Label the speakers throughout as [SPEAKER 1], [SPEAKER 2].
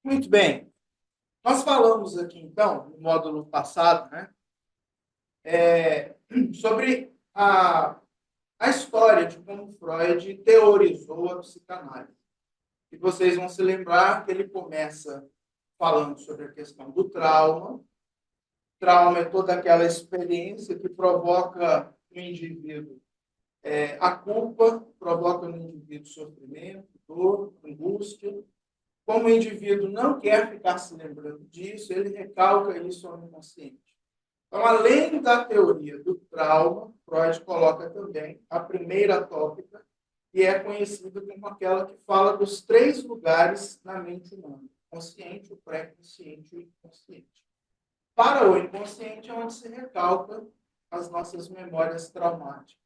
[SPEAKER 1] Muito bem. Nós falamos aqui, então, no módulo passado, né, sobre a história de como Freud teorizou a psicanálise. E vocês vão se lembrar que ele começa falando sobre a questão do trauma. Trauma é toda aquela experiência que provoca no indivíduo a culpa, provoca no indivíduo sofrimento, dor, angústia. Como o indivíduo não quer ficar se lembrando disso, ele recalca isso ao inconsciente. Então, além da teoria do trauma, Freud coloca também a primeira tópica, que é conhecida como aquela que fala dos três lugares na mente humana: o consciente, o pré-consciente e o inconsciente. Para o inconsciente é onde se recalca as nossas memórias traumáticas.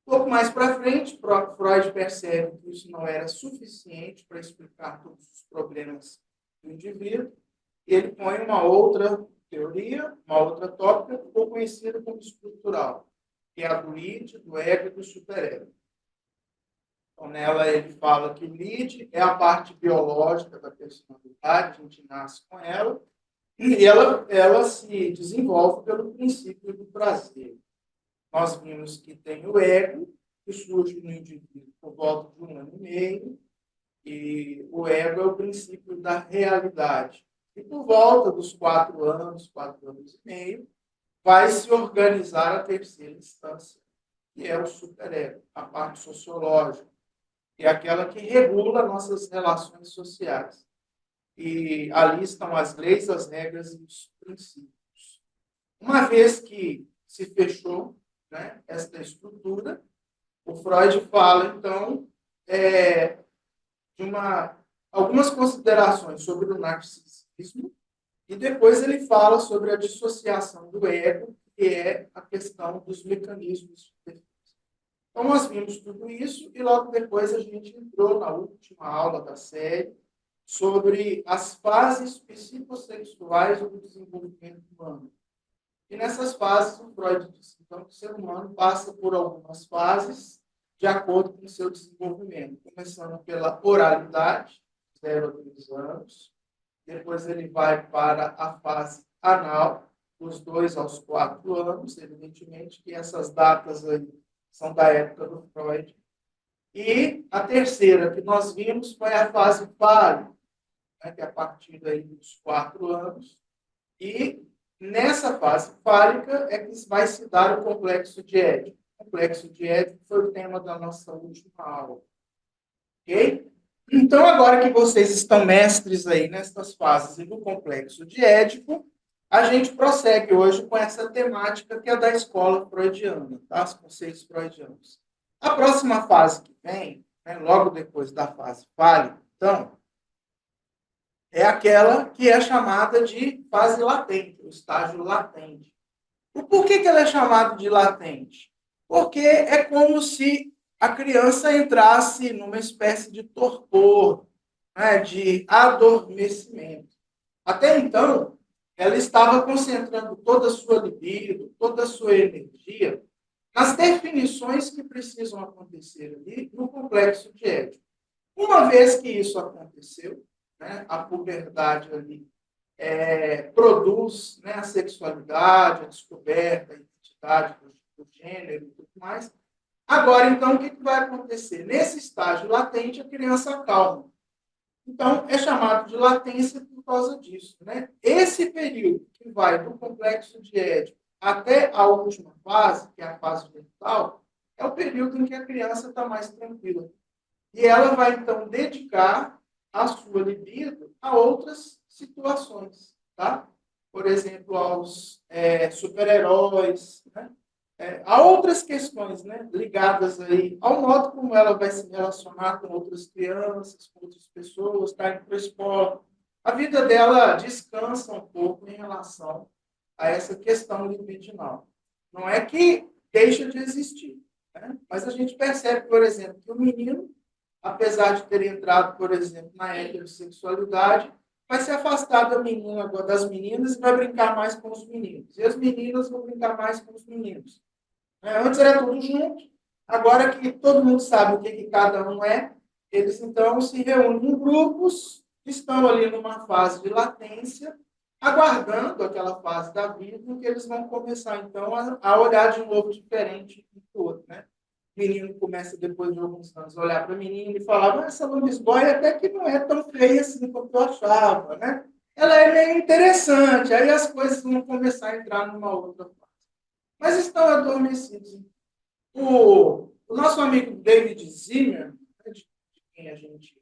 [SPEAKER 1] Um pouco mais para frente, Freud percebe que isso não era suficiente para explicar todos os problemas do indivíduo, e ele põe uma outra teoria, uma outra tópica, que ficou conhecida como estrutural, que é a do id, do ego e do superego. Então, nela ele fala que o id é a parte biológica da personalidade, a gente nasce com ela, e ela se desenvolve pelo princípio do prazer. Nós vimos que tem o ego, que surge no indivíduo por volta de 1 ano e meio, e o ego é o princípio da realidade. E por volta dos 4 anos e meio, vai se organizar a terceira instância, que é o superego, a parte sociológica, que é aquela que regula nossas relações sociais. E ali estão as leis, as regras e os princípios. Uma vez que se fechou, né, esta estrutura, o Freud fala, então, de algumas considerações sobre o narcisismo, e depois ele fala sobre a dissociação do ego, que é a questão dos mecanismos de defesa. Então, nós vimos tudo isso, e logo depois a gente entrou na última aula da série sobre as fases psicossexuais do desenvolvimento humano. E nessas fases, o Freud disse, então, que o ser humano passa por algumas fases de acordo com o seu desenvolvimento, começando pela oralidade, 0 a 3 anos, depois ele vai para a fase anal, dos 2 aos 4 anos, evidentemente que essas datas aí são da época do Freud. E a terceira que nós vimos foi a fase fálica, né, que é a partir daí dos 4 anos, e nessa fase fálica é que vai se dar o complexo de Édipo. O complexo de Édipo foi o tema da nossa última aula. Ok? Então, agora que vocês estão mestres aí nestas fases e do complexo de Édipo, a gente prossegue hoje com essa temática que é da escola freudiana, tá? Os conceitos freudianos. A próxima fase que vem, né, logo depois da fase fálica, então, é aquela que é chamada de fase latente, o estágio latente. Por que ela é chamada de latente? Porque é como se a criança entrasse numa espécie de torpor, né, de adormecimento. Até então, ela estava concentrando toda a sua libido, toda a sua energia nas definições que precisam acontecer ali no complexo de Édipo. Uma vez que isso aconteceu, né, a puberdade ali produz, né, a sexualidade, a descoberta, a identidade do gênero e tudo mais. Agora, então, o que vai acontecer? Nesse estágio latente, a criança acalma. Então, é chamado de latência por causa disso. Né? Esse período que vai do complexo de Édipo até a última fase, que é a fase mental, é o período em que a criança está mais tranquila. E ela vai, então, dedicar a sua libido a outras situações, tá? Por exemplo, aos super-heróis, né? Há outras questões, né, ligadas aí ao modo como ela vai se relacionar com outras crianças, com outras pessoas, está indo para a escola. A vida dela descansa um pouco em relação a essa questão libidinal. Não é que deixa de existir, né? Mas a gente percebe, por exemplo, que o menino, apesar de ter entrado, por exemplo, na heterossexualidade, vai se afastar da menina, das meninas e vai brincar mais com os meninos. E as meninas vão brincar mais com os meninos. Antes era tudo junto, agora que todo mundo sabe o que cada um é, eles então se reúnem em grupos estão ali numa fase de latência, aguardando aquela fase da vida em que eles vão começar, então, a olhar de novo diferente um do outro, né? O menino começa, depois de alguns anos, a olhar para a menina e falar, mas essa lambisgoia até que não é tão feia assim como eu achava, né? Ela é meio interessante, aí as coisas vão começar a entrar numa outra fase. Mas estão adormecidos. O nosso amigo David Zimmer, de quem a gente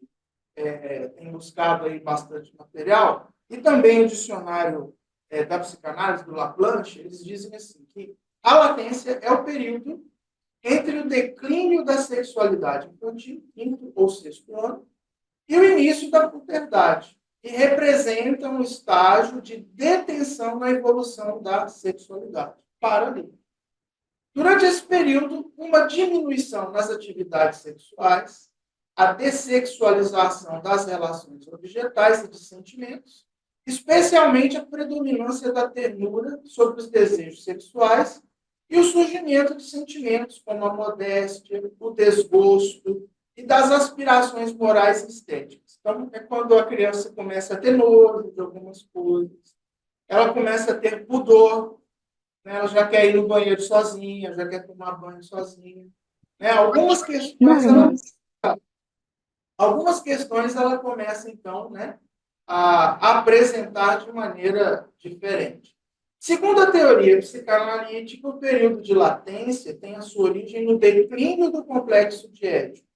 [SPEAKER 1] tem buscado aí bastante material, e também o dicionário da psicanálise, do Laplanche, eles dizem assim, que a latência é o período entre o declínio da sexualidade infantil, quinto ou sexto ano, e o início da puberdade, que representa um estágio de detenção na evolução da sexualidade. Para ali. Durante esse período, uma diminuição nas atividades sexuais, a dessexualização das relações objetais e de sentimentos, especialmente a predominância da ternura sobre os desejos sexuais e o surgimento de sentimentos como a modéstia, o desgosto e das aspirações morais e estéticas. Então, é quando a criança começa a ter nojo de algumas coisas, ela começa a ter pudor, né? Ela já quer ir no banheiro sozinha, já quer tomar banho sozinha. Né? Algumas questões ela começa, então, né, a apresentar de maneira diferente. Segundo a teoria psicanalítica, o período de latência tem a sua origem no declínio do complexo de Édipo.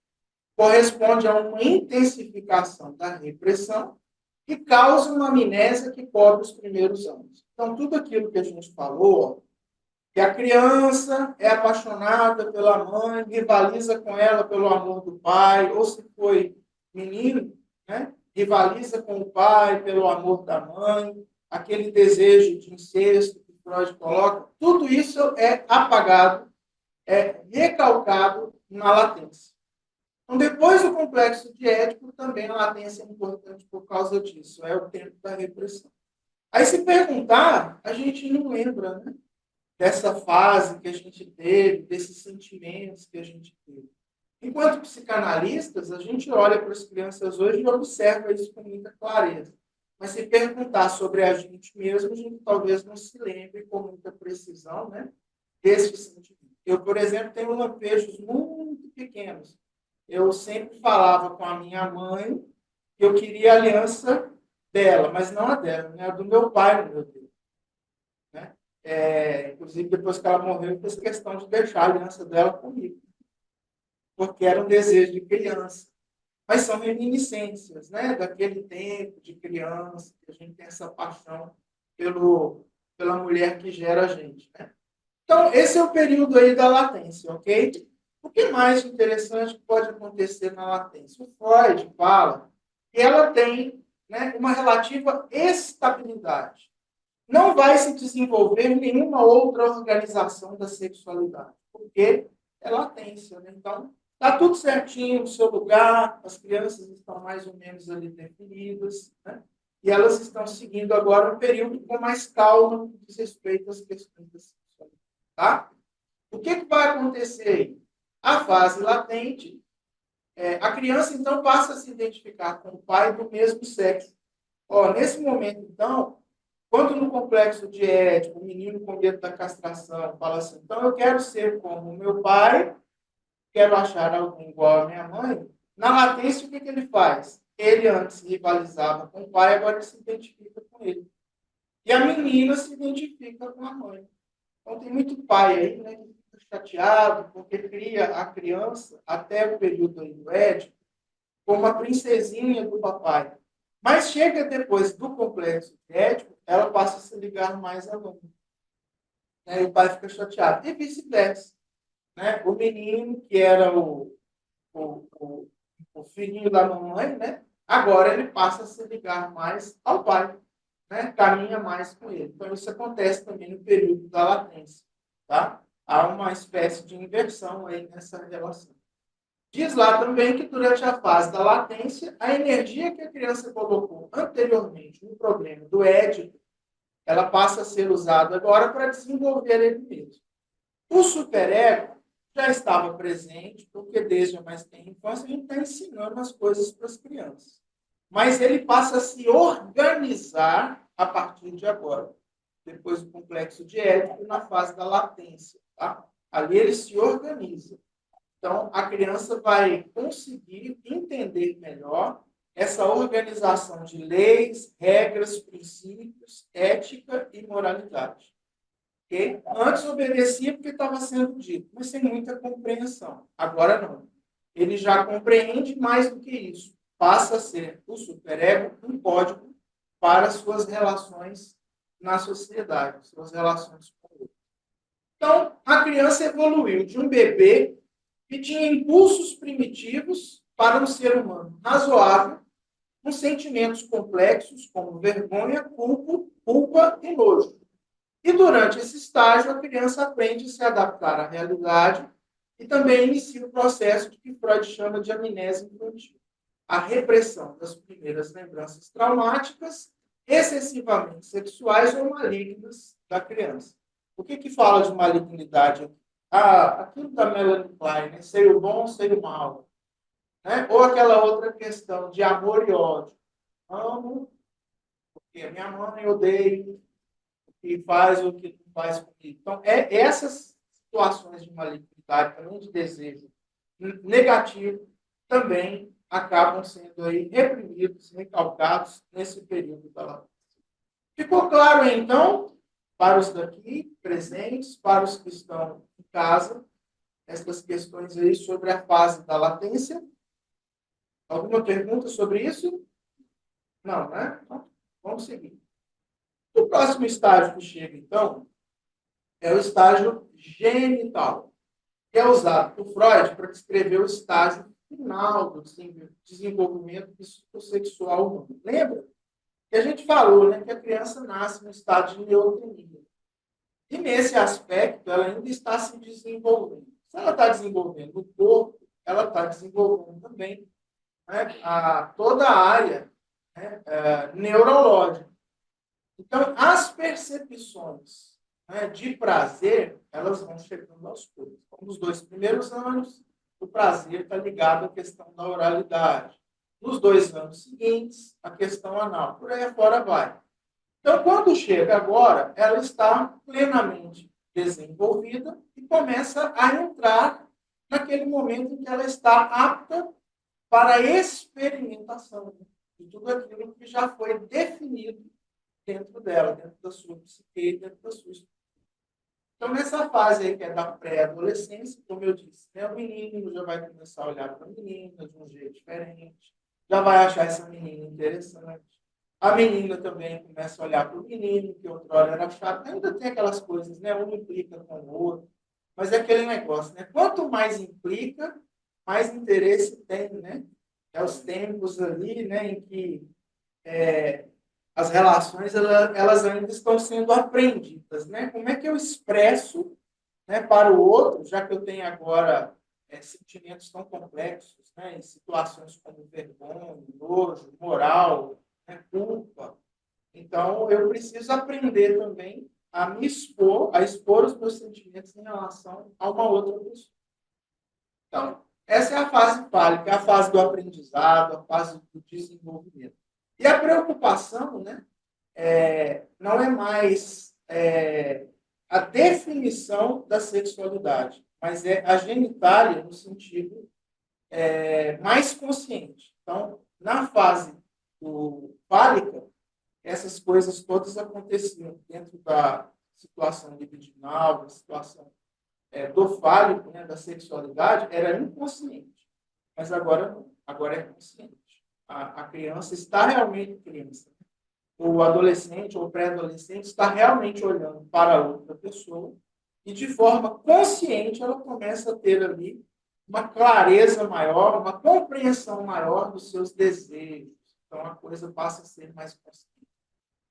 [SPEAKER 1] Corresponde a uma intensificação da repressão que causa uma amnésia que cobre os primeiros anos. Então, tudo aquilo que a gente falou, que a criança é apaixonada pela mãe, rivaliza com ela pelo amor do pai, ou se foi menino, né? Rivaliza com o pai pelo amor da mãe, aquele desejo de incesto que Freud coloca, tudo isso é apagado, é recalcado na latência. Então, depois do complexo de Édipo, também a latência é importante por causa disso, é o tempo da repressão. Aí, se perguntar, a gente não lembra, né? Dessa fase que a gente teve, desses sentimentos que a gente teve. Enquanto psicanalistas, a gente olha para as crianças hoje e observa isso com muita clareza. Mas se perguntar sobre a gente mesmo, a gente talvez não se lembre com muita precisão, né, desses sentimentos. Eu, por exemplo, tenho lampejos muito pequenos. Eu sempre falava com a minha mãe que eu queria a aliança dela, mas não a dela, né, a do meu pai, no meu Deus. Né? Inclusive, depois que ela morreu, eu fiz questão de deixar a aliança dela comigo, porque era um desejo de criança. Mas são reminiscências, né? Daquele tempo de criança, que a gente tem essa paixão pela mulher que gera a gente. Né? Então, esse é o período aí da latência, ok? O que mais interessante pode acontecer na latência? O Freud fala que ela tem, né, uma relativa estabilidade. Não vai se desenvolver nenhuma outra organização da sexualidade, porque é latência. Né? Então, está tudo certinho no seu lugar, as crianças estão mais ou menos ali definidas, né? E elas estão seguindo agora um período com mais calma no que diz respeito às questões da sexualidade. Tá? O que vai acontecer aí? A fase latente, a criança, então, passa a se identificar com o pai do mesmo sexo. Nesse momento, então, quando no complexo de Édipo, o menino com medo da castração fala assim, então eu quero ser como o meu pai, quero achar alguém igual à minha mãe, na latência o que ele faz? Ele antes rivalizava com o pai, agora ele se identifica com ele. E a menina se identifica com a mãe. Então tem muito pai aí, né, que fica chateado, porque cria a criança, até o período aí do Édipo, como a princesinha do papai. Mas chega depois do complexo de Édipo, ela passa a se ligar mais à mãe. Né? E o pai fica chateado. E vice-versa. Né? O menino, que era o, o, o filhinho da mamãe, né? Agora ele passa a se ligar mais ao pai. Né? Caminha mais com ele. Então, isso acontece também no período da latência. Tá? Há uma espécie de inversão aí nessa relação. Diz lá também que durante a fase da latência, a energia que a criança colocou anteriormente no problema do Édipo, ela passa a ser usada agora para desenvolver ele mesmo. O superego já estava presente, porque desde a mais tenra infância a gente está ensinando as coisas para as crianças. mas ele passa a se organizar a partir de agora, depois do complexo de Édipo, na fase da latência. Tá? Ali ele se organiza. Então, a criança vai conseguir entender melhor essa organização de leis, regras, princípios, ética e moralidade. Okay? Antes obedecia porque estava sendo dito, mas sem muita compreensão. Agora não. Ele já compreende mais do que isso. Passa a ser o superego um código para suas relações na sociedade, suas relações com o outro. Então, a criança evoluiu de um bebê que tinha impulsos primitivos para um ser humano razoável, com sentimentos complexos como vergonha, culpa e nojo. E durante esse estágio, a criança aprende a se adaptar à realidade e também inicia o processo que Freud chama de amnésia infantil. A repressão das primeiras lembranças traumáticas, excessivamente sexuais ou malignas da criança. O que fala de malignidade aqui? Aquilo da Melanie Klein, né? Sei o bom, sei o mal. Né? Ou aquela outra questão de amor e ódio. Amo, porque a minha mãe odeia, que faz o que não faz comigo. Então, essas situações de malignidade, também de desejo negativo, também acabam sendo aí reprimidos, recalcados nesse período da latência. Ficou claro, então, para os daqui presentes, para os que estão em casa, essas questões aí sobre a fase da latência? Alguma pergunta sobre isso? Não, né? Então, vamos seguir. O próximo estágio que chega, então, é o estágio genital, que é usado por Freud para descrever o estágio final do desenvolvimento psicossexual humano. Lembra? Que a gente falou, né, que a criança nasce no estado de neotenia. E nesse aspecto, ela ainda está se desenvolvendo. Se ela está desenvolvendo o corpo, ela está desenvolvendo também, né, toda a área, né, neurológica. Então, as percepções, né, de prazer, elas vão chegando aos poucos. Então, nos 2 primeiros anos, o prazer está ligado à questão da oralidade. Nos 2 anos seguintes, a questão anal. Por aí afora vai. Então, quando chega agora, ela está plenamente desenvolvida e começa a entrar naquele momento em que ela está apta para a experimentação de tudo aquilo que já foi definido dentro dela, dentro da sua psique, dentro da sua estrutura. Então, nessa fase aí que é da pré-adolescência, como eu disse, né, o menino já vai começar a olhar para a menina de um jeito diferente, já vai achar essa menina interessante. A menina também começa a olhar para o menino, que outrora era chato. Ainda tem aquelas coisas, né? Um implica com o outro. Mas é aquele negócio, né? Quanto mais implica, mais interesse tem, né? É os tempos ali, né? Em que as relações elas ainda estão sendo aprendidas, né? Como é que eu expresso, né, para o outro, já que eu tenho agora sentimentos tão complexos, né? Em situações como vergonha, nojo, moral, né, culpa. Então, eu preciso aprender também a me expor, a expor os meus sentimentos em relação a uma outra pessoa. Então, essa é a fase fálica, é a fase do aprendizado, a fase do desenvolvimento. E a preocupação, né, não é mais a definição da sexualidade, mas é a genitália no sentido mais consciente. Então, na fase fálica, essas coisas todas aconteciam dentro da situação libidinal, da situação do fálico, né, da sexualidade, era inconsciente. Mas agora não, agora é consciente. A criança está realmente criança. O adolescente ou pré-adolescente está realmente olhando para outra pessoa e, de forma consciente, ela começa a ter ali uma clareza maior, uma compreensão maior dos seus desejos. Então, a coisa passa a ser mais consciente.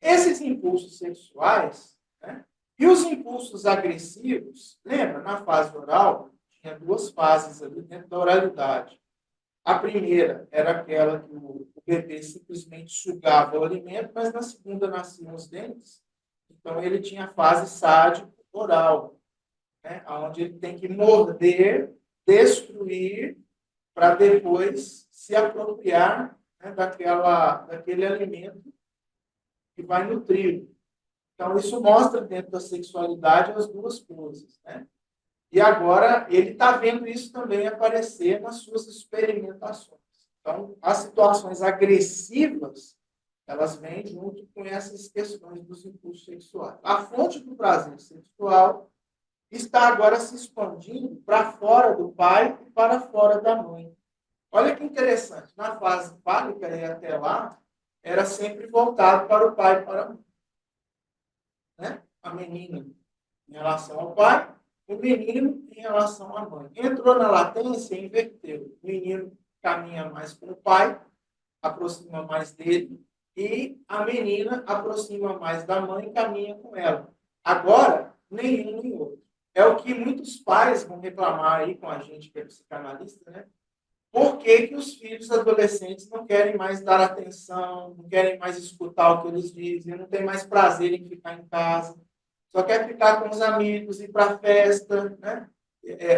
[SPEAKER 1] Esses impulsos sexuais, né, e os impulsos agressivos, lembra, na fase oral, tinha 2 fases ali dentro da oralidade. A primeira era aquela que o bebê simplesmente sugava o alimento, mas na segunda nasciam os dentes. Então, ele tinha a fase sádico-oral, né, onde ele tem que morder, destruir, para depois se apropriar né, daquele alimento que vai nutrir. Então, isso mostra dentro da sexualidade as duas coisas, né? E agora ele está vendo isso também aparecer nas suas experimentações. Então, as situações agressivas, elas vêm junto com essas questões dos impulsos sexuais. A fonte do prazer sexual está agora se expandindo para fora do pai e para fora da mãe. Olha que interessante, na fase fálica e até lá, era sempre voltado para o pai e para a mãe. Né? A menina em relação ao pai, o menino em relação à mãe. Entrou na latência e inverteu. O menino caminha mais com o pai, aproxima mais dele, e a menina aproxima mais da mãe e caminha com ela. Agora, nenhum nem outro. É o que muitos pais vão reclamar aí com a gente, que é psicanalista, né? Por que, que os filhos adolescentes não querem mais dar atenção, não querem mais escutar o que eles dizem, não tem mais prazer em ficar em casa, só quer ficar com os amigos, ir para a festa, né?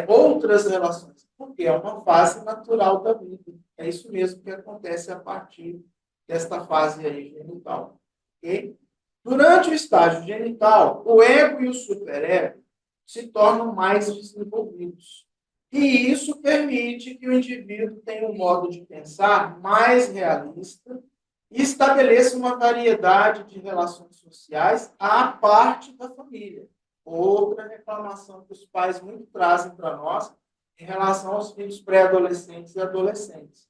[SPEAKER 1] Outras relações. Porque é uma fase natural da vida. É isso mesmo que acontece a partir desta fase aí genital. Okay? Durante o estágio genital, o ego e o superego se tornam mais desenvolvidos. E isso permite que o indivíduo tenha um modo de pensar mais realista e estabeleça uma variedade de relações sociais à parte da família. Outra reclamação que os pais muito trazem para nós em relação aos filhos pré-adolescentes e adolescentes.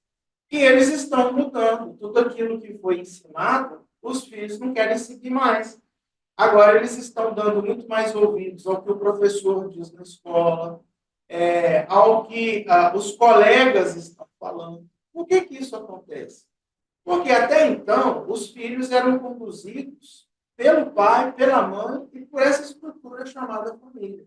[SPEAKER 1] E eles estão mudando. Tudo aquilo que foi ensinado, os filhos não querem seguir mais. Agora, eles estão dando muito mais ouvidos ao que o professor diz na escola, ao que os colegas estão falando. Por que, que isso acontece? Porque até então, os filhos eram conduzidos pelo pai, pela mãe e por essa estrutura chamada família.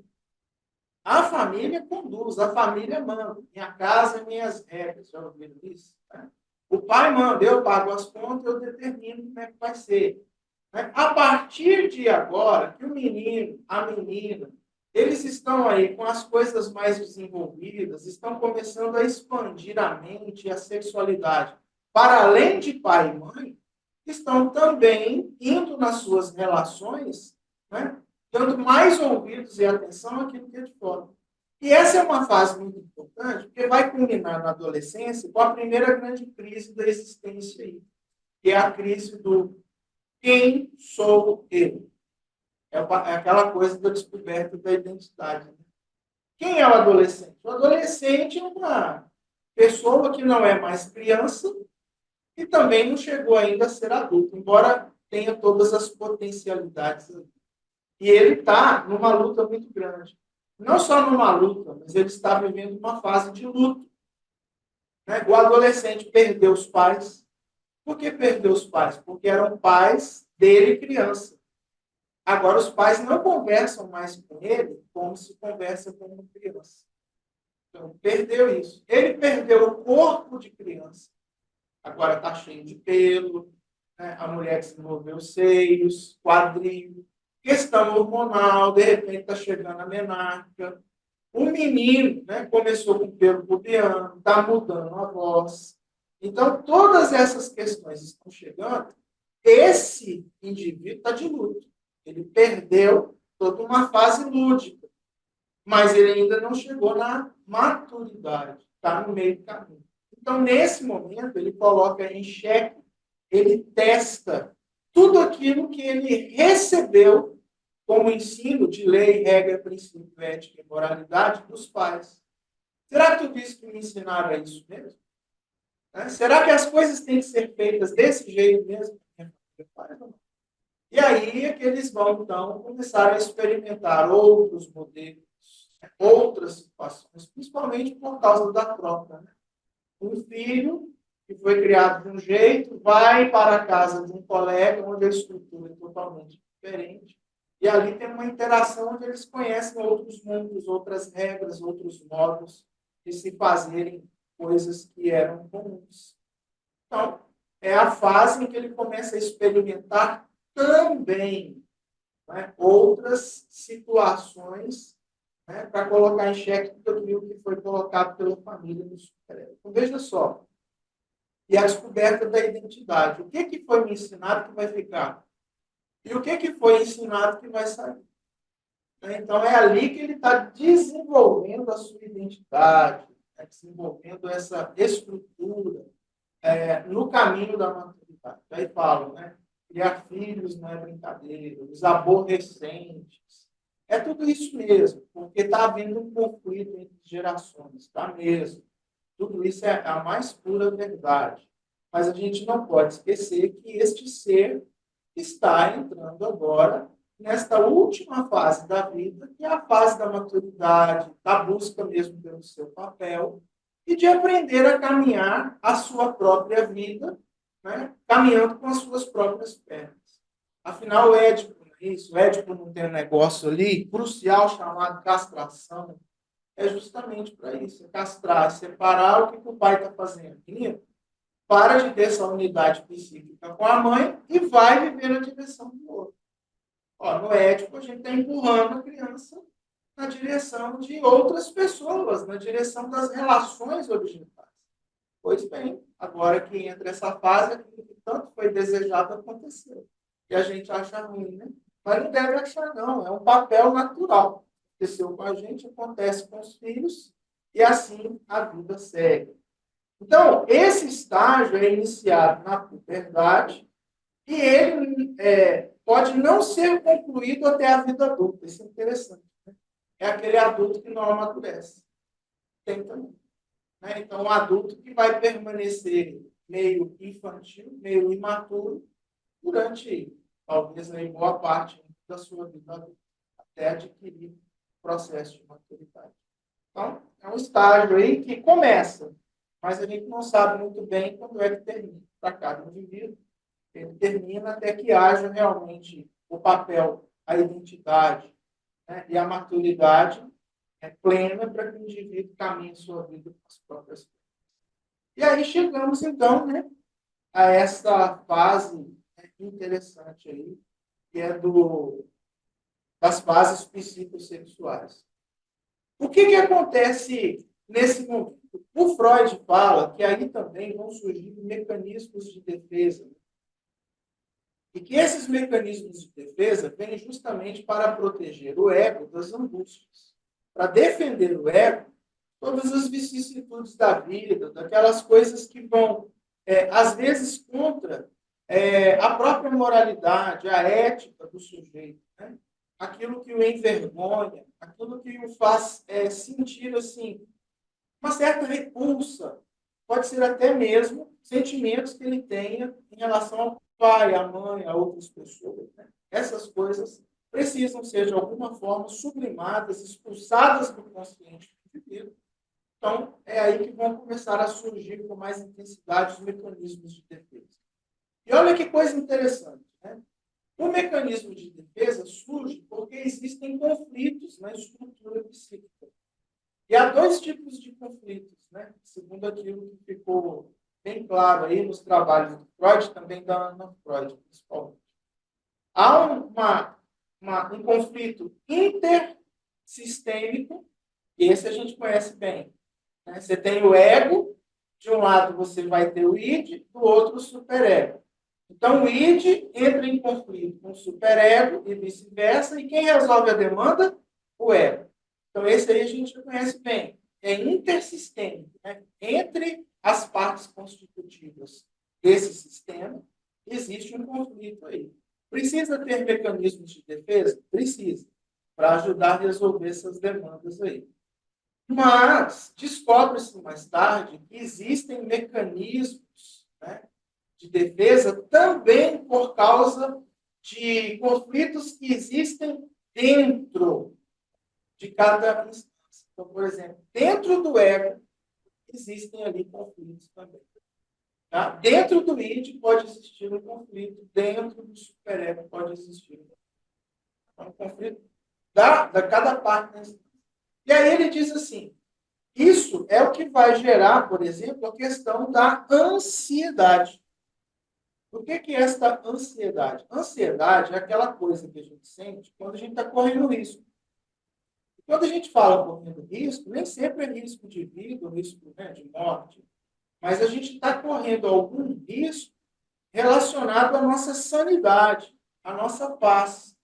[SPEAKER 1] A família conduz, a família manda. Minha casa, minhas regras. Já ouviram isso? Né? O pai manda, eu pago as contas, eu determino como é que vai ser. A partir de agora, que o menino, a menina, eles estão aí com as coisas mais desenvolvidas, estão começando a expandir a mente e a sexualidade. Para além de pai e mãe, estão também indo nas suas relações, né, dando mais ouvidos e atenção àquilo que é de fora. E essa é uma fase muito importante, porque vai culminar na adolescência com a primeira grande crise da existência aí, que é a crise do quem sou eu? É aquela coisa da descoberta da identidade. Né? Quem é o adolescente? O adolescente é uma pessoa que não é mais criança e também não chegou ainda a ser adulto, embora tenha todas as potencialidades. E ele está numa luta muito grande. Não só numa luta, mas ele está vivendo uma fase de luto. Né? O adolescente perdeu os pais. Por que perdeu os pais? Porque eram pais dele criança. Agora, os pais não conversam mais com ele como se conversa com uma criança. Então, perdeu isso. Ele perdeu o corpo de criança. Agora está cheio de pelo. Né? A mulher desenvolveu seios, quadril, questão hormonal, de repente está chegando a menarca. O menino, né, começou com pelo pubiano, está mudando a voz. Então, todas essas questões estão chegando. Esse indivíduo está de luto. Ele perdeu toda uma fase lúdica, mas ele ainda não chegou na maturidade, está no meio do caminho. Então, nesse momento, ele coloca em xeque, ele testa tudo aquilo que ele recebeu como ensino de lei, regra, princípio, ética e moralidade dos pais. Será que tudo isso que me ensinaram é isso mesmo? Será que as coisas têm que ser feitas desse jeito mesmo? E aí é que eles vão, então, começar a experimentar outros modelos, outras situações, principalmente por causa da troca. Né? Um filho que foi criado de um jeito vai para a casa de um colega onde a estrutura é totalmente diferente. E ali tem uma interação onde eles conhecem outros mundos, outras regras, outros modos de se fazerem coisas que eram comuns. Então, é a fase em que ele começa a experimentar também, né, outras situações, né, para colocar em xeque tudo aquilo que foi colocado pela família no super. Então, veja só, e a descoberta da identidade. O que foi me ensinado que vai ficar? E o que foi ensinado que vai sair? Então, é ali que ele está desenvolvendo a sua identidade, né? Desenvolvendo essa estrutura no caminho da maturidade. Aí falo, né? Criar filhos não é brincadeira, os aborrecentes. É tudo isso mesmo, porque está havendo um conflito entre gerações, está mesmo. Tudo isso é a mais pura verdade. Mas a gente não pode esquecer que este ser está entrando agora nesta última fase da vida, que é a fase da maturidade, da busca mesmo pelo seu papel, e de aprender a caminhar a sua própria vida, né? Caminhando com as suas próprias pernas. Afinal, o Édipo, o Édipo não tem um negócio ali crucial chamado castração, é justamente para isso, é castrar, separar o que o pai está fazendo. Menino, para de ter essa unidade psíquica com a mãe e vai viver na direção do outro. Ó, no ético, a gente está empurrando a criança na direção de outras pessoas, na direção das relações originais. Pois bem, agora que entra essa fase, aquilo que tanto foi desejado aconteceu. E a gente acha ruim, né? Mas não deve achar, não. É um papel natural. Aconteceu com a gente, acontece com os filhos, e assim a vida segue. Então, esse estágio é iniciado na puberdade e ele pode não ser concluído até a vida adulta. Isso é interessante. Né? É aquele adulto que não amadurece. Tem também. Né? Então, o adulto que vai permanecer meio infantil, meio imaturo, durante, talvez, aí, boa parte da sua vida adulta, até adquirir o processo de maturidade. Então, é um estágio aí que começa, mas a gente não sabe muito bem quando é que termina. Para cada indivíduo, ele termina até que haja realmente o papel, a identidade, né, e a maturidade plena para que o indivíduo caminhe sua vida com as próprias coisas. E aí chegamos, então, né, a essa fase, né, interessante aí, que é das fases psicossexuais. O que acontece nesse momento? O Freud fala que aí também vão surgir mecanismos de defesa. E que esses mecanismos de defesa vêm justamente para proteger o ego das angústias. Para defender o ego, todas as vicissitudes da vida, daquelas coisas que vão, às vezes, contra a própria moralidade, a ética do sujeito. Né? Aquilo que o envergonha, aquilo que o faz sentir assim, uma certa repulsa. Pode ser até mesmo sentimentos que ele tenha em relação ao pai, à mãe, a outras pessoas. Né? Essas coisas precisam ser, de alguma forma, sublimadas, expulsadas do consciente do indivíduo. Então, é aí que vão começar a surgir com mais intensidade os mecanismos de defesa. E olha que coisa interessante. Né? O mecanismo de defesa surge porque existem conflitos na estrutura psíquica. E há dois tipos de conflitos, né? Segundo aquilo que ficou bem claro aí nos trabalhos do Freud, também da Ana Freud, principalmente. Há um conflito intersistêmico, e esse a gente conhece bem. Né? Você tem o ego, de um lado você vai ter o id, do outro o superego. Então, o id entra em conflito com o superego e vice-versa, e quem resolve a demanda? O ego. Então, esse aí a gente conhece bem. É intersistêmico. Né? Entre as partes constitutivas desse sistema, existe um conflito aí. Precisa ter mecanismos de defesa? Precisa, para ajudar a resolver essas demandas aí. Mas descobre-se mais tarde que existem mecanismos, né, de defesa também por causa de conflitos que existem dentro de cada instância. Então, por exemplo, dentro do ego existem ali conflitos também. Tá? Dentro do id pode existir um conflito, dentro do superego pode existir um conflito da cada parte da instância. E aí ele diz assim, isso é o que vai gerar, por exemplo, a questão da ansiedade. O que é esta ansiedade? Ansiedade é aquela coisa que a gente sente quando a gente está correndo risco. E quando a gente fala correndo risco, nem sempre é risco de vida, risco, né, de morte, mas a gente está correndo algum risco relacionado à nossa sanidade, à nossa paz.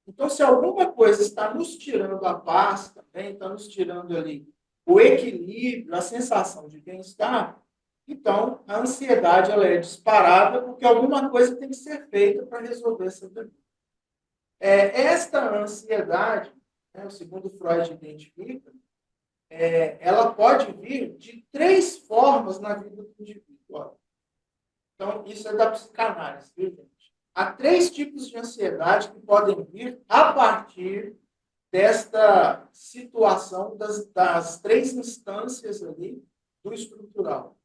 [SPEAKER 1] Então, se alguma coisa está nos tirando a paz, também está nos tirando ali o equilíbrio, a sensação de bem-estar, então a ansiedade ela é disparada porque alguma coisa tem que ser feita para resolver essa demanda. Esta ansiedade, né, o segundo Freud identifica, ela pode vir de 3 formas na vida do indivíduo. Então, isso é da psicanálise, viu, gente? Há 3 tipos de ansiedade que podem vir a partir desta situação das 3 instâncias ali do estrutural.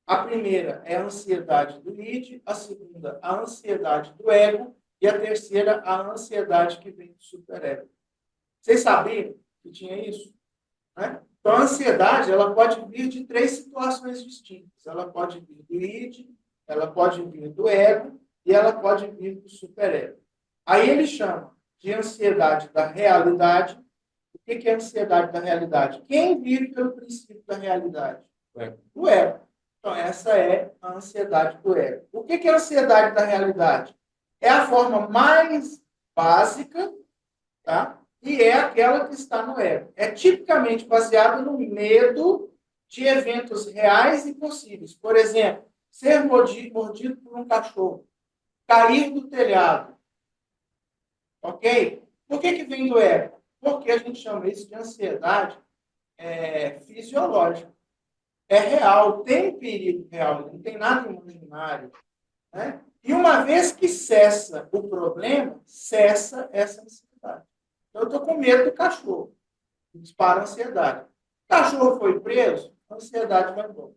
[SPEAKER 1] A primeira é a ansiedade do id, a segunda, a ansiedade do ego, e a terceira, a ansiedade que vem do superego. Vocês sabiam que tinha isso? Né? Então, a ansiedade ela pode vir de 3 situações distintas. Ela pode vir do id, ela pode vir do ego e ela pode vir do superego. Aí ele chama de ansiedade da realidade. O que é a ansiedade da realidade? Quem vive pelo princípio da realidade? O ego. Então, essa é a ansiedade do ego. O que é a ansiedade da realidade? É a forma mais básica, tá? E é aquela que está no ego. É tipicamente baseada no medo de eventos reais e possíveis. Por exemplo, ser mordido por um cachorro, cair do telhado. Ok? Por que vem do ego? Porque a gente chama isso de ansiedade fisiológica. É real, tem perigo real, não tem nada imaginário. Né? E uma vez que cessa o problema, cessa essa ansiedade. Então, eu estou com medo do cachorro. Dispara a ansiedade. O cachorro foi preso, a ansiedade vai embora.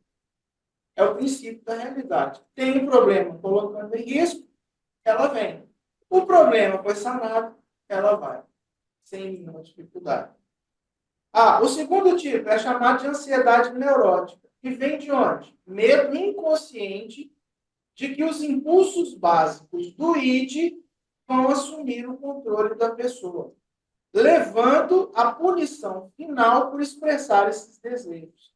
[SPEAKER 1] É o princípio da realidade. Tem um problema colocando em risco, ela vem. O problema foi sanado, ela vai. Sem nenhuma dificuldade. O segundo tipo é chamado de ansiedade neurótica, que vem de onde? Medo inconsciente de que os impulsos básicos do id vão assumir o controle da pessoa, levando à punição final por expressar esses desejos.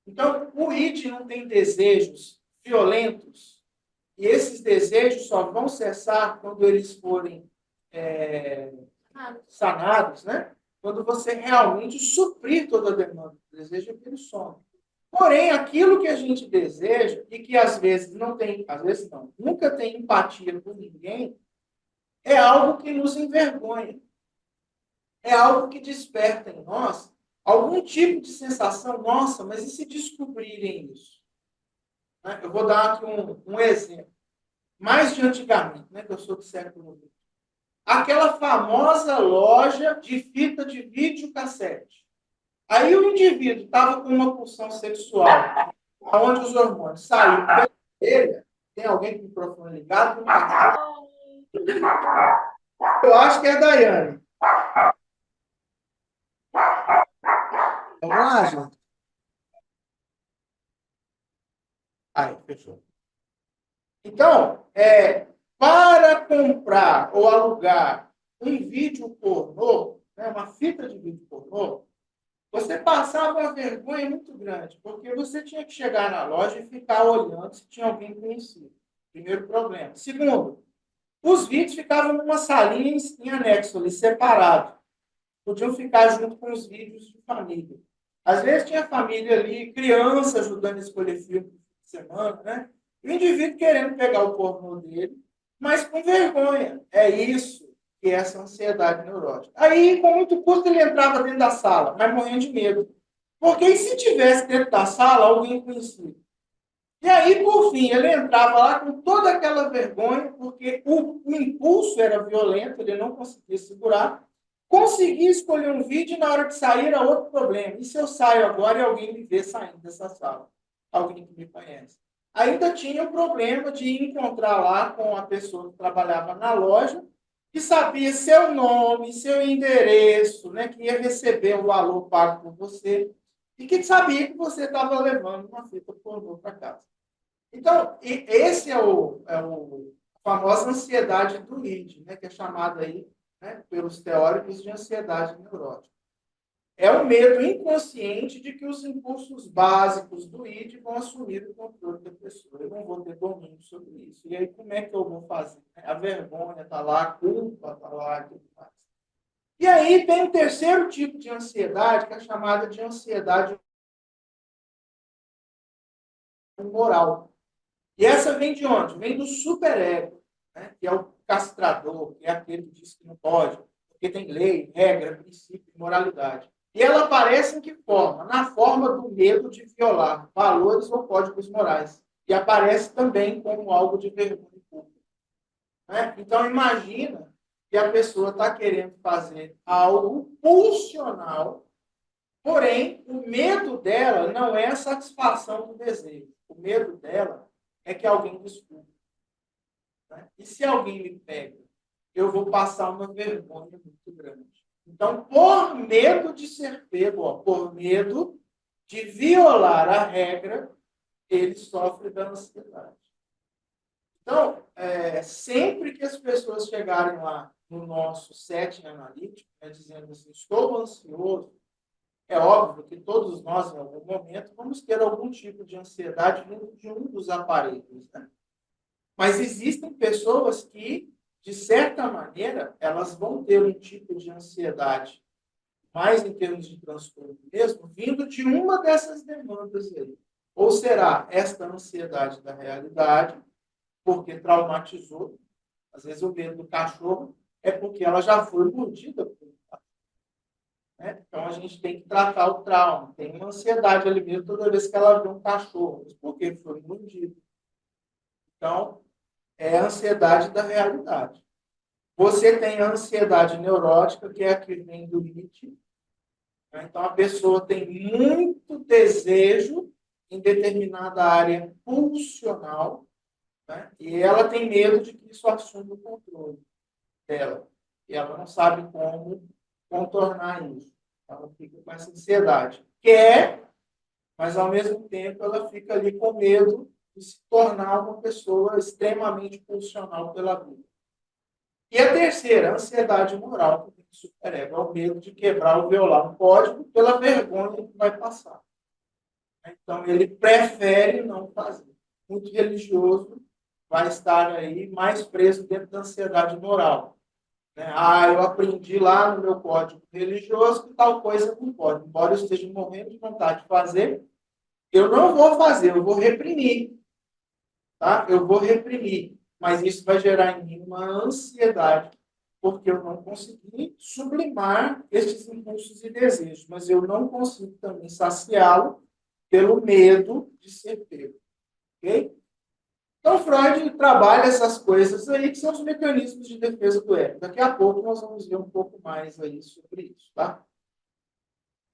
[SPEAKER 1] Então, o id não tem desejos violentos, e esses desejos só vão cessar quando eles forem sanados, né? Quando você realmente suprir toda a demanda do desejo, aquele some. Porém, aquilo que a gente deseja e que às vezes não tem, às vezes não, nunca tem empatia por ninguém, é algo que nos envergonha. É algo que desperta em nós algum tipo de sensação, nossa, mas e se descobrirem isso? Né? Eu vou dar aqui um exemplo. Mais de antigamente, né, que eu sou do século XX. Aquela famosa loja de fita de videocassete. Aí o indivíduo estava com uma pulsão sexual, onde os hormônios saíram pela orelha. Tem alguém com o microfone ligado? Eu acho que é a Daiane. Vamos lá, gente. Aí, fechou. Então, para comprar ou alugar um vídeo pornô, né, uma fita de vídeo pornô, você passava uma vergonha muito grande, porque você tinha que chegar na loja e ficar olhando se tinha alguém conhecido. Primeiro problema. Segundo, os vídeos ficavam numa salinha em anexo ali, separado. Podiam ficar junto com os vídeos de família. Às vezes tinha família ali, criança ajudando a escolher filme por semana, né? E o indivíduo querendo pegar o pornô dele, mas com vergonha. É isso que é essa ansiedade neurótica. Aí, com muito custo, ele entrava dentro da sala, mas morrendo de medo. Porque e se tivesse dentro da sala alguém conhecido? E aí, por fim, ele entrava lá com toda aquela vergonha, porque o impulso era violento, ele não conseguia segurar. Consegui escolher um vídeo e na hora de sair era outro problema. E se eu saio agora e alguém me vê saindo dessa sala? Alguém que me conhece. Ainda tinha o problema de encontrar lá com a pessoa que trabalhava na loja, que sabia seu nome, seu endereço, né, que ia receber o valor pago por você, e que sabia que você estava levando uma fita pornô para casa. Então, esse é a famosa ansiedade do id, né, que é chamada aí, né, pelos teóricos de ansiedade neurótica. É o medo inconsciente de que os impulsos básicos do id vão assumir o controle da pessoa. Eu não vou ter domínio sobre isso. E aí, como é que eu vou fazer? A vergonha está lá, a culpa está lá, tudo mais. E aí tem o terceiro tipo de ansiedade, que é chamada de ansiedade moral. E essa vem de onde? Vem do superego, né? Que é o castrador, que é aquele que diz que não pode, porque tem lei, regra, princípio, moralidade. E ela aparece em que forma? Na forma do medo de violar valores ou códigos morais. E aparece também como algo de vergonha pública. Né? Então, imagina que a pessoa está querendo fazer algo pulsional, porém, o medo dela não é a satisfação do desejo. O medo dela é que alguém descubra. Né? E se alguém me pega, eu vou passar uma vergonha muito grande. Então, por medo de ser pego, ó, por medo de violar a regra, ele sofre da ansiedade. Então, sempre que as pessoas chegarem lá no nosso setting analítico, né, dizendo assim, estou ansioso, é óbvio que todos nós, em algum momento, vamos ter algum tipo de ansiedade vindo de um dos aparelhos. Né? Mas existem pessoas que, de certa maneira, elas vão ter um tipo de ansiedade, mais em termos de transtorno mesmo, vindo de uma dessas demandas aí. Ou será esta ansiedade da realidade, porque traumatizou, às vezes o medo do cachorro é porque ela já foi mordida por um cachorro. Né? Então a gente tem que tratar o trauma. Tem uma ansiedade ali mesmo toda vez que ela vê um cachorro. Mas por que foi mordido? Então, é a ansiedade da realidade. Você tem a ansiedade neurótica, que é a que vem do id. Né? Então, a pessoa tem muito desejo em determinada área pulsional, né? E ela tem medo de que isso assuma o controle dela. E ela não sabe como contornar isso. Ela fica com essa ansiedade. Quer, mas ao mesmo tempo ela fica ali com medo de se tornar uma pessoa extremamente pulsional pela vida. E a terceira, a ansiedade moral, que tem que superego, é o medo de quebrar ou violar um código pela vergonha que vai passar. Então, ele prefere não fazer. Muito religioso vai estar aí mais preso dentro da ansiedade moral. Eu aprendi lá no meu código religioso que tal coisa não pode. Embora eu esteja morrendo de vontade de fazer, eu não vou fazer, eu vou reprimir. Tá? Eu vou reprimir. Mas isso vai gerar em mim uma ansiedade, porque eu não consegui sublimar estes impulsos e desejos, mas eu não consigo também saciá-lo pelo medo de ser pego. Ok? Então, Freud trabalha essas coisas aí, que são os mecanismos de defesa do ego. Daqui a pouco nós vamos ver um pouco mais aí sobre isso, tá?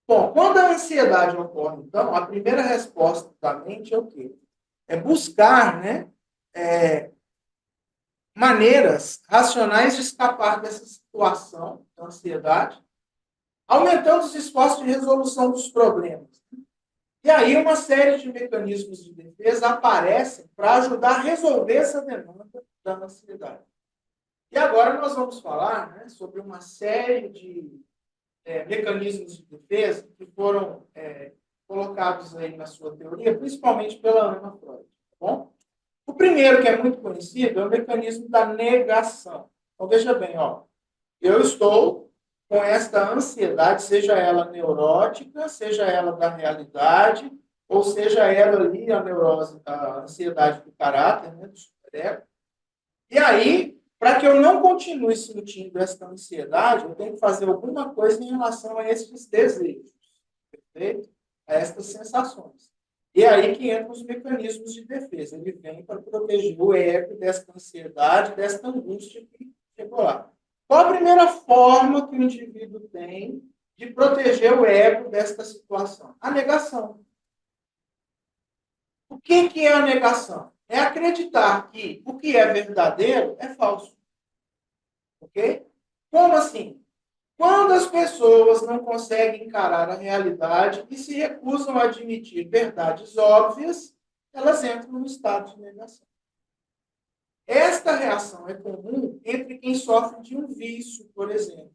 [SPEAKER 1] Bom, quando a ansiedade ocorre, então, a primeira resposta da mente é o quê? É buscar, né, maneiras racionais de escapar dessa situação da ansiedade, aumentando os esforços de resolução dos problemas. E aí uma série de mecanismos de defesa aparecem para ajudar a resolver essa demanda da ansiedade. E agora nós vamos falar, né, sobre uma série de mecanismos de defesa que foram colocados aí na sua teoria, principalmente pela Ana Freud. Tá bom? O primeiro, que é muito conhecido, é o mecanismo da negação. Então, veja bem, ó, eu estou com esta ansiedade, seja ela neurótica, seja ela da realidade, ou seja ela ali a neurose, a ansiedade do caráter, né, do superego. E aí, para que eu não continue sentindo essa ansiedade, eu tenho que fazer alguma coisa em relação a esses desejos, perfeito? A estas sensações. E aí que entram os mecanismos de defesa. Ele vem para proteger o ego desta ansiedade, desta angústia que chegou lá. Qual a primeira forma que o indivíduo tem de proteger o ego desta situação? A negação. O que é a negação? É acreditar que o que é verdadeiro é falso. Ok? Como assim? Quando as pessoas não conseguem encarar a realidade e se recusam a admitir verdades óbvias, elas entram no estado de negação. Esta reação é comum entre quem sofre de um vício, por exemplo.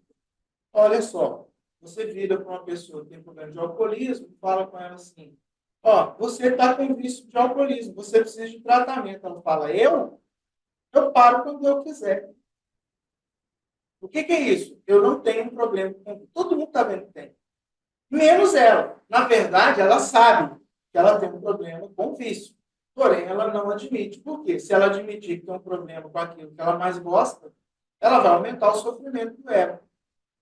[SPEAKER 1] Olha só, Você vira para uma pessoa que tem problema de alcoolismo e fala com ela assim, ó, você está com vício de alcoolismo, você precisa de tratamento. Ela fala, eu paro quando eu quiser. O que é isso? Eu não tenho um problema com... Todo mundo está vendo que tem. Menos ela. Na verdade, ela sabe que ela tem um problema com vício. Porém, ela não admite. Por quê? Se ela admitir que tem um problema com aquilo que ela mais gosta, ela vai aumentar o sofrimento do ego.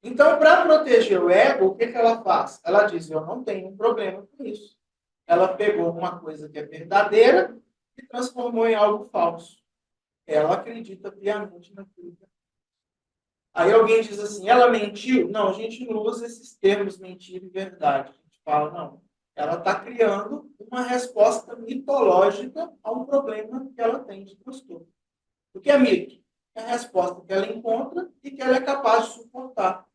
[SPEAKER 1] Então, para proteger o ego, o que ela faz? Ela diz, eu não tenho um problema com isso. Ela pegou uma coisa que é verdadeira e transformou em algo falso. Ela acredita piamente naquilo. Aí alguém diz assim, ela mentiu? Não, a gente não usa esses termos mentir e verdade. A gente fala, não. Ela está criando uma resposta mitológica a um problema que ela tem de transtorno. O que é mito? É a resposta que ela encontra e que ela é capaz de suportar.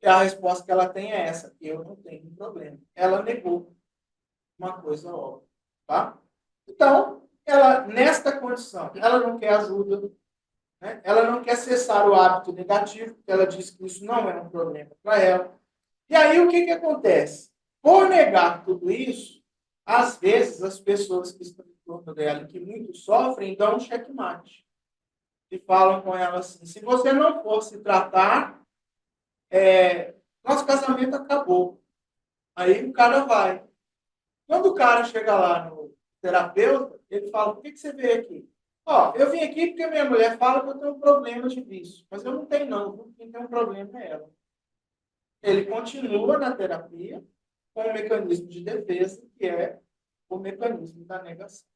[SPEAKER 1] E a resposta que ela tem é essa, eu não tenho um problema. Ela negou uma coisa óbvia. Tá? Então, ela, nesta condição, ela não quer ajuda, né? Ela não quer cessar o hábito negativo, porque ela diz que isso não é um problema para ela. E aí, o que acontece? Por negar tudo isso, às vezes, as pessoas que estão em torno dela, que muito sofrem, dão um checkmate. E falam com ela assim, se você não for se tratar, nosso casamento acabou. Aí o cara vai. Quando o cara chega lá no terapeuta, ele fala, por que você veio aqui? Ó, eu vim aqui porque minha mulher fala que eu tenho um problema de vício. Mas eu não tenho, não. Quem tem um problema é ela. Ele continua na terapia com um mecanismo de defesa, que é o mecanismo da negação.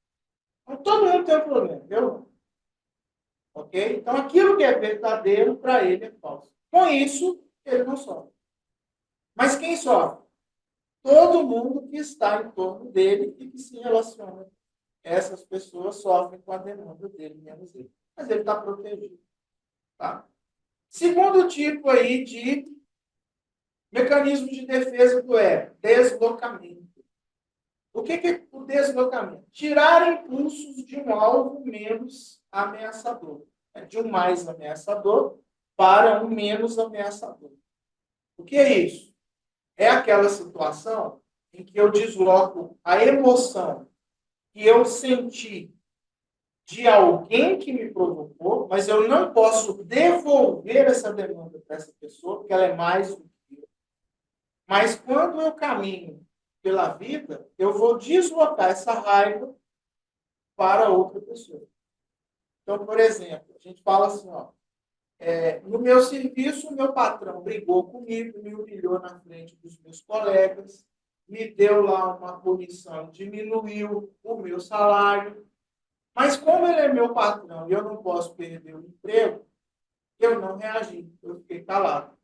[SPEAKER 1] Então, todo mundo tem um problema, eu não. Ok? Então, aquilo que é verdadeiro, para ele é falso. Com isso, ele não sofre. Mas quem sofre? Todo mundo que está em torno dele e que se relaciona. Essas pessoas sofrem com a demanda dele, menos ele. Mas ele está protegido. Tá? Segundo tipo aí de mecanismo de defesa do ego, deslocamento. O que é o deslocamento? Tirar impulsos de um alvo menos ameaçador. De um mais ameaçador para um menos ameaçador. O que é isso? É aquela situação em que eu desloco a emoção que eu senti de alguém que me provocou, mas eu não posso devolver essa demanda para essa pessoa, porque ela é mais do que eu. Mas quando eu caminho pela vida, eu vou deslocar essa raiva para outra pessoa. Então, por exemplo, a gente fala assim, ó, no meu serviço, o meu patrão brigou comigo, me humilhou na frente dos meus colegas, me deu lá uma punição, diminuiu o meu salário. Mas como ele é meu patrão e eu não posso perder o emprego, eu não reagi, eu fiquei calado.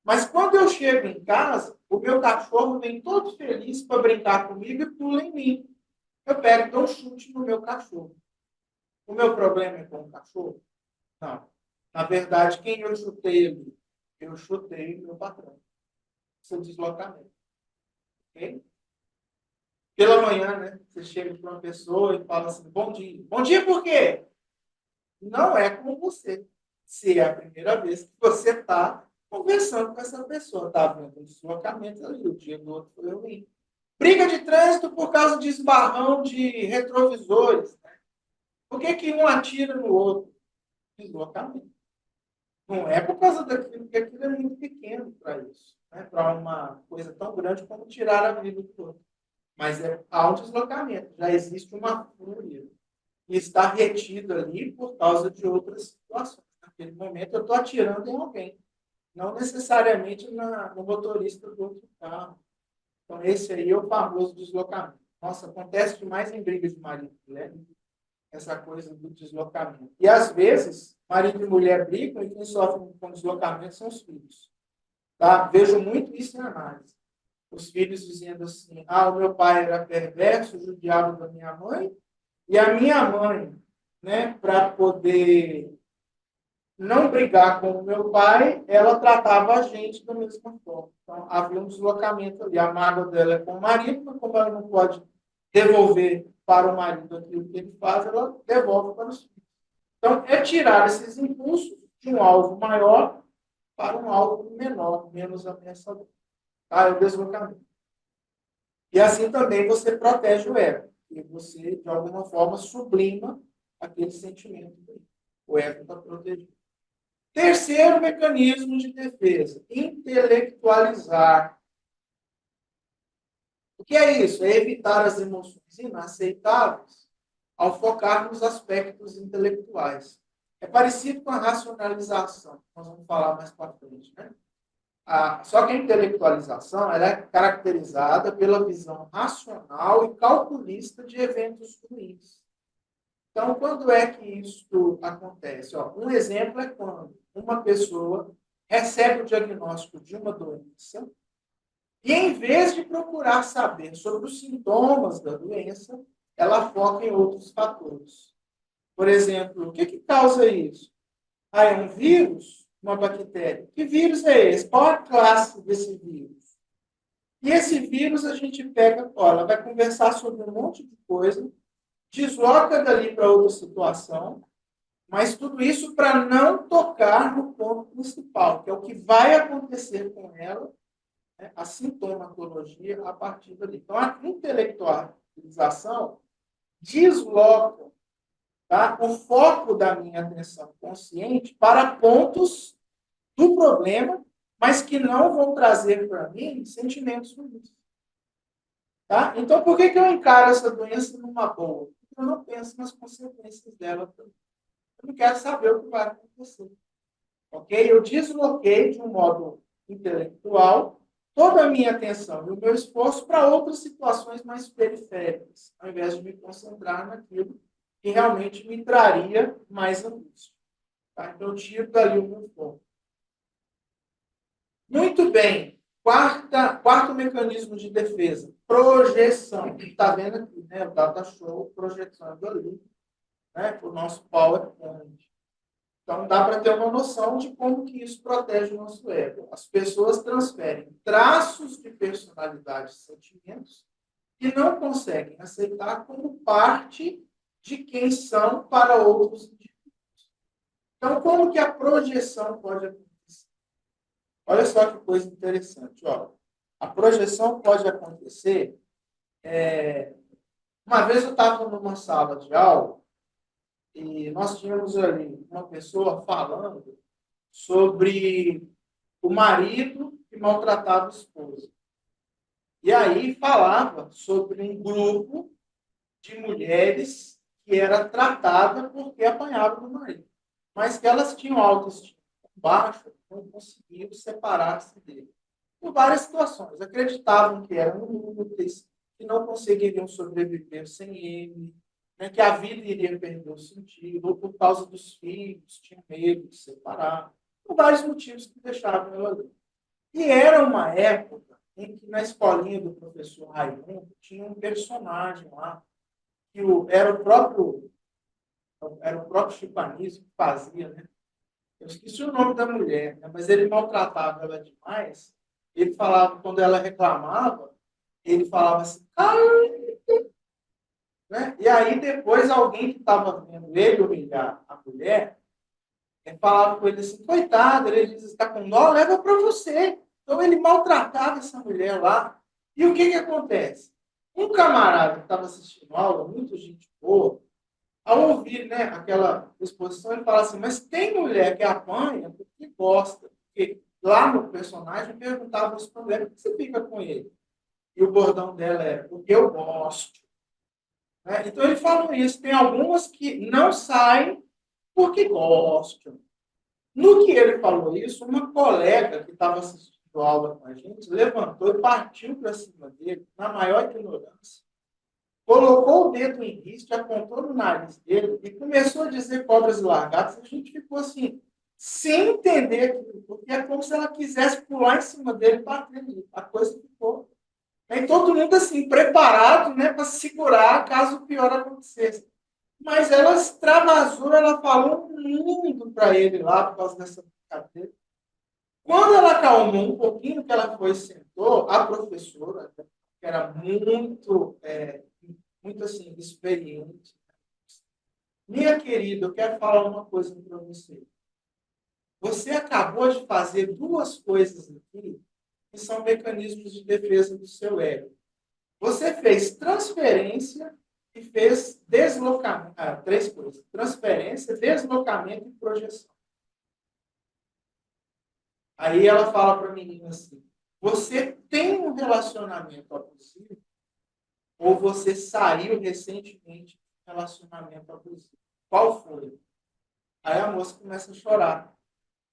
[SPEAKER 1] Mas quando eu chego em casa, o meu cachorro vem todo feliz para brincar comigo e pula em mim. Eu pego e dou um chute no meu cachorro. O meu problema é com o cachorro? Não. Na verdade, quem eu chutei ali? Eu chutei o meu patrão. Seu deslocamento. Ok? Pela manhã, né? Você chega para uma pessoa e fala assim, bom dia. Bom dia por quê? Não é com você. Se é a primeira vez que você está conversando com essa pessoa, está vendo um deslocamento ali, o dia do outro foi ruim. Briga de trânsito por causa de esbarrão de retrovisores. Né? Por que um atira no outro? Deslocamento. Não é por causa daquilo, porque aquilo é muito pequeno para isso. Né? Para uma coisa tão grande como tirar a vida do outro. Mas há um deslocamento, já existe uma fúria e está retido ali por causa de outras situações. Naquele momento, eu estou atirando em alguém, não necessariamente no motorista do outro carro. Então, esse aí é o famoso deslocamento. Nossa, acontece demais em brigas de marido e mulher, essa coisa do deslocamento. E, às vezes, marido e mulher brigam e quem sofre com deslocamento são os filhos. Tá? Vejo muito isso em análise. Os filhos dizendo assim, o meu pai era perverso, judiava da minha mãe, e a minha mãe, né, para poder não brigar com o meu pai, ela tratava a gente da mesma forma. Então, havia um deslocamento ali. A mágoa dela é com o marido, mas como ela não pode devolver para o marido aquilo que ele faz, ela devolve para os filhos. Então, é tirar esses impulsos de um alvo maior para um alvo menor, menos ameaçador. Tá? É o deslocamento. E assim também você protege o ego. E você, de alguma forma, sublima aquele sentimento. O ego está protegido. Terceiro mecanismo de defesa, intelectualizar. O que é isso? É evitar as emoções inaceitáveis ao focar nos aspectos intelectuais. É parecido com a racionalização, nós vamos falar mais para frente, né? Só que a intelectualização ela é caracterizada pela visão racional e calculista de eventos ruins. Então, quando é que isso acontece? Um exemplo é quando uma pessoa recebe o diagnóstico de uma doença e, em vez de procurar saber sobre os sintomas da doença, ela foca em outros fatores. Por exemplo, o que causa isso? É um vírus? Uma bactéria? Que vírus é esse? Qual a classe desse vírus? E esse vírus a gente pega, ela vai conversar sobre um monte de coisa, desloca dali para outra situação, mas tudo isso para não tocar no ponto principal, que é o que vai acontecer com ela, né, a sintomatologia a partir dali. Então, a intelectualização desloca, tá, o foco da minha atenção consciente para pontos do problema, mas que não vão trazer para mim sentimentos ruins. Tá? Então, por que eu encaro essa doença numa boa? Porque eu não penso nas consequências dela também. Eu não quero saber o que vai acontecer. Ok? Eu desloquei de um modo intelectual toda a minha atenção e o meu esforço para outras situações mais periféricas, ao invés de me concentrar naquilo que realmente me traria mais angústia. Tá? Então, eu tiro dali o meu foco. Muito bem. Quarto mecanismo de defesa, projeção. Está vendo aqui, né? O data show projetando ali, né? O nosso PowerPoint. Então, dá para ter uma noção de como que isso protege o nosso ego. As pessoas transferem traços de personalidade e sentimentos que não conseguem aceitar como parte de quem são para outros indivíduos. Então, como que a projeção pode acontecer? Olha só que coisa interessante. A projeção pode acontecer. Uma vez eu estava numa sala de aula e nós tínhamos ali uma pessoa falando sobre o marido que maltratava a esposa. E aí falava sobre um grupo de mulheres que era tratada porque apanhava do marido, mas que elas tinham autoestima baixa, não conseguiam separar-se dele. Por várias situações. Acreditavam que eram inúteis, que não conseguiriam sobreviver sem ele, né, que a vida iria perder o sentido, ou por causa dos filhos, tinham medo de separar. Por vários motivos que deixavam ela ali. E era uma época em que na escolinha do professor Raimundo tinha um personagem lá, que era o próprio Chico Anísio que fazia, né? Eu esqueci o nome da mulher, né? Mas ele maltratava ela demais. Ele falava, quando ela reclamava, ele falava assim, né? E aí depois alguém que estava vendo ele humilhar a mulher, falava com ele assim, coitado, ele diz, está com dó, leva para você. Então ele maltratava essa mulher lá. E o que acontece? Um camarada que estava assistindo a aula, muito gente boa, ao ouvir, né, aquela exposição, ele fala assim, mas tem mulher que apanha porque gosta. Porque lá no personagem perguntava isso para a mulher, por que você fica com ele? E o bordão dela é, porque eu gosto. Né? Então ele fala isso. Tem algumas que não saem porque gostam. No que ele falou isso, uma colega que estava assistindo a aula com a gente levantou e partiu para cima dele, na maior ignorância. Colocou o dedo em risco, apontou no nariz dele e começou a dizer cobras e largatas. A gente ficou assim, sem entender aquilo, porque é como se ela quisesse pular em cima dele e bater nele. A coisa ficou. E todo mundo assim, preparado, né, para segurar caso o pior acontecesse. Mas ela extravasou, ela falou um mundo para ele lá por causa dessa brincadeira. Quando ela acalmou um pouquinho, que ela foi e sentou, a professora, que era muito assim, experiente. Minha querida, eu quero falar uma coisa para você. Você acabou acabou de fazer duas coisas aqui que são mecanismos de defesa do seu ego. Você fez transferência e fez deslocamento. Três coisas. Transferência, deslocamento e projeção. Aí ela fala para a menina assim, você tem um relacionamento abusivo ou você saiu recentemente de um relacionamento abusivo? Qual foi? Aí a moça começa a chorar.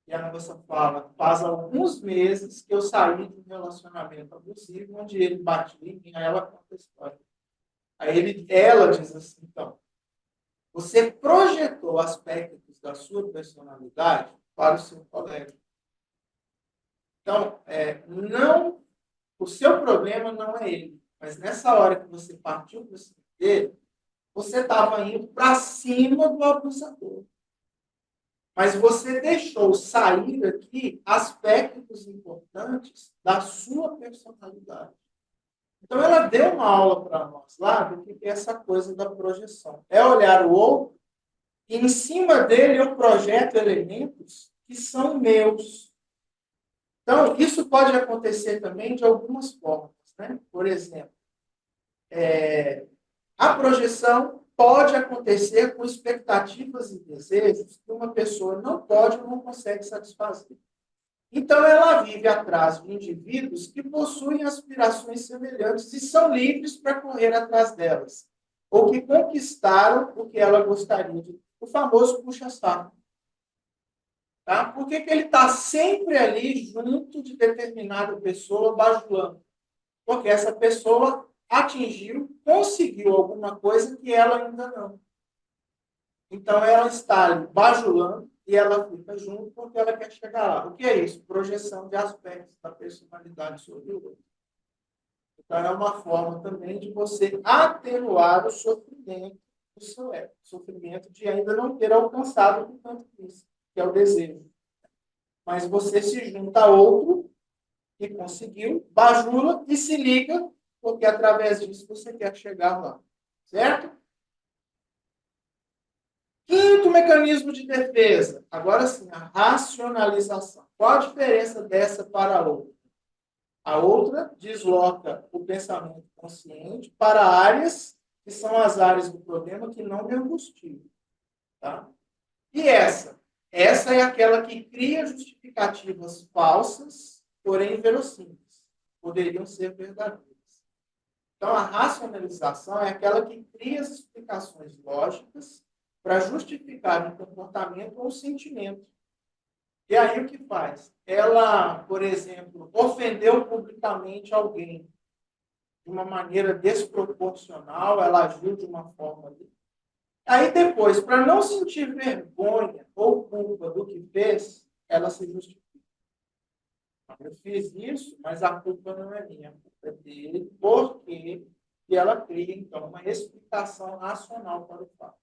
[SPEAKER 1] E a moça fala, faz alguns meses que eu saí de um relacionamento abusivo, onde ele batia em mim, aí ela conta a história. Aí ela diz assim, então, você projetou aspectos da sua personalidade para o seu colega. Então, não, o seu problema não é ele, mas nessa hora que você partiu para cima dele, você estava indo para cima do abusador. Mas você deixou sair aqui aspectos importantes da sua personalidade. Então, ela deu uma aula para nós lá do que é essa coisa da projeção. É olhar o outro e, em cima dele, eu projeto elementos que são meus. Então, isso pode acontecer também de algumas formas. Né? Por exemplo, a projeção pode acontecer com expectativas e desejos que uma pessoa não pode ou não consegue satisfazer. Então, ela vive atrás de indivíduos que possuem aspirações semelhantes e são livres para correr atrás delas, ou que conquistaram o que ela gostaria de. O famoso puxa-saco. Tá? Por que ele está sempre ali junto de determinada pessoa, bajulando? Porque essa pessoa atingiu, conseguiu alguma coisa que ela ainda não. Então, ela está ali bajulando e ela fica junto porque ela quer chegar lá. O que é isso? Projeção de aspectos da personalidade sobre o outro. Então, é uma forma também de você atenuar o sofrimento do seu ego. O sofrimento de ainda não ter alcançado o que tanto quis, que é o desejo. Mas você se junta a outro que conseguiu, bajula e se liga, porque através disso você quer chegar lá. Certo? Quinto mecanismo de defesa. Agora sim, a racionalização. Qual a diferença dessa para a outra? A outra desloca o pensamento consciente para áreas que são as áreas do problema que não me angustiam. Tá? E essa? Essa é aquela que cria justificativas falsas, porém verossímeis. Poderiam ser verdadeiras. Então, a racionalização é aquela que cria as explicações lógicas para justificar um comportamento ou um sentimento. E aí o que faz? Ela, por exemplo, ofendeu publicamente alguém de uma maneira desproporcional, ela agiu de uma forma. Aí depois, para não sentir vergonha ou culpa do que fez, ela se justifica. Eu fiz isso, mas a culpa não é minha, a culpa é dele, porque ela cria, então, uma explicação racional para o fato.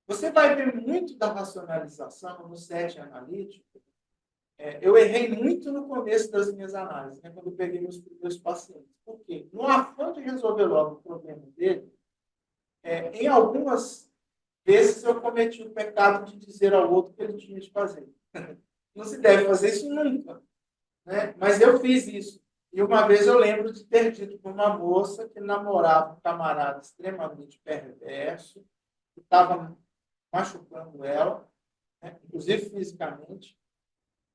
[SPEAKER 1] Você vai ver muito da racionalização no set analítico. Eu errei muito no começo das minhas análises, né, quando eu peguei meus primeiros pacientes. Por quê? No afã de resolver logo o problema dele, em algumas vezes eu cometi o pecado de dizer ao outro o que ele tinha de fazer. Não se deve fazer isso nunca. Né? Mas eu fiz isso. E uma vez eu lembro de ter dito para uma moça que namorava um camarada extremamente perverso, que estava machucando ela, né? Inclusive fisicamente.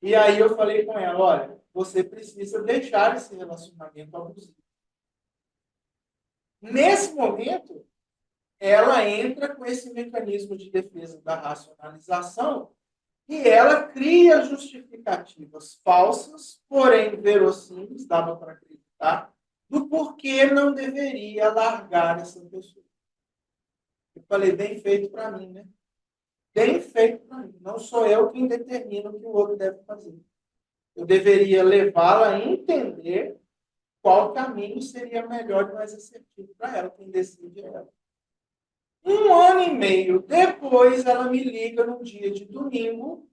[SPEAKER 1] E aí eu falei com ela, olha, você precisa deixar esse relacionamento abusivo. Nesse momento, ela entra com esse mecanismo de defesa da racionalização e ela cria justificativas falsas, porém verossímeis, dava para acreditar, do porquê não deveria largar essa pessoa. Eu falei, bem feito para mim, né? Bem feito para mim. Não sou eu quem determina o que o outro deve fazer. Eu deveria levá-la a entender qual caminho seria melhor e mais assertivo para ela. Quem decide é ela. 1 ano e meio depois, ela me liga num dia de domingo,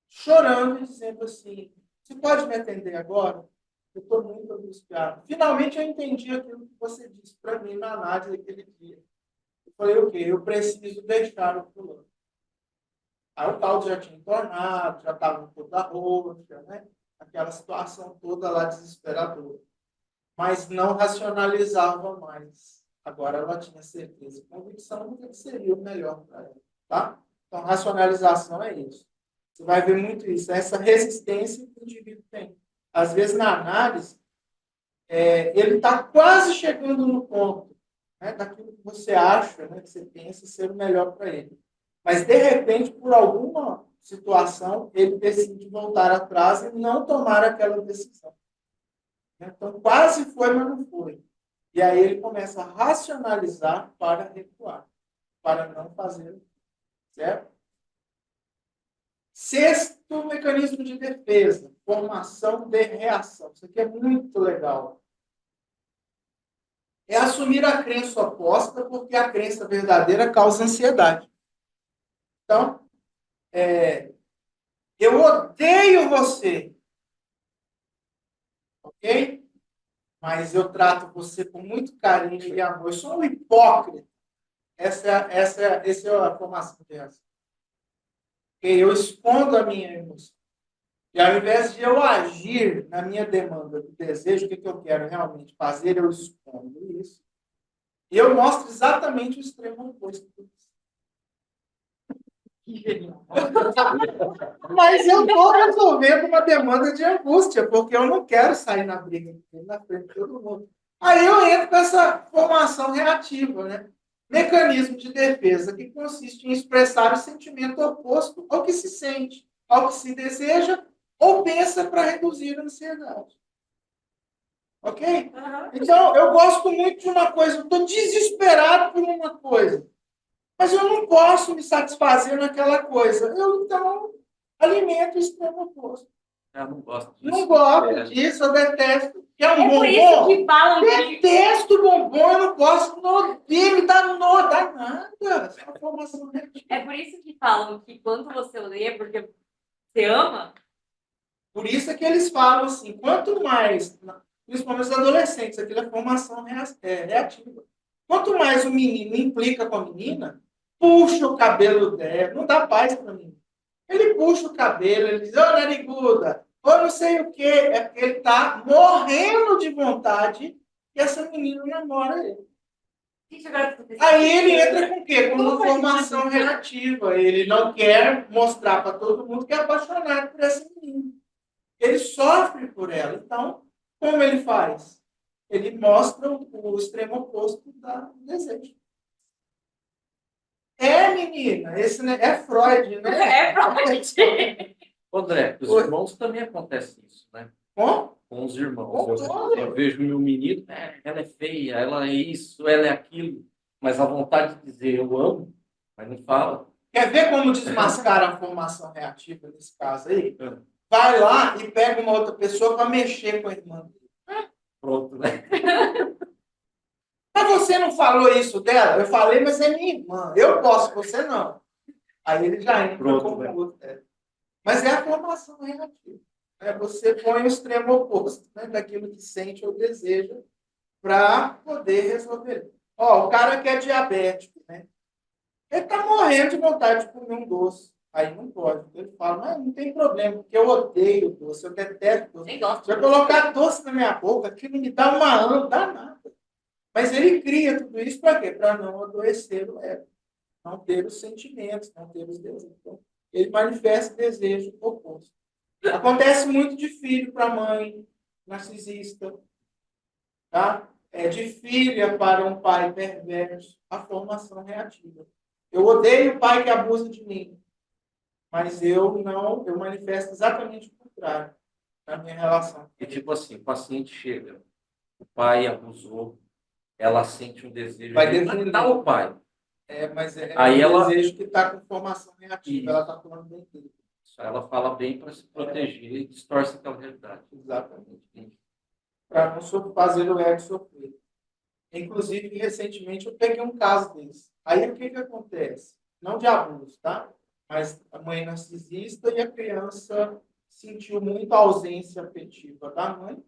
[SPEAKER 1] chorando e dizendo assim, você pode me atender agora? Eu estou muito angustiado. Finalmente eu entendi aquilo que você disse para mim na análise daquele dia. Eu falei, ok, eu preciso deixar o fulano. Aí o caldo já tinha entornado, já estava toda roxa, né? Aquela situação toda lá desesperadora. Mas não racionalizava mais. Agora ela tinha certeza e convicção do que seria o melhor para ela. Tá? Então, racionalização é isso. Você vai ver muito isso, essa resistência que o indivíduo tem. Às vezes, na análise, ele está quase chegando no ponto, né, daquilo que você acha, né, que você pensa ser o melhor para ele. Mas, de repente, por alguma situação, ele decide voltar atrás e não tomar aquela decisão. Então, quase foi, mas não foi. E aí ele começa a racionalizar para recuar, para não fazer, certo? Sexto mecanismo de defesa, formação de reação. Isso aqui é muito legal. É assumir a crença oposta, porque a crença verdadeira causa ansiedade. Então, eu odeio você, ok? Mas eu trato você com muito carinho e amor. Eu sou um hipócrita. Essa é a formação de reação. Eu escondo a minha emoção. E ao invés de eu agir na minha demanda do desejo, o que eu quero realmente fazer, eu escondo isso. E eu mostro exatamente o extremo oposto disso. Que genial. Mas eu estou resolvendo uma demanda de angústia, porque eu não quero sair na briga na frente de todo mundo. Aí eu entro com essa formação reativa, né? Mecanismo de defesa que consiste em expressar o sentimento oposto ao que se sente, ao que se deseja ou pensa para reduzir a ansiedade. Ok? Uhum. Então, eu gosto muito de uma coisa, eu estou desesperado por uma coisa, mas eu não posso me satisfazer naquela coisa. Eu, então, alimento o extremo oposto.
[SPEAKER 2] Eu não gosto disso.
[SPEAKER 1] Não gosto disso, eu detesto.
[SPEAKER 3] Que é um bombom. Por isso que falam
[SPEAKER 1] detesto bombom, eu não gosto, me dá nada. É uma formação negativa.
[SPEAKER 3] É por isso que falam que quando você odeia, porque você ama.
[SPEAKER 1] Por isso é que eles falam assim, quanto mais, principalmente os adolescentes, aquilo é formação reativa. Quanto mais o menino implica com a menina, puxa o cabelo dela, não dá paz para mim. Ele puxa o cabelo, ele diz, ô nariguda, ou não sei o quê. É porque ele está morrendo de vontade que essa menina namora ele. Aí ele entra com o quê? Com uma formação reativa. Ele não quer mostrar para todo mundo que é apaixonado por essa menina. Ele sofre por ela. Então, como ele faz? Ele mostra o extremo oposto do desejo. Menina, esse é Freud, né?
[SPEAKER 3] É Freud.
[SPEAKER 2] André, com os irmãos também acontece isso, né?
[SPEAKER 1] Com
[SPEAKER 2] os irmãos. Eu vejo meu menino, ela é feia, ela é isso, ela é aquilo. Mas a vontade de dizer eu amo, mas não fala.
[SPEAKER 1] Quer ver como desmascara a formação reativa nesse caso aí? Vai lá e pega uma outra pessoa para mexer com a irmã dele.
[SPEAKER 2] Pronto, né?
[SPEAKER 1] Mas você não falou isso dela? Eu falei, mas é minha irmã. Eu posso, você não. Aí ele já entra como outro. Mas é a formação reativa. Você põe o extremo oposto, né, daquilo que sente ou deseja para poder resolver. O cara que é diabético, né? Ele está morrendo de vontade de comer um doce. Aí não pode. Ele fala, mas não tem problema, porque eu odeio doce, eu detesto doce. Se eu colocar doce na minha boca, aquilo me dá uma ânsia, dá nada. Mas ele cria tudo isso para quê? Para não adoecer o ego, não ter os sentimentos, não ter os desejos. Então, ele manifesta desejo oposto. Acontece muito de filho para mãe narcisista, tá? De filha para um pai perverso, a formação reativa. Eu odeio o pai que abusa de mim, mas eu manifesto exatamente o contrário na minha relação.
[SPEAKER 2] É tipo assim, o paciente chega, o pai abusou, ela sente um desejo de matar o pai.
[SPEAKER 1] Mas
[SPEAKER 2] aí ela
[SPEAKER 1] desejo que está com formação reativa, isso. Ela está falando bem dele.
[SPEAKER 2] Ela fala bem para se proteger e distorce aquela realidade.
[SPEAKER 1] Exatamente. Para não fazer o ego sofrer. Inclusive, recentemente, eu peguei um caso desse. Aí, o que acontece? Não de abuso, tá? Mas a mãe narcisista e a criança sentiu muita ausência afetiva da mãe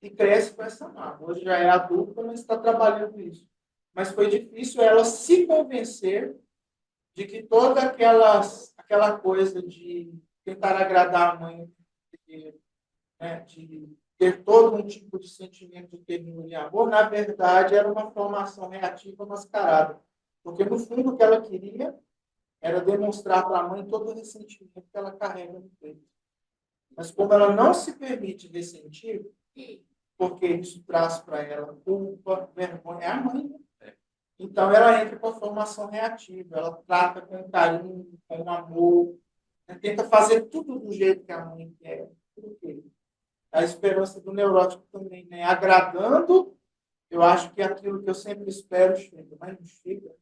[SPEAKER 1] e cresce com essa mágoa. Hoje já é adulta, mas está trabalhando isso. Mas foi difícil ela se convencer de que toda aquela coisa de tentar agradar a mãe, de, né, de ter todo um tipo de sentimento de ternura e amor, na verdade, era uma formação reativa mascarada. Porque, no fundo, o que ela queria era demonstrar para a mãe todo o ressentimento que ela carrega no peito. Mas como ela não se permite ressentir, porque isso traz para ela culpa, vergonha, é a mãe, né? Então ela entra com a formação reativa, ela trata com carinho, com amor, né? Tenta fazer tudo do jeito que a mãe quer. Por quê? A esperança do neurótico também, né? Agradando, eu acho que é aquilo que eu sempre espero chega, mas não chega,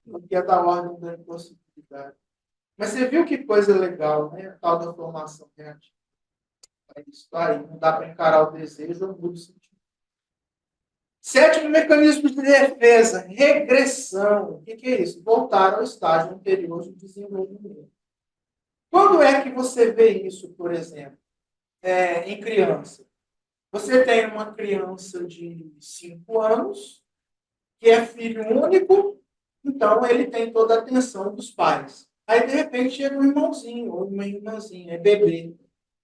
[SPEAKER 1] porque é da ordem da impossibilidade. Mas você viu que coisa legal, né? A tal da formação reativa. É isso aí, não dá para encarar o desejo ou o sentimento. Sétimo mecanismo de defesa, regressão. O que é isso? Voltar ao estágio anterior de desenvolvimento. Quando é que você vê isso, por exemplo, em criança? Você tem uma criança de 5 anos, que é filho único, então ele tem toda a atenção dos pais. Aí, de repente, chega um irmãozinho ou uma irmãzinha, é bebê.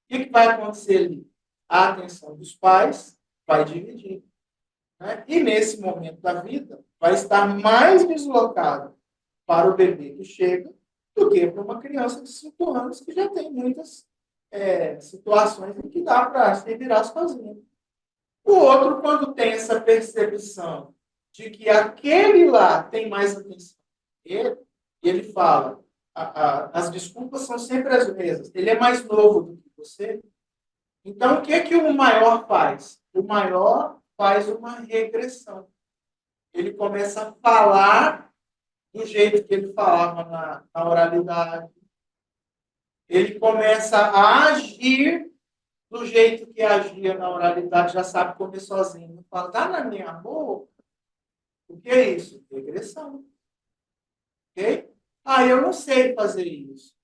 [SPEAKER 1] O que vai acontecer ali? A atenção dos pais vai dividir. Né? E nesse momento da vida, vai estar mais deslocado para o bebê que chega do que para uma criança de 5 anos que já tem muitas situações em que dá para se virar sozinho. O outro, quando tem essa percepção de que aquele lá tem mais atenção que ele fala, as desculpas são sempre as mesmas. Ele é mais novo do que você. Então, o que o maior faz? O maior faz uma regressão. Ele começa a falar do jeito que ele falava na oralidade. Ele começa a agir do jeito que agia na oralidade, já sabe comer sozinho. Fala, dá na minha boca. O que é isso? Regressão. Ok? Ah, eu não sei fazer isso.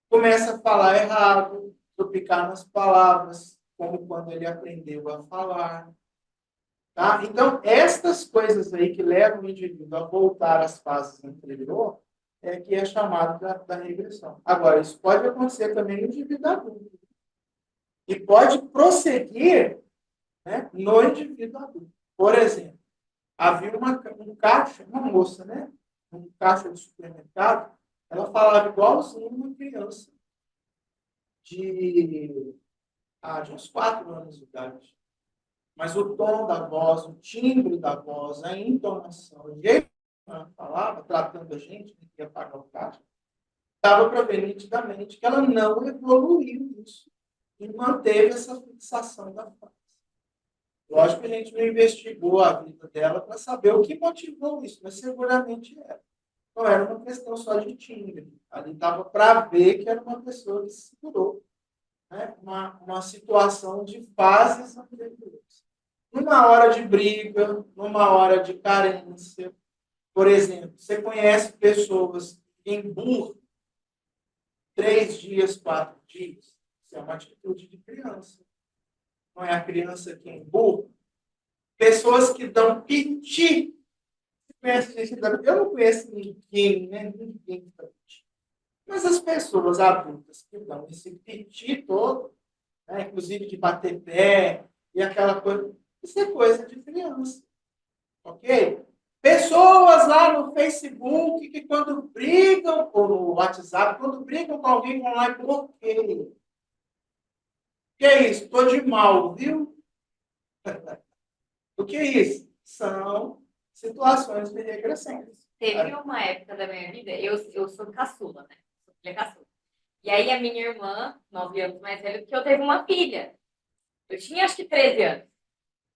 [SPEAKER 1] Começa a falar errado, tropicar nas palavras, como quando ele aprendeu a falar. Tá? Então, estas coisas aí que levam o indivíduo a voltar às fases anteriores, que é chamado da regressão. Agora, isso pode acontecer também no indivíduo adulto. E pode prosseguir, né, no indivíduo adulto. Por exemplo, havia um caixa, uma moça, né? Um caixa de supermercado, ela falava igualzinho uma criança de uns 4 anos de idade. Mas o tom da voz, o timbre da voz, a entonação, o jeito que ela falava, tratando a gente, que ia pagar o caixa, estava para ver nitidamente que ela não evoluiu isso e manteve essa fixação da face. Lógico que a gente não investigou a vida dela para saber o que motivou isso, mas seguramente era. Não era uma questão só de timbre. Ali estava para ver que era uma pessoa que se segurou. Né? Uma situação de fases anteriores. Numa hora de briga, numa hora de carência. Por exemplo, você conhece pessoas que emburram 3 dias, 4 dias? Isso é uma atitude de criança. Não é a criança que emburra. Pessoas que dão piti. Eu não conheço ninguém, né? Ninguém. Mas as pessoas adultas que dão esse piti todo, né? Inclusive de bater pé e aquela coisa, isso é coisa de criança. Ok? Pessoas lá no Facebook que quando brigam, ou no WhatsApp, quando brigam com alguém, vão lá e bloqueiam. Que é isso? Estou de mal, viu? O que é isso? São situações de regressão.
[SPEAKER 3] Teve uma época da minha vida, eu sou caçula, né? Sou filha caçula. E aí a minha irmã, 9 anos mais velha do que eu, teve uma filha. Eu tinha acho que 13 anos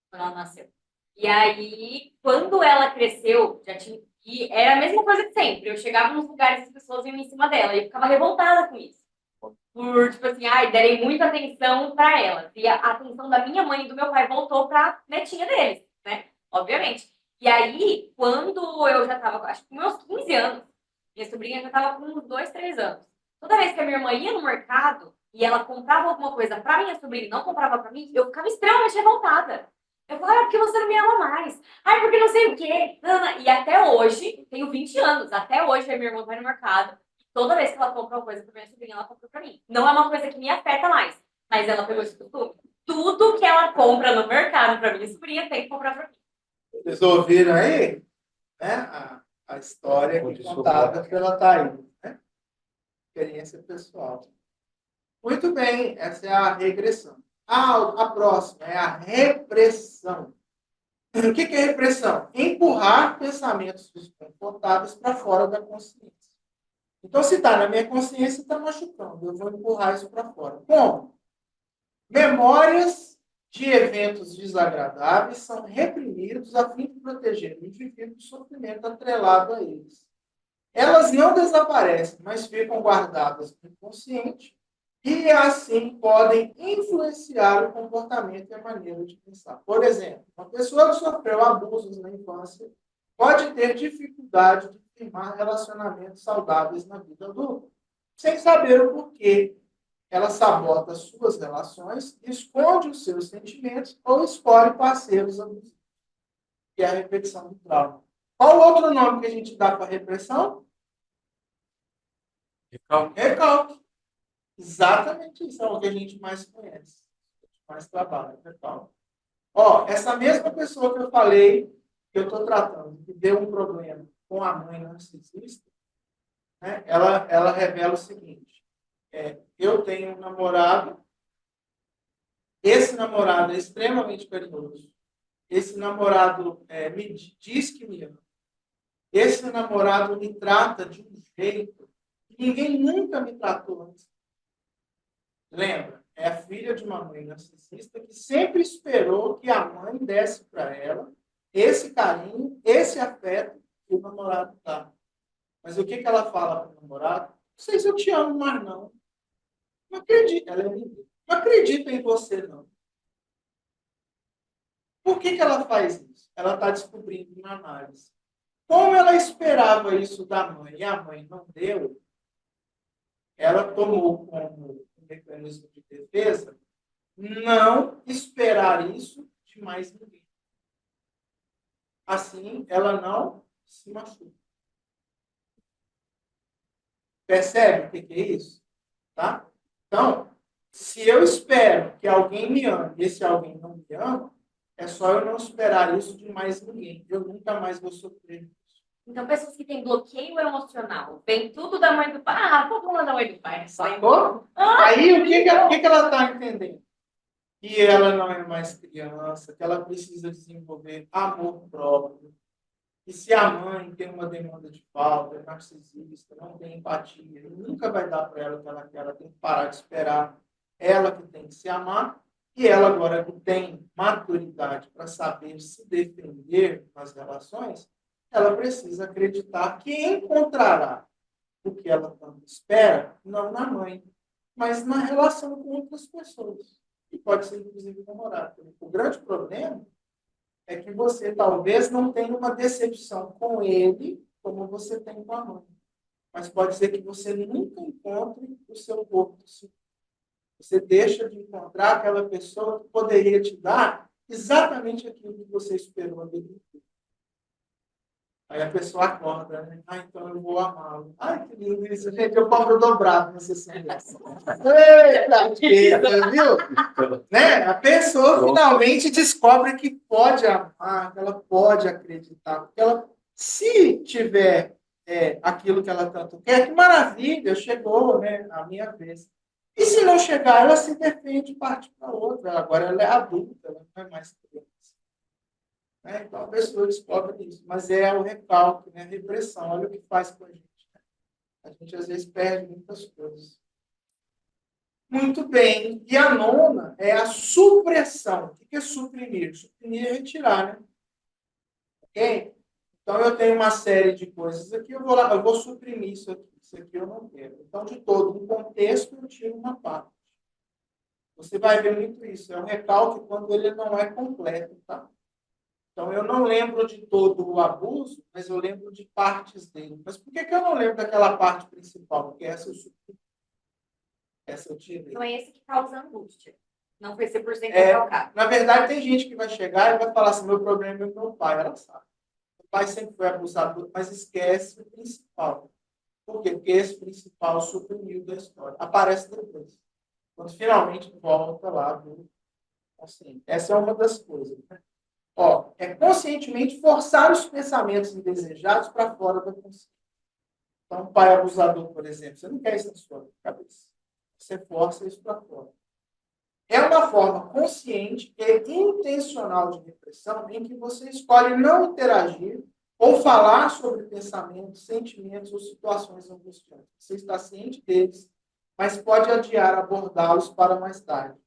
[SPEAKER 3] quando ela nasceu. E aí, quando ela cresceu, já tinha. E era a mesma coisa que sempre. Eu chegava nos lugares e as pessoas iam em cima dela. E eu ficava revoltada com isso. Por, tipo assim, derem muita atenção para ela. E a atenção da minha mãe e do meu pai voltou pra netinha deles, né? Obviamente. E aí, quando eu já tava, acho que com meus 15 anos, minha sobrinha já tava com uns 2, 3 anos. Toda vez que a minha irmã ia no mercado e ela comprava alguma coisa pra minha sobrinha e não comprava pra mim, eu ficava extremamente revoltada. Eu falo, porque você não me ama mais. Ai, porque não sei o quê. E até hoje, tenho 20 anos, até hoje a minha irmã vai no mercado. Toda vez que ela compra uma coisa pra minha sobrinha, ela compra pra mim. Não é uma coisa que me afeta mais, mas ela pegou esse costume. Tudo que ela compra no mercado pra minha sobrinha tem que comprar pra mim.
[SPEAKER 1] Vocês ouviram aí, né? A história aqui contada pela Thaís, né? Experiência pessoal. Muito bem, essa é a regressão. A próxima é a repressão. O que é repressão? Empurrar pensamentos desconfortáveis para fora da consciência. Então, se está na minha consciência, está machucando. Eu vou empurrar isso para fora. Como? Memórias de eventos desagradáveis são reprimidos a fim de proteger o indivíduo do sofrimento atrelado a eles. Elas não desaparecem, mas ficam guardadas no inconsciente e, assim, podem influenciar o comportamento e a maneira de pensar. Por exemplo, uma pessoa que sofreu abusos na infância pode ter dificuldade de firmar relacionamentos saudáveis na vida adulta, sem saber o porquê. Ela sabota suas relações, esconde os seus sentimentos ou escolhe parceiros abusivos, que é a repetição do trauma. Qual o outro nome que a gente dá para a repressão? Recalque. Exatamente isso é o que a gente mais conhece, mais trabalha, recalque. Ó, essa mesma pessoa que eu falei, que eu estou tratando, que deu um problema com a mãe narcisista, né, ela revela o seguinte: eu tenho um namorado, esse namorado é extremamente carinhoso, esse namorado me diz que me ama, esse namorado me trata de um jeito que ninguém nunca me tratou antes. Lembra? É a filha de uma mãe narcisista que sempre esperou que a mãe desse para ela esse carinho, esse afeto que o namorado dá. Mas o que ela fala para o namorado? Não sei se eu te amo mais, não. Não acredito. Ela é menina. Não acredito em você, não. Por que ela faz isso? Ela está descobrindo uma análise. Como ela esperava isso da mãe e a mãe não deu, ela tomou como um mecanismo de defesa não esperar isso de mais ninguém. Assim, ela não se machuca. Percebe o que é isso? Tá? Então, se eu espero que alguém me ame e esse alguém não me ama, é só eu não esperar isso de mais ninguém. Eu nunca mais vou sofrer.
[SPEAKER 3] Então, pessoas que têm bloqueio emocional, vem tudo da mãe do pai. Ah, problema da mãe do pai.
[SPEAKER 1] Sacou? Aí, o que ela está entendendo? Que ela não é mais criança, que ela precisa desenvolver amor próprio. E se a mãe tem uma demanda de falta, é narcisista, não tem empatia, ele nunca vai dar para ela o que ela quer, ela tem que parar de esperar. Ela que tem que se amar, e ela agora que tem maturidade para saber se defender nas relações, ela precisa acreditar que encontrará o que ela tanto espera, não na mãe, mas na relação com outras pessoas. E pode ser, inclusive, namorado. O grande problema é que você talvez não tenha uma decepção com ele como você tem com a mãe. Mas pode ser que você nunca encontre o seu corpo. Você deixa de encontrar aquela pessoa que poderia te dar exatamente aquilo que você esperou dele. Aí a pessoa acorda, né? Ah, então eu vou amá-lo. Ai, que lindo isso, gente. Eu cobro dobrado nessa situação. Eita, viu? Né? A pessoa finalmente descobre que pode amar, que ela pode acreditar. Porque ela, se tiver aquilo que ela tanto quer, que maravilha, chegou, né, a minha vez. E se não chegar, ela se defende e parte para outra. Agora ela é adulta, ela não é mais criança. Né? Então a pessoa descobre isso. Mas é o recalque, né? A repressão. Olha o que faz com a gente. Né? A gente às vezes perde muitas coisas. Muito bem. E a nona é a supressão. O que é suprimir? Suprimir é retirar, né? Ok? Então eu tenho uma série de coisas aqui, eu vou suprimir isso aqui. Isso aqui eu não quero. Então, de todo um contexto, eu tiro uma parte. Você vai ver muito isso. É um recalque quando ele não é completo, tá? Então, eu não lembro de todo o abuso, mas eu lembro de partes dele. Mas por que eu não lembro daquela parte principal? Porque essa eu tirei.
[SPEAKER 3] Então, é esse que causa angústia. Não foi 100%
[SPEAKER 1] É,
[SPEAKER 3] recalcado.
[SPEAKER 1] Na verdade, tem gente que vai chegar e vai falar assim, meu problema é meu pai, ela sabe. O pai sempre foi abusador, mas esquece o principal. Por quê? Porque esse principal suprimiu da história. Aparece depois. Quando finalmente volta lá do consciente. Essa é uma das coisas. Né? Ó, é conscientemente forçar os pensamentos indesejados para fora da consciência. Então, um pai abusador, por exemplo, você não quer isso na sua cabeça. Você força isso para fora. É uma forma consciente e intencional de repressão em que você escolhe não interagir ou falar sobre pensamentos, sentimentos ou situações angustiantes. Você está ciente deles, mas pode adiar abordá-los para mais tarde.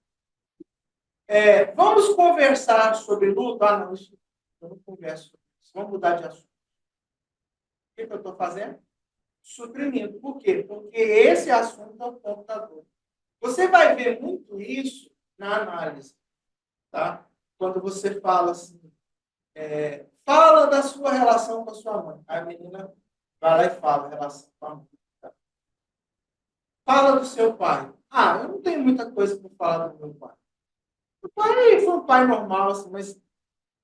[SPEAKER 1] Vamos conversar sobre luto? Ah, não, isso eu não converso sobre isso. Vamos mudar de assunto. O que eu estou fazendo? Suprimindo. Por quê? Porque esse assunto é o ponto da dor. Você vai ver muito isso na análise. Tá? Quando você fala assim, fala da sua relação com a sua mãe. Aí a menina vai lá e fala a relação com a mãe. Tá? Fala do seu pai. Ah, eu não tenho muita coisa para falar do meu pai. O pai foi um pai normal, assim, mas,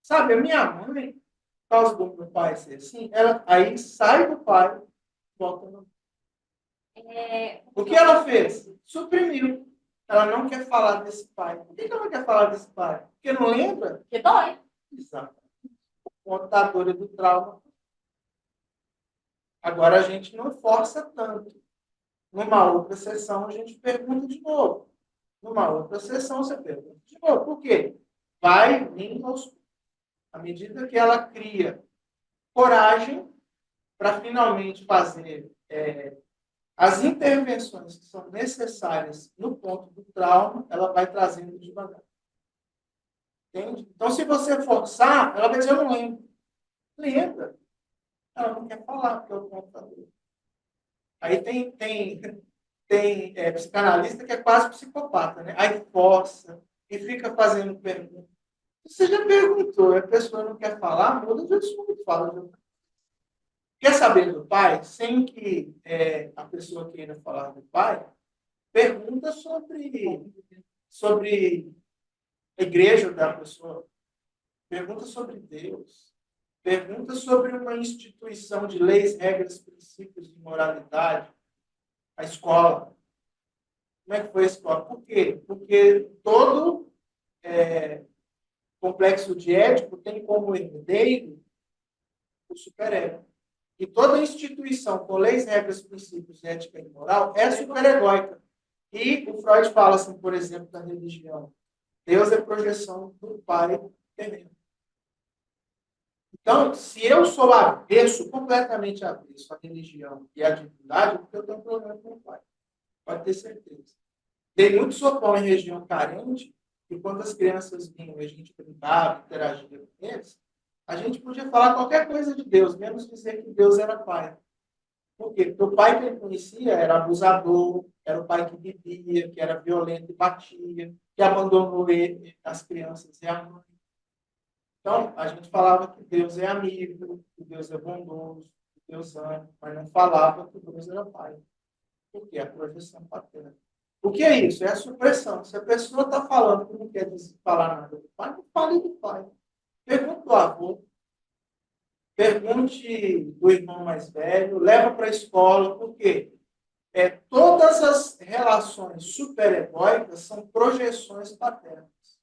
[SPEAKER 1] sabe, a minha mãe, por causa do meu pai ser assim, ela aí sai do pai e volta no. O que ela fez? Suprimiu. Ela não quer falar desse pai. Por que ela não quer falar desse pai? Porque não lembra?
[SPEAKER 3] Porque dói.
[SPEAKER 1] Exato. Contadora do trauma. Agora a gente não força tanto. Numa outra sessão a gente pergunta de novo. Numa outra sessão você pergunta de novo. Por quê? Vai vindo à medida que ela cria coragem para finalmente fazer as intervenções que são necessárias no ponto do trauma, ela vai trazendo devagar. Entende? Então, se você forçar, ela vai dizer, eu não lembro. Lembra. Ela não quer falar, porque é o ponto da dor. Aí tem psicanalista que é quase psicopata, né? Aí força e fica fazendo perguntas. Você já perguntou, a pessoa não quer falar, muda de assunto, fala de outra. Quer saber do pai? Sem que a pessoa queira falar do pai, pergunta sobre a igreja da pessoa, pergunta sobre Deus, pergunta sobre uma instituição de leis, regras, princípios de moralidade, a escola. Como é que foi a escola? Por quê? Porque todo complexo de Édipo tem como herdeiro o superego. E toda instituição com leis, regras, princípios, ética e moral é superegóica. E o Freud fala, assim, por exemplo, da religião. Deus é projeção do Pai terreno. Então, se eu sou avesso, completamente avesso à religião e à divindade, é porque eu tenho um problema com o Pai. Pode ter certeza. Dei muito sopão em região carente, e quando as crianças vinham e a gente brincava, interagia com eles, a gente podia falar qualquer coisa de Deus, menos dizer que Deus era pai. Por quê? Porque o pai que ele conhecia era abusador, era o pai que bebia, que era violento e batia, que abandonou ele, as crianças e a mãe. Então, a gente falava que Deus é amigo, que Deus é bondoso, que Deus ama, mas não falava que Deus era pai. Por quê? A projeção paterna. O que é isso? É a supressão. Se a pessoa está falando que não quer falar nada do pai, não fale do pai. Pergunte do avô, pergunte do irmão mais velho, leva para a escola, porque todas as relações superegóicas são projeções paternas.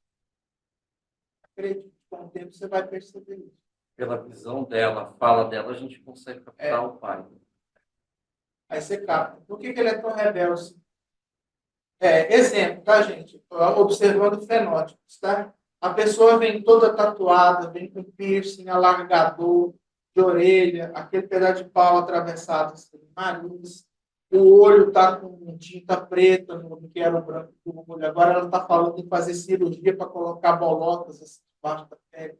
[SPEAKER 1] Acredite, com o tempo você vai perceber isso.
[SPEAKER 2] Pela visão dela, a fala dela, a gente consegue captar o pai.
[SPEAKER 1] Aí você capta. Por que ele é tão rebelde? Exemplo, tá, gente? Observando fenótipos, tá? A pessoa vem toda tatuada, vem com piercing, alargador de orelha, aquele pedaço de pau atravessado assim, nariz, o olho está com tinta preta no que era o branco do olho. Agora ela está falando em fazer cirurgia para colocar bolotas assim, debaixo da pele.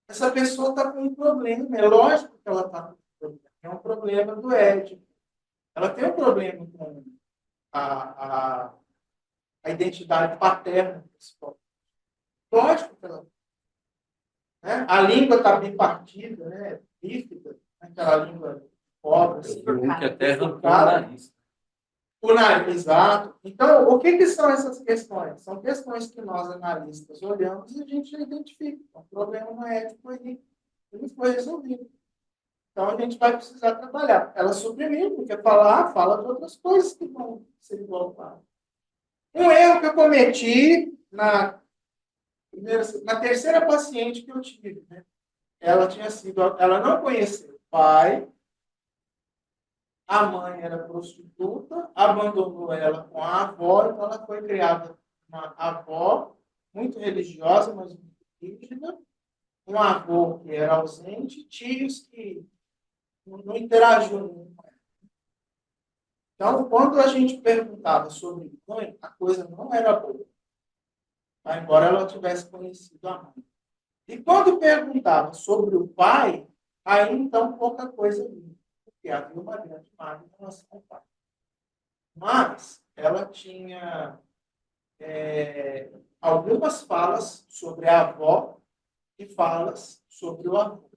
[SPEAKER 1] Essa pessoa está com um problema. É lógico que ela está com um problema. É um problema do Édipo. Ela tem um problema com a identidade paterna. Lógico que ela. Né? A língua está bem partida, né? Bífida, aquela língua pobre. Assim,
[SPEAKER 2] que até arrancou o nariz.
[SPEAKER 1] O nariz, exato. Então, o que são essas questões? São questões que nós, analistas, olhamos e a gente identifica. O problema ético aí, ele foi resolvido. Então, a gente vai precisar trabalhar. Ela suprimiu, porque fala de outras coisas que vão ser voltadas. Um erro que eu cometi na terceira paciente que eu tive, né? Ela não conheceu o pai, a mãe era prostituta, abandonou ela com a avó, então ela foi criada uma avó muito religiosa, mas muito rígida, um avô que era ausente, tios que não interagiam muito com ela. Então, quando a gente perguntava sobre mãe, a coisa não era boa, tá? Embora ela tivesse conhecido a mãe. E quando perguntava sobre o pai, aí então pouca coisa vinha, porque havia uma grande mágoa em relação ao pai. Mas ela tinha algumas falas sobre a avó e falas sobre o avô.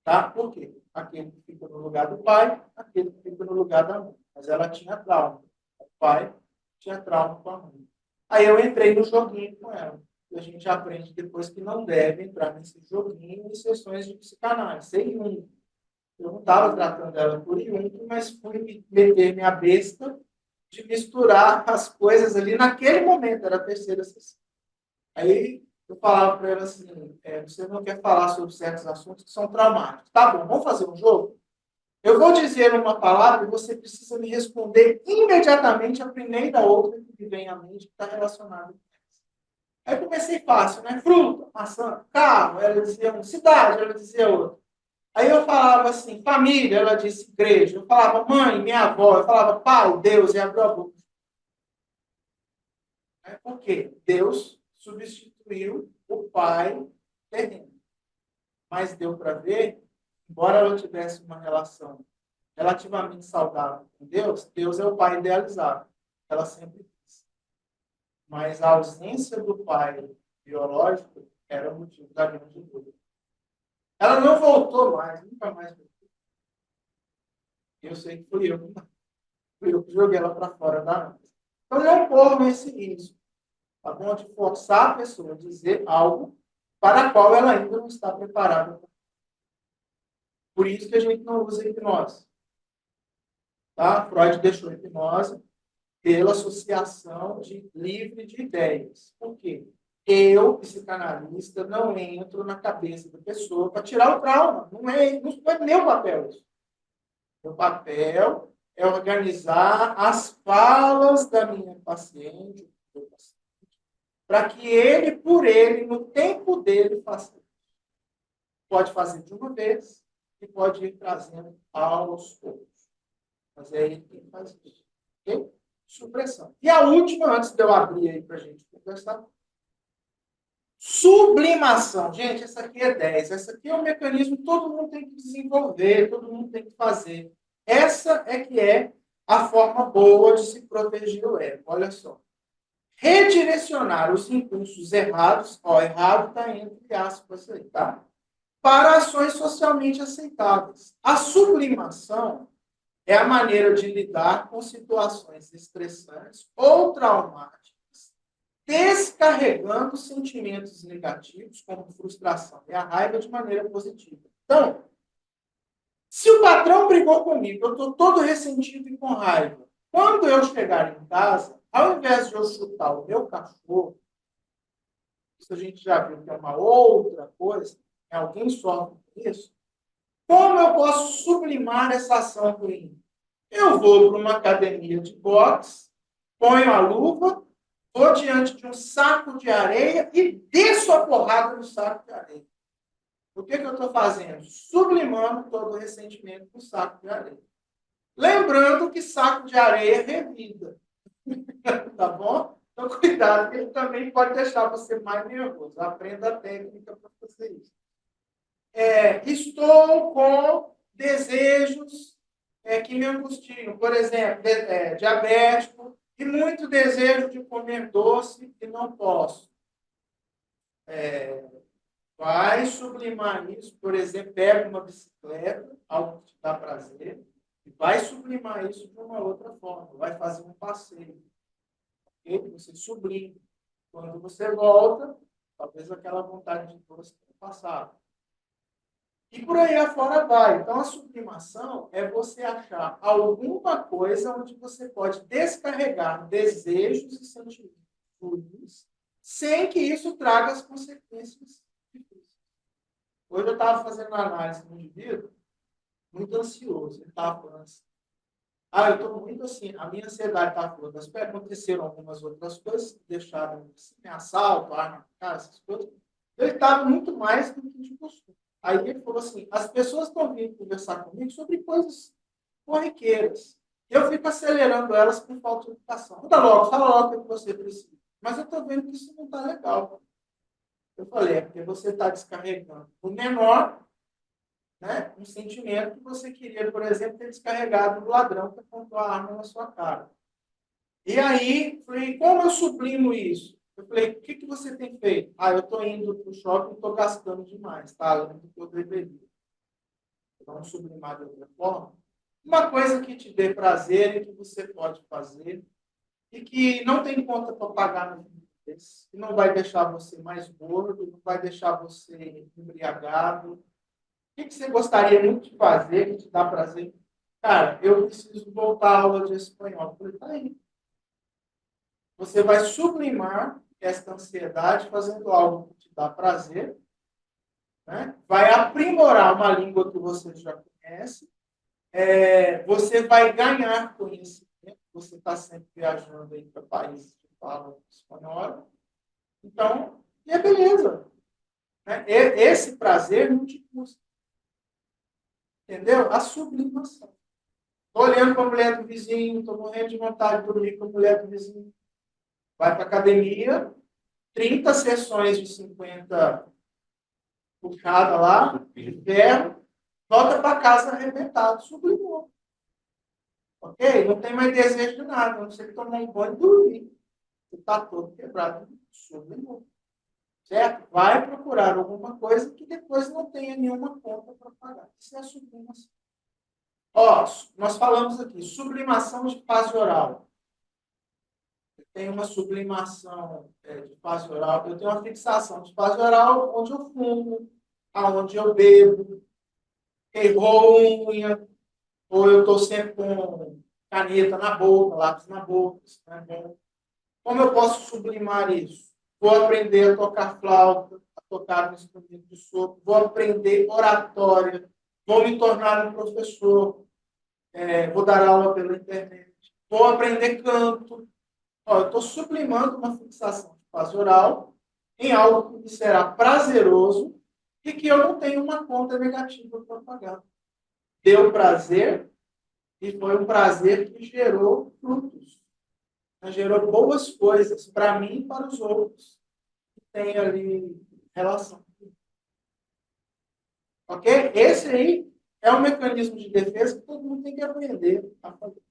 [SPEAKER 1] Tá? Por quê? Aquele que fica no lugar do pai, aquele que fica no lugar da mãe. Mas ela tinha trauma. O pai tinha trauma com a mãe. Aí eu entrei no joguinho com ela. E a gente aprende depois que não deve entrar nesse joguinho em sessões de psicanálise. Sem Jung. Eu não estava tratando ela por Jung, mas fui meter minha besta de misturar as coisas ali naquele momento. Era a terceira sessão. Aí eu falava para ela assim, você não quer falar sobre certos assuntos que são traumáticos. Tá bom, vamos fazer um jogo? Eu vou dizer uma palavra e você precisa me responder imediatamente a primeira outra que me vem à mente que está relacionada com essa. Aí comecei fácil, né? Fruta, maçã, carro, ela dizia uma, cidade, ela dizia outra. Aí eu falava assim, família, ela disse igreja. Eu falava mãe, minha avó, eu falava pai, Deus, e abriu a boca. Por quê? Deus substituiu o pai terreno. Mas deu para ver, embora ela tivesse uma relação relativamente saudável com Deus, Deus é o pai idealizado. Ela sempre disse. Mas a ausência do pai biológico era o motivo da grande dúvida. Ela não voltou mais, nunca mais voltou. Eu sei que fui eu que joguei ela para fora da mesa. Então, não corram esse risco, tá bom? De forçar a pessoa a dizer algo para a qual ela ainda não está preparada. Por isso que a gente não usa hipnose. Tá? Freud deixou a hipnose pela associação livre de ideias. Por quê? Eu, psicanalista, não entro na cabeça da pessoa para tirar o trauma. Não é meu papel isso. Meu papel é organizar as falas da minha paciente, para que ele, por ele, no tempo dele, faça isso. Pode fazer de uma vez e pode ir trazendo aos poucos. Mas é ele quem faz isso. Ok? Supressão. E a última, antes de eu abrir aí para a gente conversar. Sublimação. Gente, essa aqui é 10. Essa aqui é um mecanismo que todo mundo tem que desenvolver, todo mundo tem que fazer. Essa é que é a forma boa de se proteger o ego. Olha só. Redirecionar os impulsos errados, errado está entre aspas aí, tá? Para ações socialmente aceitáveis. A sublimação é a maneira de lidar com situações estressantes ou traumáticas, descarregando sentimentos negativos, como frustração e a raiva, de maneira positiva. Então, se o patrão brigou comigo, eu estou todo ressentido e com raiva, quando eu chegar em casa, ao invés de eu chutar o meu cachorro, isso a gente já viu que é uma outra coisa, alguém sofre com isso, como eu posso sublimar essa ação ruim? Eu vou para uma academia de boxe, ponho a luva, vou diante de um saco de areia e desço a porrada no saco de areia. O que eu estou fazendo? Sublimando todo o ressentimento com o saco de areia. Lembrando que saco de areia é revida. Tá bom? Então, cuidado, que ele também pode deixar você mais nervoso. Aprenda a técnica para fazer isso. Estou com desejos que me angustiam. Por exemplo, diabético e muito desejo de comer doce e não posso. Vai sublimar isso. Por exemplo, pega uma bicicleta, algo que te dá prazer, Vai sublimar isso de uma outra forma, vai fazer um passeio. Okay? Você sublima. Quando você volta, talvez aquela vontade de dor tenha passado. E por aí afora vai. Então, a sublimação é você achar alguma coisa onde você pode descarregar desejos e sentimentos ruins, sem que isso traga as consequências difíceis. Hoje eu estava fazendo uma análise de um indivíduo muito ansioso. Ele estava falando assim, eu estou muito assim, a minha ansiedade está falando, aconteceram algumas outras coisas que deixaram assim, assalto, arma, essas coisas. Ele estava muito mais do que de costume. Aí ele falou assim, as pessoas estão vindo conversar comigo sobre coisas corriqueiras. Eu fico acelerando elas por falta de educação. Fala logo o que você precisa. Mas eu estou vendo que isso não está legal. Eu falei, é porque você está descarregando o menor, né, um sentimento que você queria, por exemplo, ter descarregado do ladrão que apontou a arma na sua cara. E aí, falei, como eu sublimo isso? Eu falei, o que você tem feito? Eu estou indo para o shopping e estou gastando demais, tá? Além do que eu deveria. Vamos sublimar de outra forma. Uma coisa que te dê prazer e que você pode fazer e que não tem conta para pagar no fim do mês, que não vai deixar você mais gordo, não vai deixar você embriagado. O que você gostaria muito de fazer, que te dá prazer? Cara, eu preciso voltar à aula de espanhol. Eu falei, tá aí. Você vai sublimar esta ansiedade fazendo algo que te dá prazer, né? Vai aprimorar uma língua que você já conhece, você vai ganhar conhecimento, você está sempre viajando aí para países que falam espanhol. Então, e é beleza. Né? Esse prazer não te custa. Entendeu? A sublimação. Estou olhando para a mulher do vizinho, estou morrendo de vontade de dormir com a mulher do vizinho. Vai para a academia, 30 sessões de 50 puxada lá, de ferro, volta para casa arrebentado, sublimou. Ok? Não tem mais desejo de nada, não sei tomar um banho e dormir. Você está todo quebrado, sublimou. Certo? Vai procurar alguma coisa que depois não tenha nenhuma conta para pagar. Isso é a sublimação. Nós falamos aqui, sublimação de fase oral. Tem uma sublimação de fase oral, eu tenho uma fixação de fase oral onde eu fumo, aonde eu bebo, errou unha, ou eu estou sempre com caneta na boca, lápis na boca. Isso não é bom. Como eu posso sublimar isso? Vou aprender a tocar flauta, a tocar um instrumento de sopro, vou aprender oratória, vou me tornar um professor, vou dar aula pela internet, vou aprender canto. Eu estou sublimando uma fixação de fase oral em algo que me será prazeroso e que eu não tenho uma conta negativa para pagar. Deu prazer e foi um prazer que gerou frutos. Gerou boas coisas para mim e para os outros que têm ali relação. Ok? Esse aí é um mecanismo de defesa que todo mundo tem que aprender a fazer.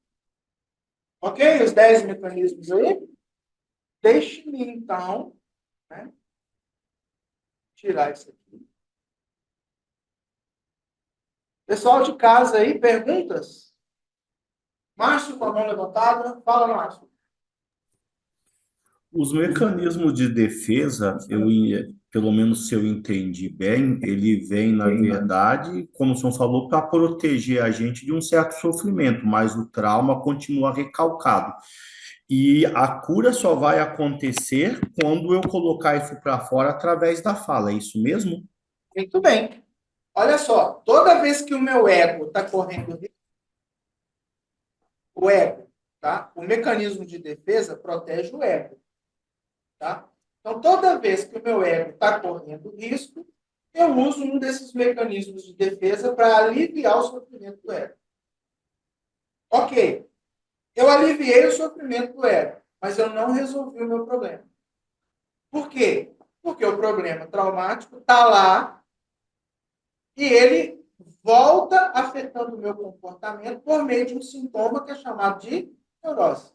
[SPEAKER 1] Ok? Os 10 mecanismos aí. Deixe-me, então, né, tirar isso aqui. Pessoal de casa aí, perguntas? Márcio, com a mão levantada. Fala, Márcio.
[SPEAKER 4] Os mecanismos de defesa, pelo menos se eu entendi bem, ele vem, na verdade, como o senhor falou, para proteger a gente de um certo sofrimento, mas o trauma continua recalcado. E a cura só vai acontecer quando eu colocar isso para fora através da fala, é isso mesmo?
[SPEAKER 1] Muito bem. Olha só, toda vez que o meu ego está correndo risco, o ego, tá? O mecanismo de defesa protege o ego. Tá? Então, toda vez que o meu ego está correndo risco, eu uso um desses mecanismos de defesa para aliviar o sofrimento do ego. Ok, eu aliviei o sofrimento do ego, mas eu não resolvi o meu problema. Por quê? Porque o problema traumático está lá e ele volta afetando o meu comportamento por meio de um sintoma que é chamado de neurose.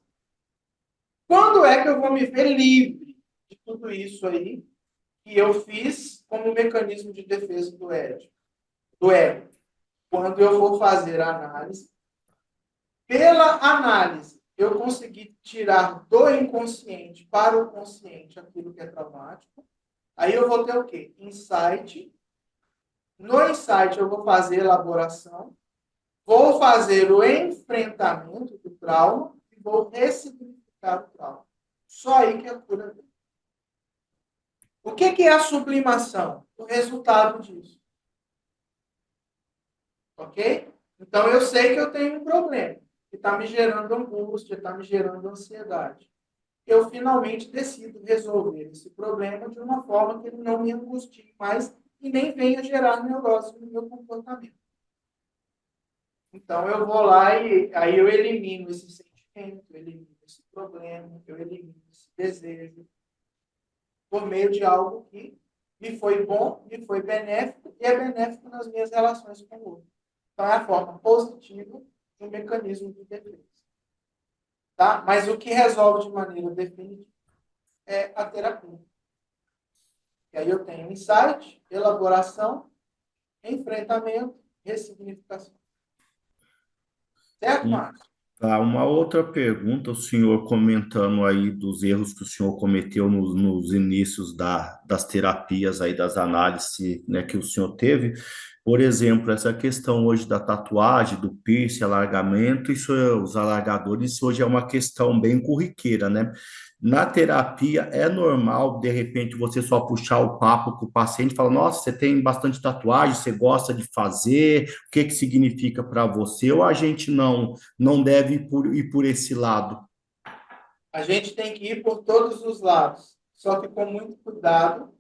[SPEAKER 1] Quando é que eu vou me ver livre de tudo isso aí que eu fiz como mecanismo de defesa do ego? Quando eu for fazer a análise Pela análise, eu consegui tirar do inconsciente para o consciente aquilo que é traumático. Aí eu vou ter o quê? Insight. No insight, eu vou fazer elaboração, vou fazer o enfrentamento do trauma e vou ressignificar o trauma. Só aí que a cura vem. O que é a sublimação? O resultado disso. Ok? Então, eu sei que eu tenho um problema que está me gerando angústia, está me gerando ansiedade. Eu finalmente decido resolver esse problema de uma forma que ele não me angustie mais e nem venha gerar neurose no meu comportamento. Então, eu vou lá e aí eu elimino esse sentimento, eu elimino esse problema, eu elimino esse desejo, por meio de algo que me foi bom, me foi benéfico e é benéfico nas minhas relações com o outro. Então, é a forma positiva de um mecanismo de defesa. Tá? Mas o que resolve de maneira definitiva é a terapia. E aí eu tenho insight, elaboração, enfrentamento, ressignificação. Certo, Marcos?
[SPEAKER 4] Tá, uma outra pergunta, o senhor comentando aí dos erros que o senhor cometeu nos inícios das terapias aí, das análises, né, que o senhor teve. Por exemplo, essa questão hoje da tatuagem, do piercing, alargamento, isso, os alargadores, isso hoje é uma questão bem corriqueira, né? Na terapia, é normal, de repente, você só puxar o papo com o paciente e falar, nossa, você tem bastante tatuagem, você gosta de fazer, o que que significa para você? Ou a gente não deve ir por esse lado?
[SPEAKER 1] A gente tem que ir por todos os lados, só que com muito cuidado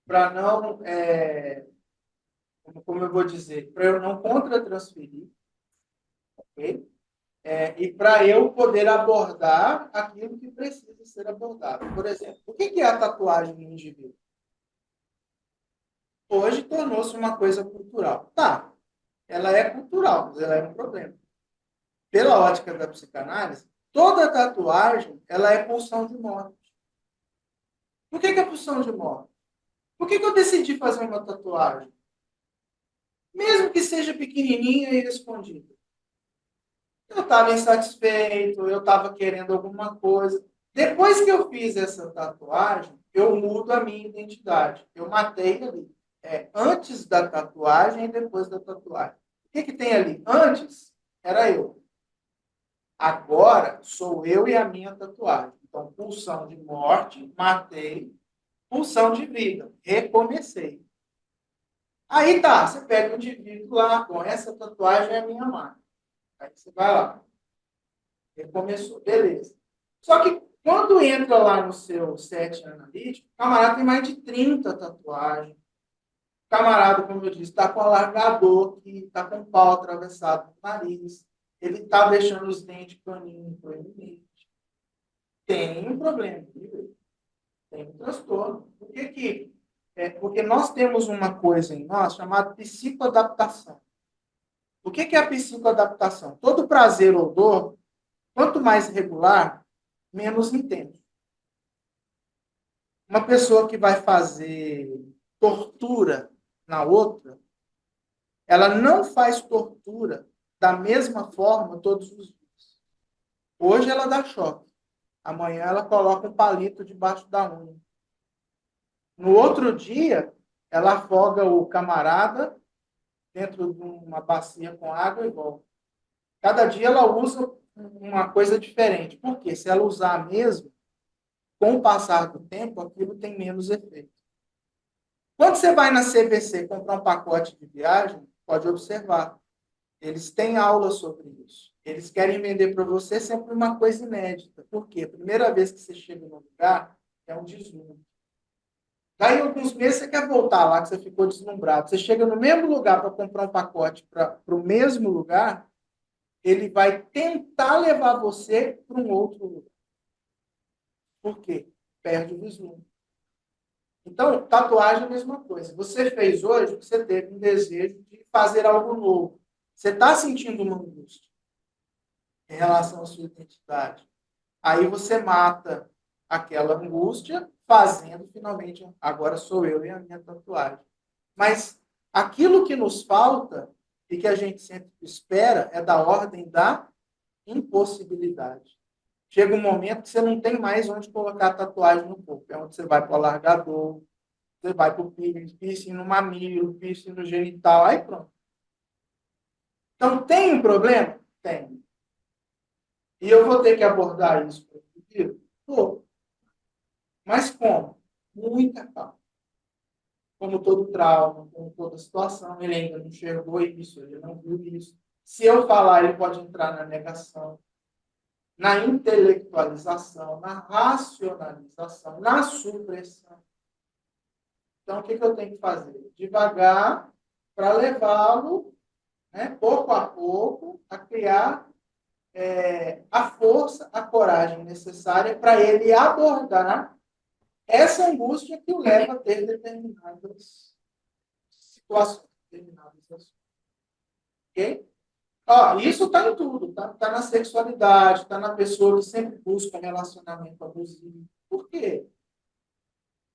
[SPEAKER 1] para não, como eu vou dizer, para eu não contra-transferir, ok? E para eu poder abordar aquilo que precisa ser abordado. Por exemplo, o que é a tatuagem no indivíduo? Hoje tornou-se uma coisa cultural. Tá, ela é cultural, mas ela é um problema. Pela ótica da psicanálise, toda tatuagem ela é pulsão de morte. Por que é pulsão de morte? Por que eu decidi fazer uma tatuagem? Mesmo que seja pequenininha e escondida. Eu estava insatisfeito, eu estava querendo alguma coisa. Depois que eu fiz essa tatuagem, eu mudo a minha identidade. Eu matei ali. Antes da tatuagem e depois da tatuagem. O que tem ali? Antes era eu. Agora sou eu e a minha tatuagem. Então, pulsão de morte, matei. Pulsão de vida, recomecei. Aí tá, você pega um indivíduo lá, com essa tatuagem é a minha marca. Aí você vai lá. Recomeçou, beleza. Só que quando entra lá no seu set analítico, o camarada tem mais de 30 tatuagens. O camarada, como eu disse, está com alargador, que está com o pau atravessado no nariz. Ele está deixando os dentes caninhos proeminentes. Tem um problema, tem um transtorno. Por que que? Porque nós temos uma coisa em nós chamada psicoadaptação. O que é a psicoadaptação? Todo prazer ou dor, quanto mais regular, menos intenso. Uma pessoa que vai fazer tortura na outra, ela não faz tortura da mesma forma todos os dias. Hoje ela dá choque. Amanhã ela coloca um palito debaixo da unha. No outro dia, ela afoga o camarada dentro de uma bacia com água e volta. Cada dia ela usa uma coisa diferente. Por quê? Se ela usar a mesma, com o passar do tempo, aquilo tem menos efeito. Quando você vai na CVC comprar um pacote de viagem, pode observar. Eles têm aula sobre isso. Eles querem vender para você sempre uma coisa inédita. Por quê? A primeira vez que você chega no lugar, é um deslumbre. Daí, alguns meses, você quer voltar lá, que você ficou deslumbrado. Você chega no mesmo lugar para comprar um pacote para o mesmo lugar, ele vai tentar levar você para um outro lugar. Por quê? Perde o vislumbre. Então, tatuagem é a mesma coisa. Você fez hoje, você teve um desejo de fazer algo novo. Você está sentindo uma angústia em relação à sua identidade. Aí você mata aquela angústia fazendo, finalmente, agora sou eu e a minha tatuagem. Mas aquilo que nos falta e que a gente sempre espera é da ordem da impossibilidade. Chega um momento que você não tem mais onde colocar tatuagem no corpo. É onde você vai para o alargador, você vai para o piercing no mamilo, piercing no genital, aí pronto. Então, tem um problema? Tem. E eu vou ter que abordar isso para o futuro? Vou. Mas como? Muita calma. Como todo trauma, como toda situação, ele ainda não enxergou isso, ele não viu isso. Se eu falar, ele pode entrar na negação, na intelectualização, na racionalização, na supressão. Então, o que eu tenho que fazer? Devagar, para levá-lo, né, pouco a pouco, a criar a força, a coragem necessária para ele abordar essa angústia que o leva a ter determinadas situações, determinadas ações. Ok? Isso está em tudo. Está na sexualidade, está na pessoa que sempre busca relacionamento abusivo. Por quê?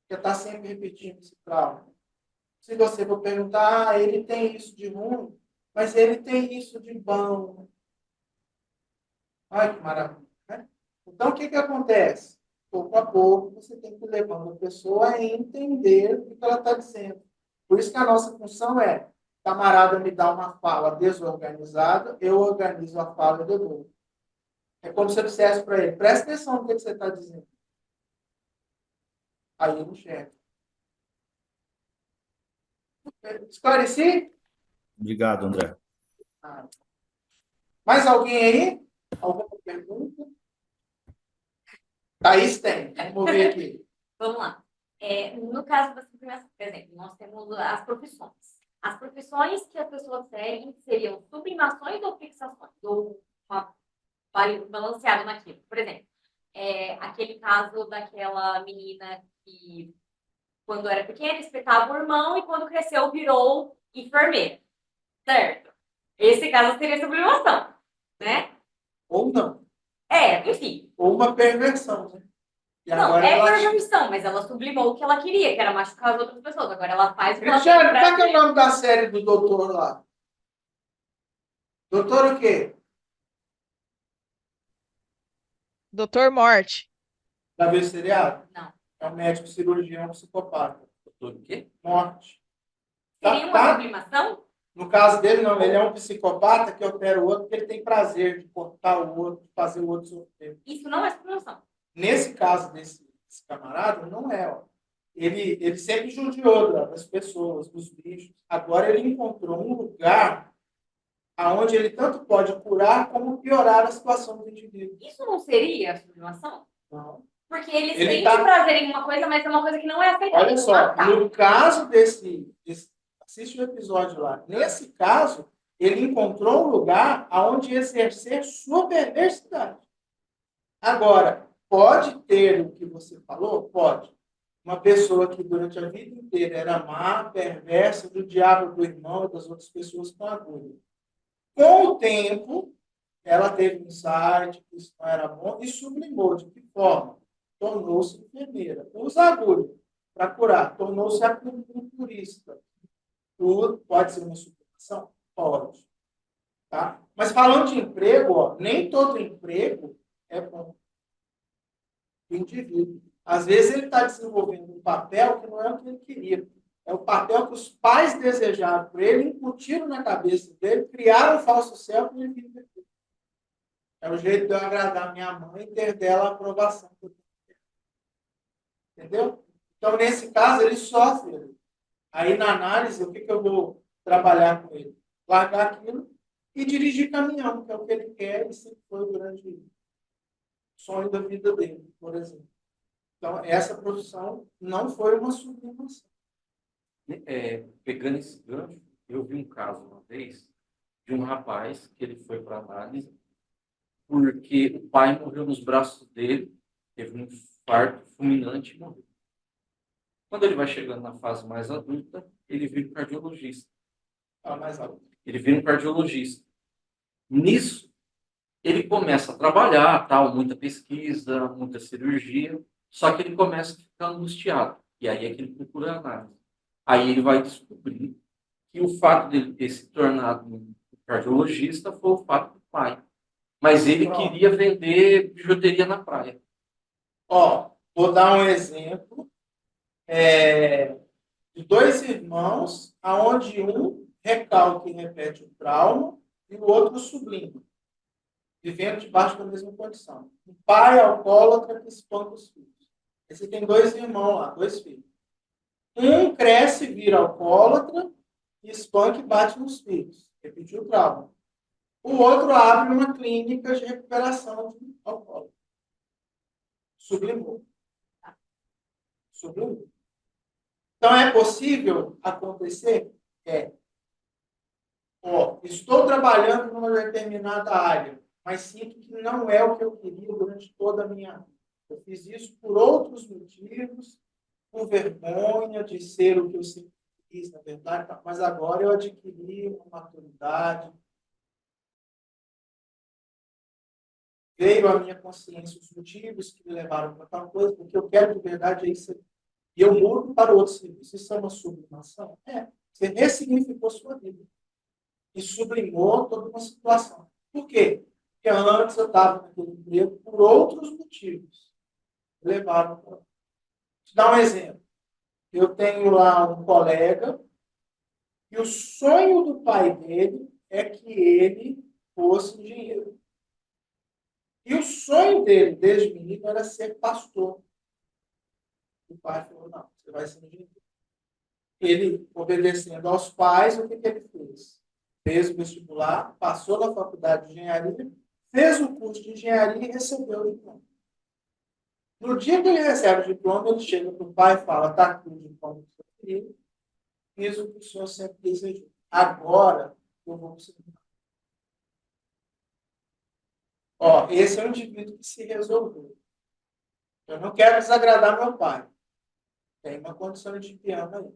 [SPEAKER 1] Porque está sempre repetindo esse trauma. Se você for perguntar, ele tem isso de ruim, mas ele tem isso de bom. Ai, que maravilha. Né? Então, o que acontece? Pouco a pouco, você tem que ir levando a pessoa a entender o que ela está dizendo. Por isso que a nossa função é, camarada me dá uma fala desorganizada, eu organizo a fala e devolvo. É como se eu dissesse para ele, presta atenção no que você está dizendo. Aí ele enxerga. Esclareci?
[SPEAKER 4] Obrigado, André.
[SPEAKER 1] Mais alguém aí? Alguma pergunta? Thaís tem. Vamos ver aqui.
[SPEAKER 3] Vamos lá. No caso da sublimação, por exemplo, nós temos as profissões. As profissões que as pessoas seguem seriam sublimações ou fixações? Ou balanceado naquilo. Por exemplo, aquele caso daquela menina que, quando era pequena, espetava o irmão e quando cresceu virou enfermeira. Certo? Esse caso seria sublimação, né?
[SPEAKER 1] Ou não.
[SPEAKER 3] Enfim.
[SPEAKER 1] Ou uma perversão, né? E
[SPEAKER 3] não,
[SPEAKER 1] agora
[SPEAKER 3] perversão, mas ela sublimou o que ela queria, que era machucar as outras pessoas. Agora ela faz o que ela
[SPEAKER 1] Cristiano, qual que é o nome da série do doutor lá? Doutor o quê?
[SPEAKER 5] Doutor Morte.
[SPEAKER 1] Já viu esse seriado?
[SPEAKER 3] Não.
[SPEAKER 1] É um médico cirurgião psicopata.
[SPEAKER 2] Doutor o quê?
[SPEAKER 1] Morte.
[SPEAKER 3] Seria uma sublimação?
[SPEAKER 1] No caso dele, não. Ele é um psicopata que opera o outro porque ele tem prazer de cortar o outro, de fazer o outro sofrer.
[SPEAKER 3] Isso não é sublimação.
[SPEAKER 1] Nesse caso desse camarada, não é. Ó. Ele sempre judiou das pessoas, dos bichos. Agora ele encontrou um lugar onde ele tanto pode curar como piorar a situação do indivíduo.
[SPEAKER 3] Isso não seria sublimação?
[SPEAKER 1] Não.
[SPEAKER 3] Porque ele sente prazer em uma coisa, mas é uma coisa que não é aceitável.
[SPEAKER 1] Olha só, no caso desse assiste o episódio lá. Nesse caso, ele encontrou um lugar onde exercer sua perversidade. Agora, pode ter o que você falou? Pode. Uma pessoa que durante a vida inteira era má, perversa, do diabo do irmão e das outras pessoas com agulha. Com o tempo, ela teve um insight que isso não era bom e sublimou. De que forma? Tornou-se enfermeira. Usa agulha para curar. Tornou-se acupunturista. Tudo pode ser uma sublimação? Pode. Tá? Mas falando de emprego, nem todo emprego é bom. O indivíduo. Às vezes ele está desenvolvendo um papel que não é o que ele queria. É o papel que os pais desejaram para ele, incutiram na cabeça dele, criaram um falso céu e ele vive aqui. É o jeito de eu agradar minha mãe e ter dela a aprovação. Entendeu? Então, nesse caso, ele sofre. Aí, na análise, o que eu vou trabalhar com ele? Largar aquilo e dirigir caminhão, que é o que ele quer e sempre foi o grande sonho da vida dele, por exemplo. Então, essa profissão não foi uma sublimação.
[SPEAKER 2] Pegando esse gancho, eu vi um caso uma vez de um rapaz que ele foi para análise porque o pai morreu nos braços dele, teve um infarto fulminante e morreu. Quando ele vai chegando na fase mais adulta, ele vira um cardiologista. Ele vira um cardiologista. Nisso, ele começa a trabalhar, tal, muita pesquisa, muita cirurgia, só que ele começa a ficar angustiado. E aí é que ele procura análise. Aí ele vai descobrir que o fato dele ter se tornado um cardiologista foi o fato do pai. Mas ele
[SPEAKER 1] Pronto.
[SPEAKER 2] queria vender bijuteria na praia.
[SPEAKER 1] Ó, vou dar um exemplo de dois irmãos, aonde um recalca e repete o trauma e o outro sublima, vivendo debaixo da mesma condição. Um pai alcoólatra que espanca os filhos. Aí você tem dois irmãos lá, dois filhos. Um cresce, vira alcoólatra, e espanca e bate nos filhos. Repetiu o trauma. O outro abre uma clínica de recuperação de alcoólatra. Sublimou. Sublimou. Então, é possível acontecer? É. Ó, estou trabalhando numa determinada área, mas sinto que não é o que eu queria durante toda a minha vida. Eu fiz isso por outros motivos, por vergonha de ser o que eu sempre fiz, na verdade, mas agora eu adquiri uma maturidade, veio à minha consciência os motivos que me levaram para tal coisa, porque eu quero de verdade é isso. E eu mudo para outro serviço. Isso é uma sublimação? É. Você ressignificou sua vida. E sublimou toda uma situação. Por quê? Porque antes eu estava naquele emprego por outros motivos. Levaram para. Vou te dar um exemplo. Eu tenho lá um colega e o sonho do pai dele é que ele fosse engenheiro. E o sonho dele, desde menino, era ser pastor. O pai falou, não, você vai ser engenheiro. Ele, obedecendo aos pais, o que ele fez? Fez o vestibular, passou na faculdade de engenharia, fez o curso de engenharia e recebeu o diploma. No dia que ele recebe o diploma, ele chega para o pai e fala, está aqui o diploma do seu filho, fiz o que o senhor sempre desejou. Agora, eu vou conseguir. Ó, esse é um indivíduo que se resolveu. Eu não quero desagradar meu pai. Tem uma condição de piano aí.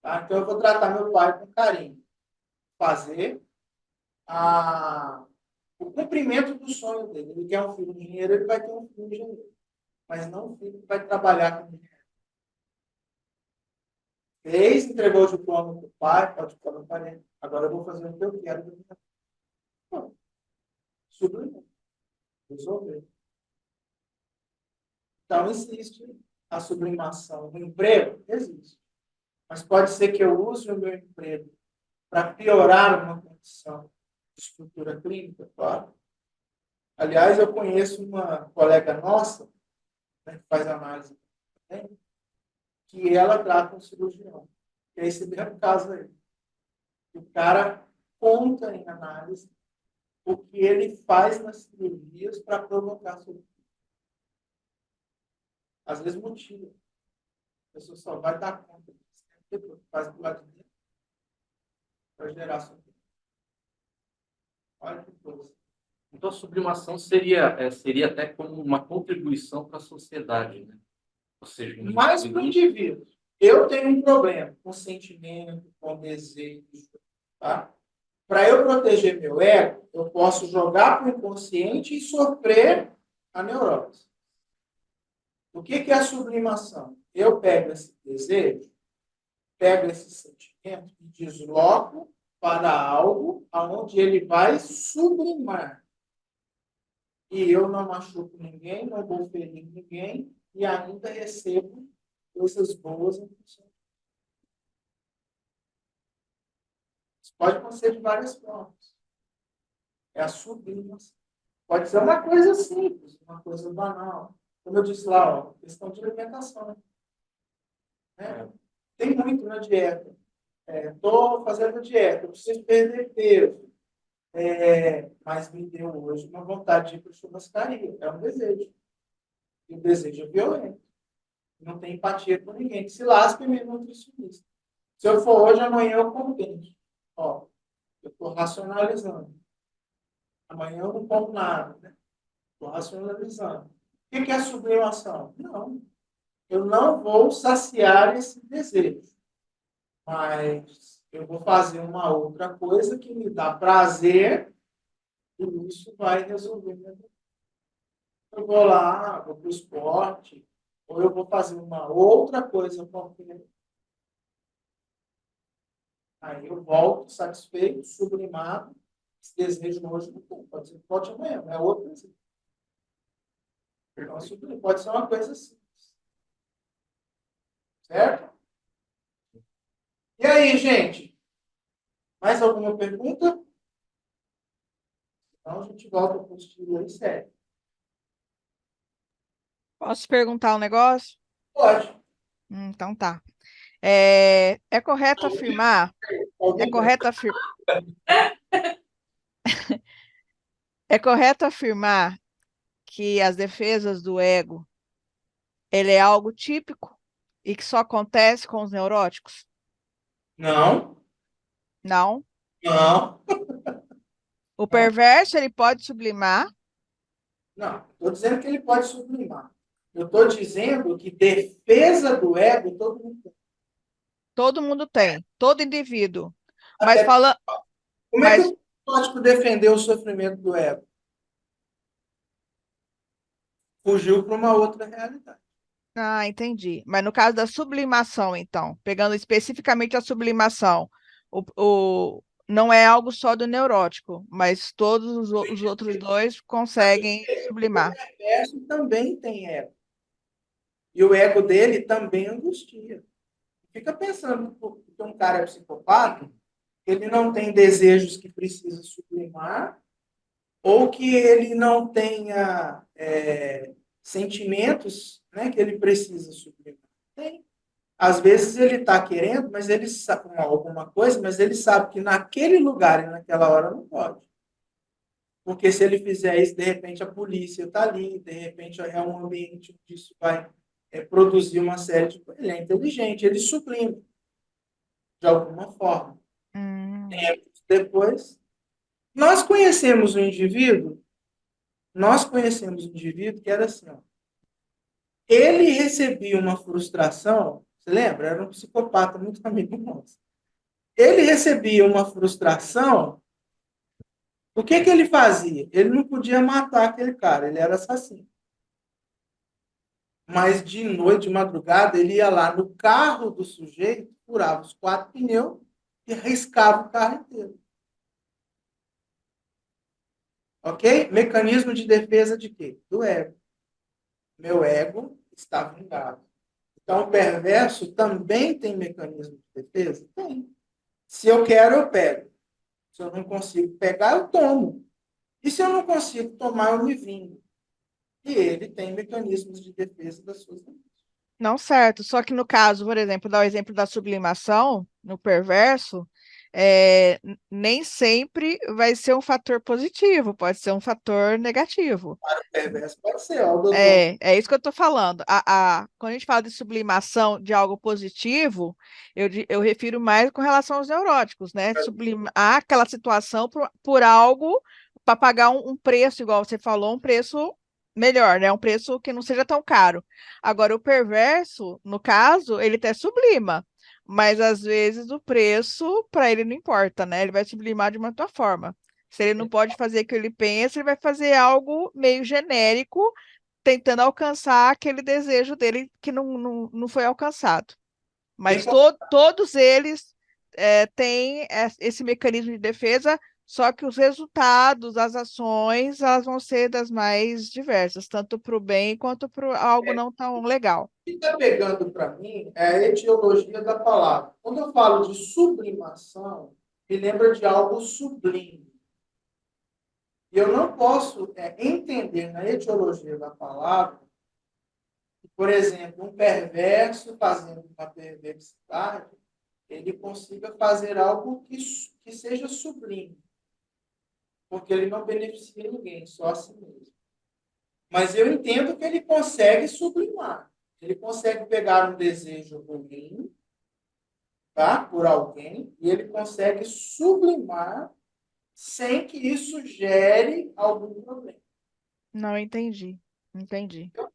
[SPEAKER 1] Tá? Então, eu vou tratar meu pai com carinho. Fazer o cumprimento do sonho dele. Ele quer um filho engenheiro, ele vai ter um filho engenheiro. Mas não um filho que vai trabalhar com engenheiro. Fez, entregou o diploma para o pai, o diploma para o parente. Agora eu vou fazer o que eu quero. Sublimou. Resolver. Então, existe a sublimação do emprego? Existe. Mas pode ser que eu use o meu emprego para piorar uma condição de estrutura clínica, claro. Aliás, eu conheço uma colega nossa, né, que faz análise, né, que ela trata um cirurgião. E é esse mesmo caso aí. O cara conta em análise o que ele faz nas cirurgias para provocar cirurgia. Às vezes motiva. A pessoa só vai dar conta disso. Depois faz do lado de dentro para gerar cirurgia. Olha que coisa.
[SPEAKER 2] Então, a sublimação seria até como uma contribuição para a sociedade, né? Ou seja,
[SPEAKER 1] Mais para o indivíduo. Eu tenho um problema com sentimento, com desejo. Tá? Para eu proteger meu ego, eu posso jogar para o inconsciente e sofrer a neurose. O que é a sublimação? Eu pego esse desejo, pego esse sentimento e desloco para algo onde ele vai sublimar. E eu não machuco ninguém, não vou ferir ninguém e ainda recebo coisas boas em função. Isso pode acontecer de várias formas. É a sublimação. Pode ser uma coisa simples, uma coisa banal. Como eu disse lá, ó, questão de alimentação. Né? Tem muito na dieta. Estou fazendo dieta, eu preciso perder peso. Mas me deu hoje uma vontade de ir para a churrascaria. É um desejo. E o desejo é violento. Não tem empatia com ninguém. Que se lasque mesmo nutricionista. Se eu for hoje, amanhã eu compenso. Ó, eu estou racionalizando. Amanhã eu não como nada. Né? Estou racionalizando. O que é a sublimação? Não. Eu não vou saciar esse desejo. Mas eu vou fazer uma outra coisa que me dá prazer e isso vai resolver meu problema. Eu vou lá, vou para o esporte, ou eu vou fazer uma outra coisa qualquer. Aí eu volto satisfeito, sublimado, esse desejo hoje não tem, pode ser que volte amanhã, não é outro desejo. Então, suprimir pode ser uma coisa simples. Certo? E aí, gente? Mais alguma pergunta? Então, a gente volta para o estilo aí, sério.
[SPEAKER 5] Posso perguntar um negócio?
[SPEAKER 1] Pode.
[SPEAKER 5] Então tá. É correto afirmar, é
[SPEAKER 1] Alguém
[SPEAKER 5] correto é correto afirmar que as defesas do ego, ele é algo típico e que só acontece com os neuróticos?
[SPEAKER 1] Não,
[SPEAKER 5] Não.
[SPEAKER 1] não,
[SPEAKER 5] O
[SPEAKER 1] não.
[SPEAKER 5] perverso, ele pode sublimar.
[SPEAKER 1] Não, estou dizendo que ele pode sublimar. Eu estou dizendo que defesa do ego todo mundo tem.
[SPEAKER 5] Todo mundo tem, todo indivíduo. Mas
[SPEAKER 1] Até
[SPEAKER 5] falando,
[SPEAKER 1] como é que
[SPEAKER 5] mas
[SPEAKER 1] o psicótico defendeu o sofrimento do ego? Fugiu para uma outra realidade.
[SPEAKER 5] entendi. Mas no caso da sublimação, então, pegando especificamente a sublimação, não é algo só do neurótico, mas todos os outros dois conseguem
[SPEAKER 1] O
[SPEAKER 5] sublimar.
[SPEAKER 1] perverso também tem ego. E o ego dele também angustia. Fica pensando que um cara é psicopata, ele não tem desejos que precisa sublimar, ou que ele não tenha sentimentos, né, que ele precisa sublimar. Tem. Às vezes ele está querendo, mas ele sabe alguma coisa, mas ele sabe que naquele lugar e naquela hora não pode. Porque se ele fizer isso, de repente a polícia está ali, de repente é um ambiente onde isso vai produzir uma série de coisas. Ele é inteligente, ele sublima de alguma forma.
[SPEAKER 5] Hum,
[SPEAKER 1] Depois, nós conhecemos um indivíduo que era assim, ó, ele recebia uma frustração, você lembra? Era um psicopata muito amigo nosso. Ele recebia uma frustração, o que que ele fazia? Ele não podia matar aquele cara, ele era assassino. Mas de noite, de madrugada, ele ia lá no carro do sujeito, furava os 4 pneus e riscava o carro inteiro. Ok? Mecanismo de defesa de quê? Do ego. Meu ego está vingado. Então, o perverso também tem mecanismo de defesa? Tem. Se eu quero, eu pego. Se eu não consigo pegar, eu tomo. E se eu não consigo tomar, eu me vingo. E ele tem mecanismos de defesa das suas defesas.
[SPEAKER 5] não certo. Só que no caso, por exemplo, dar o exemplo da sublimação, no perverso, nem sempre vai ser um fator positivo, pode ser um fator negativo.
[SPEAKER 1] Perverso pode ser, ó, o doutor.
[SPEAKER 5] É isso que eu estou falando. Quando a gente fala de sublimação de algo positivo, eu refiro mais com relação aos neuróticos, né? Sublimar aquela situação por algo para pagar um preço, igual você falou, um preço melhor, né? Um preço que não seja tão caro. Agora, o perverso, no caso, ele até sublima, mas às vezes o preço para ele não importa, né? Ele vai sublimar de uma outra forma. Se ele não pode fazer o que ele pensa, ele vai fazer algo meio genérico tentando alcançar aquele desejo dele que não foi alcançado.
[SPEAKER 1] Tem
[SPEAKER 5] Mas todos eles têm esse mecanismo de defesa, só que os resultados, as ações, elas vão ser das mais diversas, tanto para o bem quanto para algo não tão legal.
[SPEAKER 1] que está pegando para mim é a etiologia da palavra. Quando eu falo de sublimação, me lembra de algo sublime. E eu não posso entender na etiologia da palavra, por exemplo, um perverso fazendo uma perversidade, ele consiga fazer algo que seja sublime. Porque ele não beneficia ninguém, só a si mesmo. Mas eu entendo que ele consegue sublimar. Ele consegue pegar um desejo ruim, tá, por alguém, e ele consegue sublimar sem que isso gere algum problema.
[SPEAKER 5] Não entendi. Entendi.
[SPEAKER 1] Então,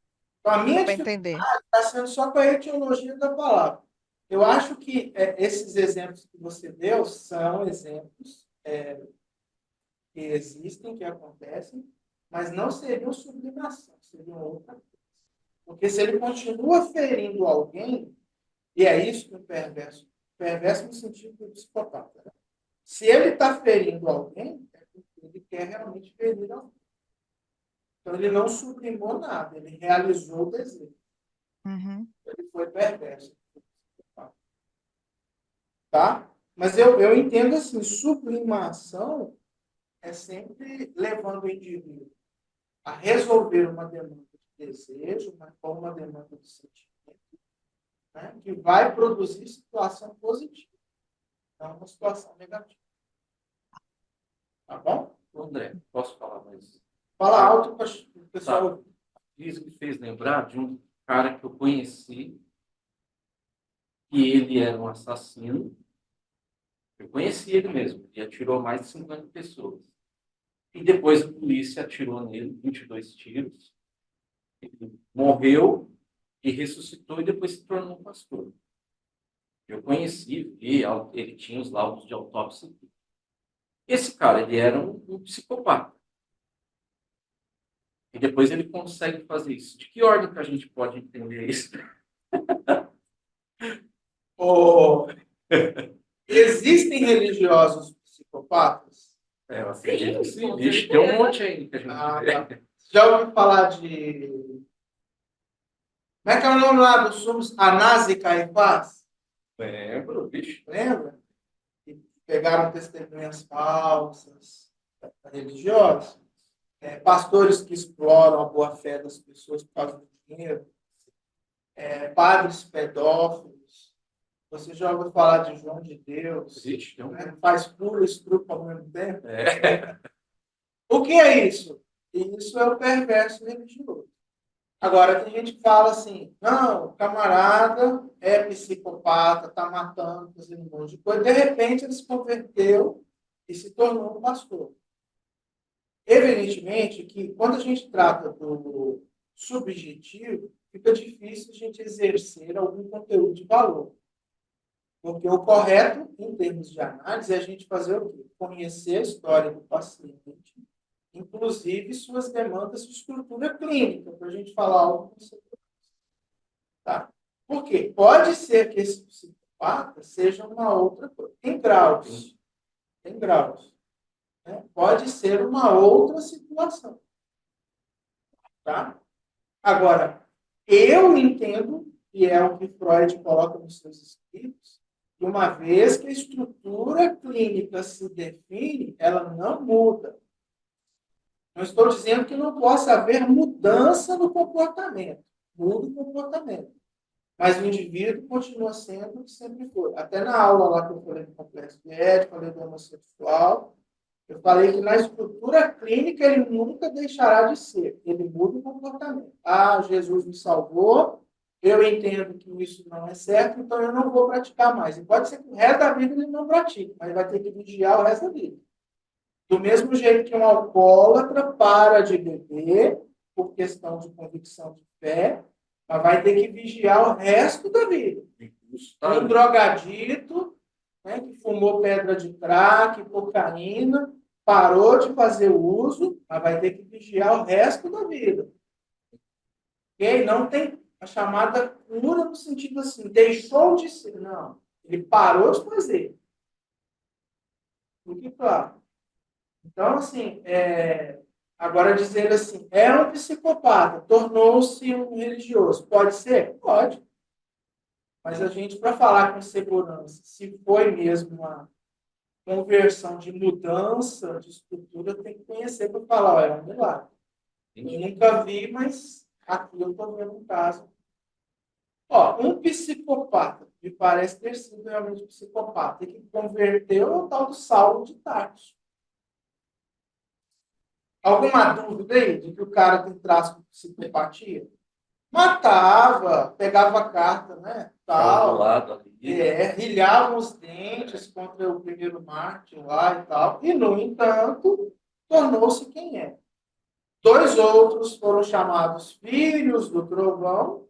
[SPEAKER 1] a minha
[SPEAKER 5] Para
[SPEAKER 1] dificuldade
[SPEAKER 5] entender.
[SPEAKER 1] está sendo só com a etiologia da palavra. Eu acho que esses exemplos que você deu são exemplos que existem, que acontecem, mas não seriam sublimação, seriam outra coisa. Porque se ele continua ferindo alguém, e é isso que o perverso no sentido do psicopata, né? Se ele está ferindo alguém, é porque ele quer realmente ferir alguém. Então, ele não sublimou nada, ele realizou o desejo.
[SPEAKER 5] Uhum.
[SPEAKER 1] Ele foi perverso. Tá? Mas eu entendo assim, sublimação é sempre levando o indivíduo a resolver uma demanda de desejo, ou uma demanda de sentimento, né, que vai produzir situação positiva, não uma situação negativa. Tá bom?
[SPEAKER 2] André, posso falar mais?
[SPEAKER 1] Fala alto para o pessoal.
[SPEAKER 2] Tá. Isso me fez lembrar de um cara que eu conheci, que ele era um assassino. Eu conheci ele mesmo, e atirou mais de 50 pessoas. E depois a polícia atirou nele 22 tiros. Ele morreu e ressuscitou e depois se tornou um pastor. Eu conheci, vi, ele tinha os laudos de autópsia. Esse cara, ele era um psicopata. E depois ele consegue fazer isso. De que ordem que a gente pode entender isso?
[SPEAKER 1] Oh, existem religiosos psicopatas?
[SPEAKER 2] Eu acredito que sim.
[SPEAKER 3] com
[SPEAKER 2] Vixe, tem um
[SPEAKER 3] certeza.
[SPEAKER 2] monte aí que a gente vê.
[SPEAKER 1] Tá. Já ouviu falar de... Como é que é o nome lá dos sumos? Anás e Caifás?
[SPEAKER 2] Lembro, bicho.
[SPEAKER 1] Lembra? Que pegaram testemunhas falsas religiosas. Pastores que exploram a boa-fé das pessoas por causa do dinheiro. Padres pedófilos. Você já ouviu falar de João de Deus?
[SPEAKER 2] Vixe, tem um...
[SPEAKER 1] Né? Faz puro e estrupa ao mesmo tempo.
[SPEAKER 2] É.
[SPEAKER 1] O que é isso? Isso é o perverso religioso. Agora, tem gente que fala assim, não, o camarada é psicopata, está matando, fazendo um monte de coisa. De repente, ele se converteu e se tornou um pastor. Evidentemente que, quando a gente trata do subjetivo, fica difícil a gente exercer algum conteúdo de valor. Porque o correto, em termos de análise, é a gente fazer o quê? Conhecer a história do paciente, inclusive suas demandas de estrutura clínica, para a gente falar algo com segurança. Tá? Por quê? Pode ser que esse psicopata seja uma outra coisa. Tem graus. Tem graus. Né? Pode ser uma outra situação. Tá? Agora, eu entendo, e é o que Freud coloca nos seus escritos, que uma vez que a estrutura clínica se define, ela não muda. Não estou dizendo que não possa haver mudança no comportamento. Muda o comportamento. Mas o indivíduo continua sendo o que sempre foi. Até na aula lá que eu falei do complexo de Édipo, falei do homossexual, eu falei que na estrutura clínica ele nunca deixará de ser. Ele muda o comportamento. Ah, Jesus me salvou, eu entendo que isso não é certo, então eu não vou praticar mais. E pode ser que o resto da vida ele não pratique, mas vai ter que vigiar o resto da vida. Do mesmo jeito que um alcoólatra para de beber, por questão de convicção de fé, mas vai ter que vigiar o resto da vida. Um drogadito, né, que fumou pedra de crack, cocaína, parou de fazer o uso, mas vai ter que vigiar o resto da vida. Okay? Não tem a chamada cura no sentido assim, deixou de ser. Não, ele parou de fazer. Fique claro. Então, assim, agora dizer assim, é um psicopata, tornou-se um religioso. Pode ser? Pode. Mas a gente, para falar com segurança, se foi mesmo uma conversão de mudança de estrutura, tem que conhecer para falar, olha, é um milagre. Eu nunca vi, mas aqui eu estou vendo um caso. Ó, um psicopata, me parece ter sido realmente psicopata, e que converteu o tal do Saulo de Tarso. Alguma dúvida aí de que o cara tem traço de psicopatia? Matava, pegava a carta, né? Tal, rilhava os dentes contra o primeiro mártir lá e tal. E, no entanto, tornou-se quem é. 2 outros foram chamados filhos do trovão.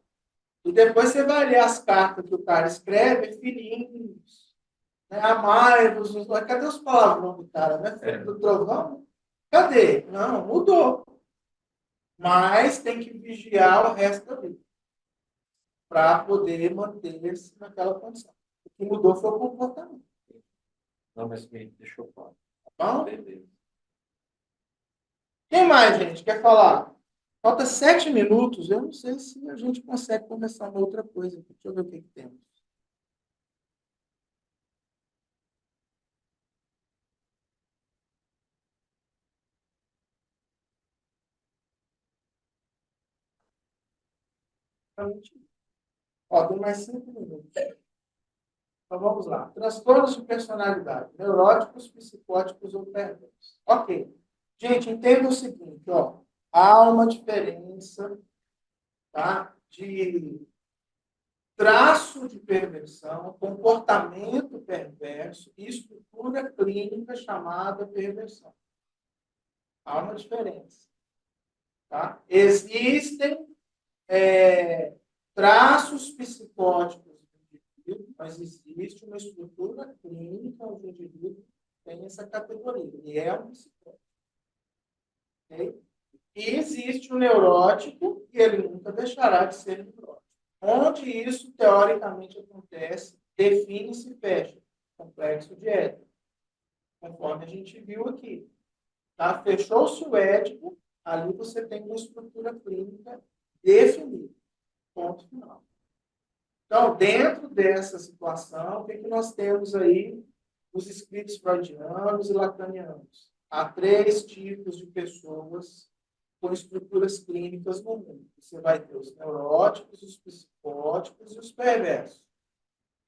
[SPEAKER 1] E depois você vai ler as cartas que o cara escreve, filhinhos, né? Amai-vos. Cadê os palavrões do cara, né? Filho do trovão? Cadê? Não, mudou. Mas tem que vigiar o resto da vida para poder manter-se naquela condição. O que mudou foi o comportamento.
[SPEAKER 2] Não, mas me deixou claro.
[SPEAKER 1] Tá bom?
[SPEAKER 2] Beleza.
[SPEAKER 1] Quem mais, gente, quer falar? Falta 7 minutos. Eu não sei se a gente consegue conversar uma outra coisa. Deixa eu ver o que temos. Ó, tem mais 5 minutos. Então vamos lá. Transtornos de personalidade, neuróticos, psicóticos ou perversos. Ok. Gente, entenda o seguinte, ó. Há uma diferença, tá, de traço de perversão, comportamento perverso e estrutura clínica chamada perversão. Há uma diferença. Tá? Existem traços psicóticos do indivíduo, mas existe uma estrutura clínica onde o indivíduo tem essa categoria. Ele é um psicótico. Okay? E existe o neurótico, e ele nunca deixará de ser neurótico. Onde isso, teoricamente, acontece, define-se e fecha. Complexo de Édipo. Conforme a gente viu aqui. Tá? Fechou-se o Édipo, ali você tem uma estrutura clínica definida. Ponto final. Então, dentro dessa situação, o que nós temos aí nos escritos freudianos e lacanianos? Há 3 tipos de pessoas com estruturas clínicas no mundo. Você vai ter os neuróticos, os psicóticos e os perversos.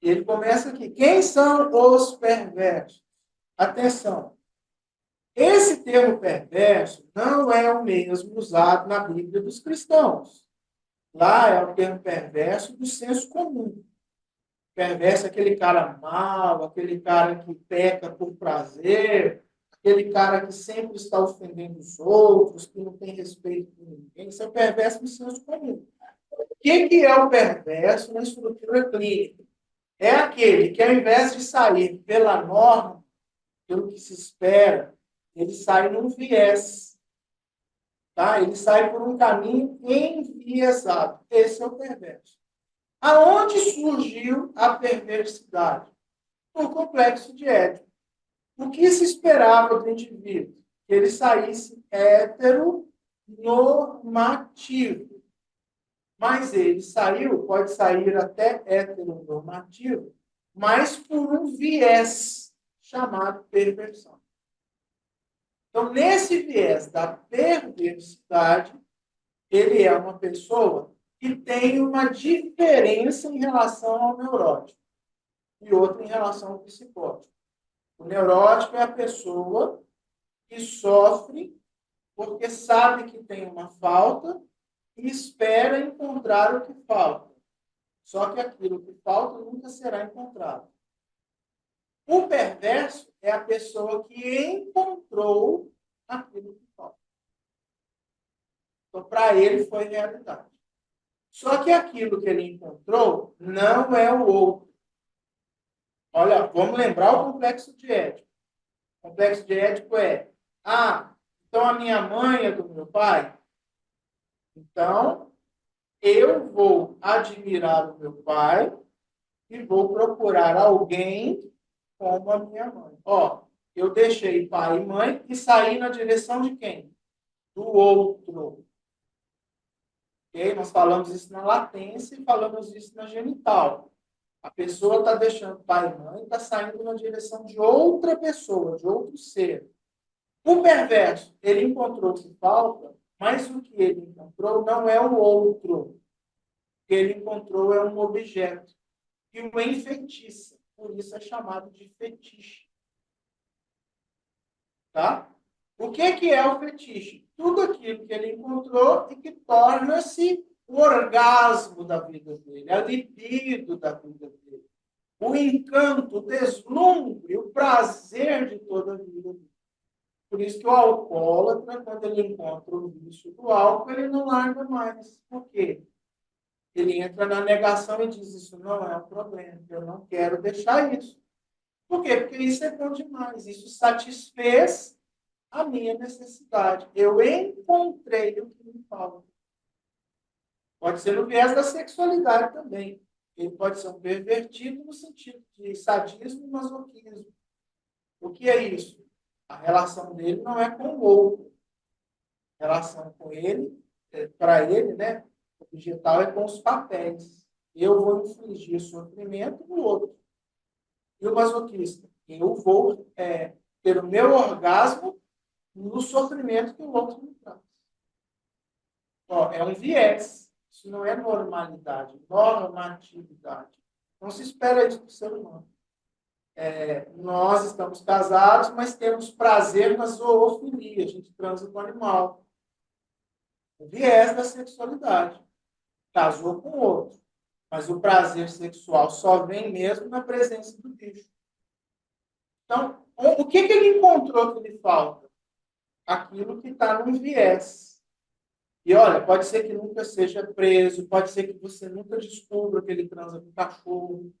[SPEAKER 1] E ele começa aqui. Quem são os perversos? Atenção. Esse termo perverso não é o mesmo usado na Bíblia dos cristãos. Lá é o termo perverso do senso comum. Perverso é aquele cara mau, aquele cara que peca por prazer, aquele cara que sempre está ofendendo os outros, que não tem respeito por ninguém. Isso é o perverso do senso comum. O que é o perverso na estrutura clínica? É aquele que, ao invés de sair pela norma, pelo que se espera, ele sai num viés. Tá? Ele sai por um caminho enviesado. Esse é o perverso. Aonde surgiu a perversidade? No complexo de Édipo. O que se esperava do indivíduo? Que ele saísse heteronormativo. Mas ele saiu, pode sair até heteronormativo, mas por um viés chamado perversão. Então, nesse viés da perversidade, ele é uma pessoa que tem uma diferença em relação ao neurótico e outra em relação ao psicótico. O neurótico é a pessoa que sofre porque sabe que tem uma falta e espera encontrar o que falta. Só que aquilo que falta nunca será encontrado. O perverso é a pessoa que encontrou aquilo que falta. Então, para ele foi realidade. Só que aquilo que ele encontrou não é o outro. Olha, vamos lembrar o complexo de Édipo. O complexo de Édipo é: então a minha mãe é do meu pai? Então, eu vou admirar o meu pai e vou procurar alguém como a minha mãe. Ó, eu deixei pai e mãe e saí na direção de quem? Do outro. Okay? Nós falamos isso na latência e falamos isso na genital. A pessoa está deixando pai e mãe e está saindo na direção de outra pessoa, de outro ser. O perverso, ele encontrou o que falta, mas o que ele encontrou não é o outro. O que ele encontrou é um objeto que o enfeitiça. Por isso é chamado de fetiche. Tá? O que é o fetiche? Tudo aquilo que ele encontrou e que torna-se o orgasmo da vida dele, a libido da vida dele, o encanto, o deslumbre, o prazer de toda a vida dele. Por isso que o alcoólatra, quando ele encontra o vício do álcool, ele não larga mais. Por quê? Ele entra na negação e diz: isso não é um problema, eu não quero deixar isso. Por quê? Porque isso é bom demais, isso satisfez a minha necessidade. Eu encontrei o que me falta. Pode ser no viés da sexualidade também. Ele pode ser um pervertido no sentido de sadismo e masoquismo. O que é isso? A relação dele não é com o outro. relação com ele, para ele, né? O vegetal é com os papéis. Eu vou infligir sofrimento no outro. E o masoquista? Eu vou ter o meu orgasmo no sofrimento que o outro me traz. Ó, é um viés. Isso não é normalidade, normatividade. Não se espera isso do ser humano. Nós estamos casados, mas temos prazer na zoofilia. A gente transa com o animal. O viés da sexualidade. Casou com outro. Mas o prazer sexual só vem mesmo na presença do bicho. Então, o que ele encontrou que lhe falta? Aquilo que está no viés. E olha, pode ser que nunca seja preso, pode ser que você nunca descubra que ele transa com cachorro.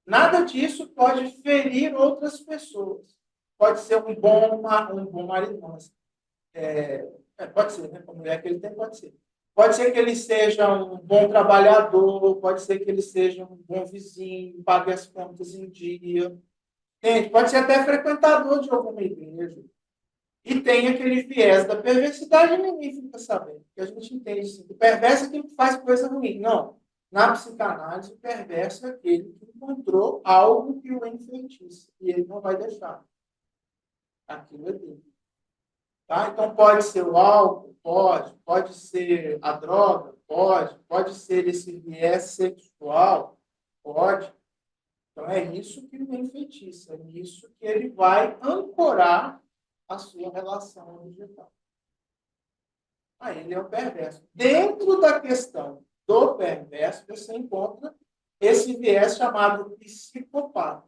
[SPEAKER 1] Nada disso pode ferir outras pessoas. Pode ser um bom marido. Pode ser, né? A mulher que ele tem, pode ser. Pode ser que ele seja um bom trabalhador, pode ser que ele seja um bom vizinho, pague as contas em dia. Entende? Pode ser até frequentador de alguma igreja. E tem aquele viés da perversidade, ninguém fica sabendo. Porque a gente entende assim, o perverso é aquele que faz coisa ruim. Não. Na psicanálise, o perverso é aquele que encontrou algo que o enfeitiça. E ele não vai deixar. Aquilo é dele. Tá? Então, pode ser o álcool? Pode ser a droga? Pode ser esse viés sexual? Pode. Então, é isso que o enfeitiça. É isso que ele vai ancorar a sua relação objetal. Aí ele é o perverso. Dentro da questão do perverso, você encontra esse viés chamado psicopata.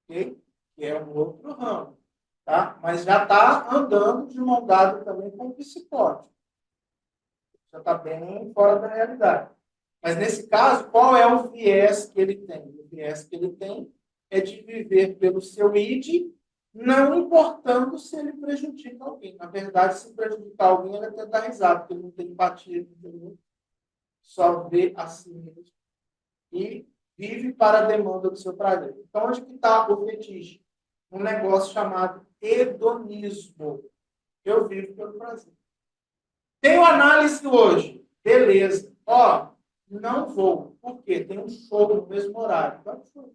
[SPEAKER 1] Okay? Que é um outro ramo. Tá? Mas já está andando de mão dada também com o psicótico. Já está bem fora da realidade. Mas nesse caso, qual é o viés que ele tem? O viés que ele tem é de viver pelo seu id, não importando se ele prejudica alguém. Na verdade, se prejudicar alguém, ele até dá risada, porque ele não tem empatia, entendeu? Só vê a si mesmo. E vive para a demanda do seu prazer. Então, onde que está o fetiche? Um negócio chamado hedonismo. Eu vivo pelo prazer. Tenho análise hoje. Beleza. Ó, não vou. Por quê? Tem um show no mesmo horário. Vai pro show.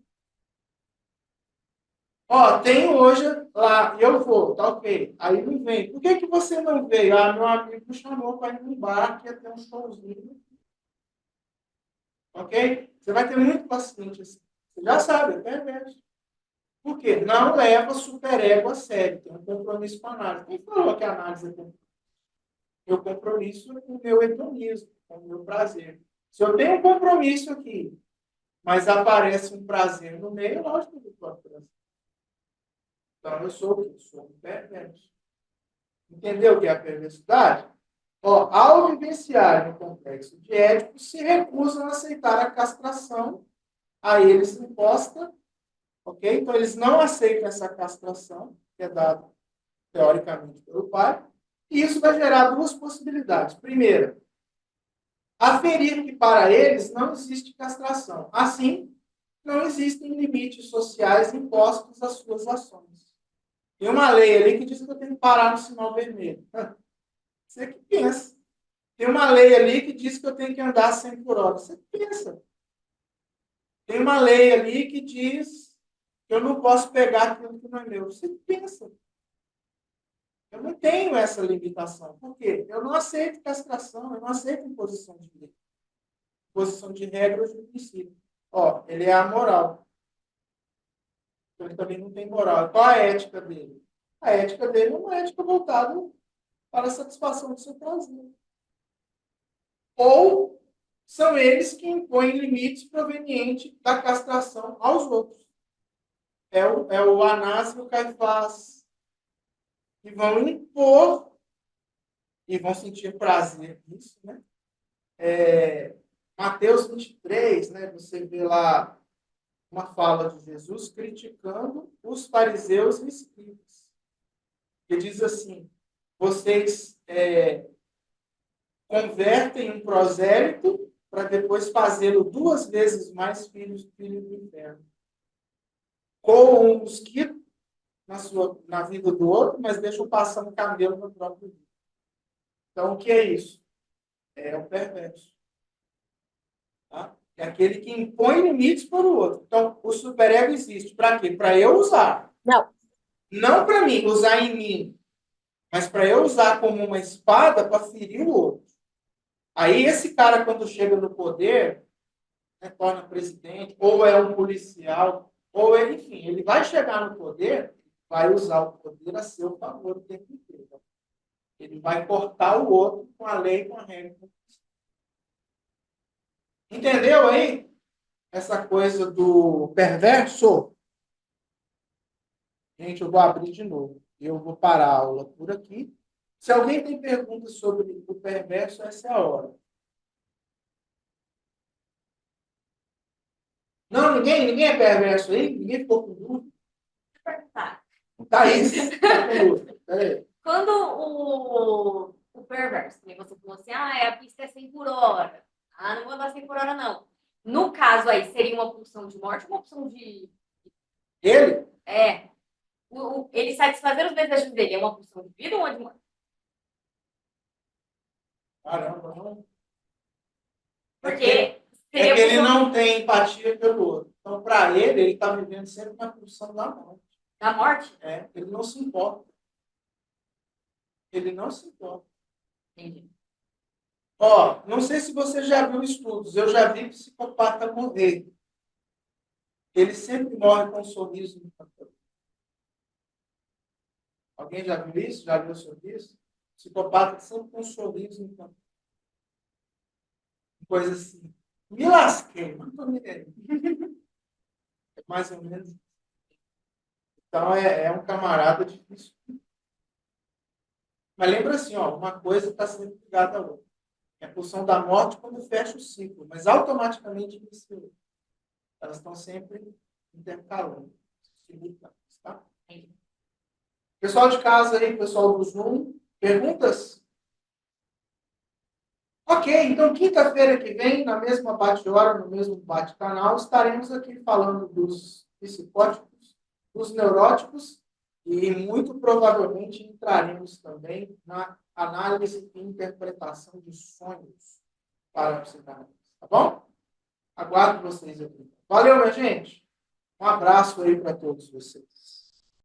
[SPEAKER 1] Ó, tem hoje lá, eu vou, tá ok. Aí me vem. Por que você não veio? Ah, meu amigo me chamou para ir no bar, que ia ter um showzinho. Ok? Você vai ter muito paciente assim. Você já sabe, é perverso. Por quê? Não leva superego a sério. Tem um compromisso com a análise. Quem falou que a análise é compromisso? Meu compromisso é com o meu hedonismo, com o meu prazer. Se eu tenho um compromisso aqui, mas aparece um prazer no meio, lógico que eu vou prazer. Então, eu sou o quê? Sou um perverso. Entendeu o que é a perversidade? Ó, ao vivenciar no complexo de Édipo, se recusam a aceitar a castração a eles imposta, ok? Então, eles não aceitam essa castração, que é dada, teoricamente, pelo pai, e isso vai gerar duas possibilidades. Primeira, aferir que para eles não existe castração. Assim, não existem limites sociais impostos às suas ações. Tem uma lei ali que diz que eu tenho que parar no sinal vermelho. Você que pensa. Tem uma lei ali que diz que eu tenho que andar 100 por hora. Você pensa. Tem uma lei ali que diz que eu não posso pegar aquilo que não é meu. Você pensa. Eu não tenho essa limitação. Por quê? Eu não aceito castração, eu não aceito imposição de lei. Imposição de regras de princípio. Ó, ele é amoral. Então, ele também não tem moral. Qual a ética dele? A ética dele é uma ética voltada para a satisfação do seu prazer. Ou são eles que impõem limites provenientes da castração aos outros. É o Anás e o Caifás que vão impor e vão sentir prazer nisso, né? Mateus 23, né? Você vê lá uma fala de Jesus criticando os fariseus e escribas. Ele diz assim: vocês convertem um prosélito para depois fazê-lo 2 vezes mais filho do inferno. Com um mosquito, na vida do outro, mas deixam passar um camelo no próprio vida. Então, o que é isso? É o perverso. Tá? É aquele que impõe limites para o outro. Então, o superego existe. Para quê? Para eu usar.
[SPEAKER 6] Não.
[SPEAKER 1] Não para mim, usar em mim. Mas para eu usar como uma espada para ferir o outro. Aí, esse cara, quando chega no poder, né, torna presidente, ou é um policial, ou ele, enfim, ele vai chegar no poder, vai usar o poder a seu favor o tempo inteiro. Ele vai cortar o outro com a lei, com a regra. Entendeu aí? Essa coisa do perverso? Gente, eu vou abrir de novo. Eu vou parar a aula por aqui. Se alguém tem perguntas sobre o perverso, essa é a hora. Não, ninguém é perverso aí? Ninguém ficou com dúvida?
[SPEAKER 3] Perguntar.
[SPEAKER 1] Thaís, tá com dúvida. Peraí.
[SPEAKER 3] Quando o perverso, né, você falou assim, a pista é 100 por hora. Não vou andar 100 por hora, não. No caso aí, seria uma pulsão de morte ou uma opção de...
[SPEAKER 1] Ele?
[SPEAKER 3] Ele satisfazer os desejos dele é uma pulsão de vida ou uma de morte?
[SPEAKER 1] Caramba, não.
[SPEAKER 3] Porque
[SPEAKER 1] É
[SPEAKER 3] seria
[SPEAKER 1] que ele
[SPEAKER 3] pulsão
[SPEAKER 1] não tem empatia pelo outro. Então, para ele está vivendo sempre uma pulsão da morte.
[SPEAKER 3] da morte?
[SPEAKER 1] Ele não se importa. Ele não se importa.
[SPEAKER 3] Entendi.
[SPEAKER 1] Ó, não sei se você já viu estudos. Eu já vi psicopata morrer. Ele sempre morre com um sorriso no canto. Alguém já viu isso? Já viu sobre isso? Psicopata sempre com um sorriso no canto. Coisa assim. Me lasquei, não tô nem aí. É mais ou menos. Então, é um camarada difícil. Mas lembra assim, ó, uma coisa está sempre ligada à outra. É a pulsão da morte quando fecha o ciclo, mas automaticamente inicia outro. Elas estão sempre intercalando, simultâneas, tá? Pessoal de casa aí, pessoal do Zoom, perguntas? Ok, então quinta-feira que vem, na mesma bate-hora, no mesmo bate-canal, estaremos aqui falando dos psicóticos, dos neuróticos e muito provavelmente entraremos também na análise e interpretação de sonhos para a psicanálise, tá bom? Aguardo vocês aqui. Valeu, minha gente. Um abraço aí para todos vocês.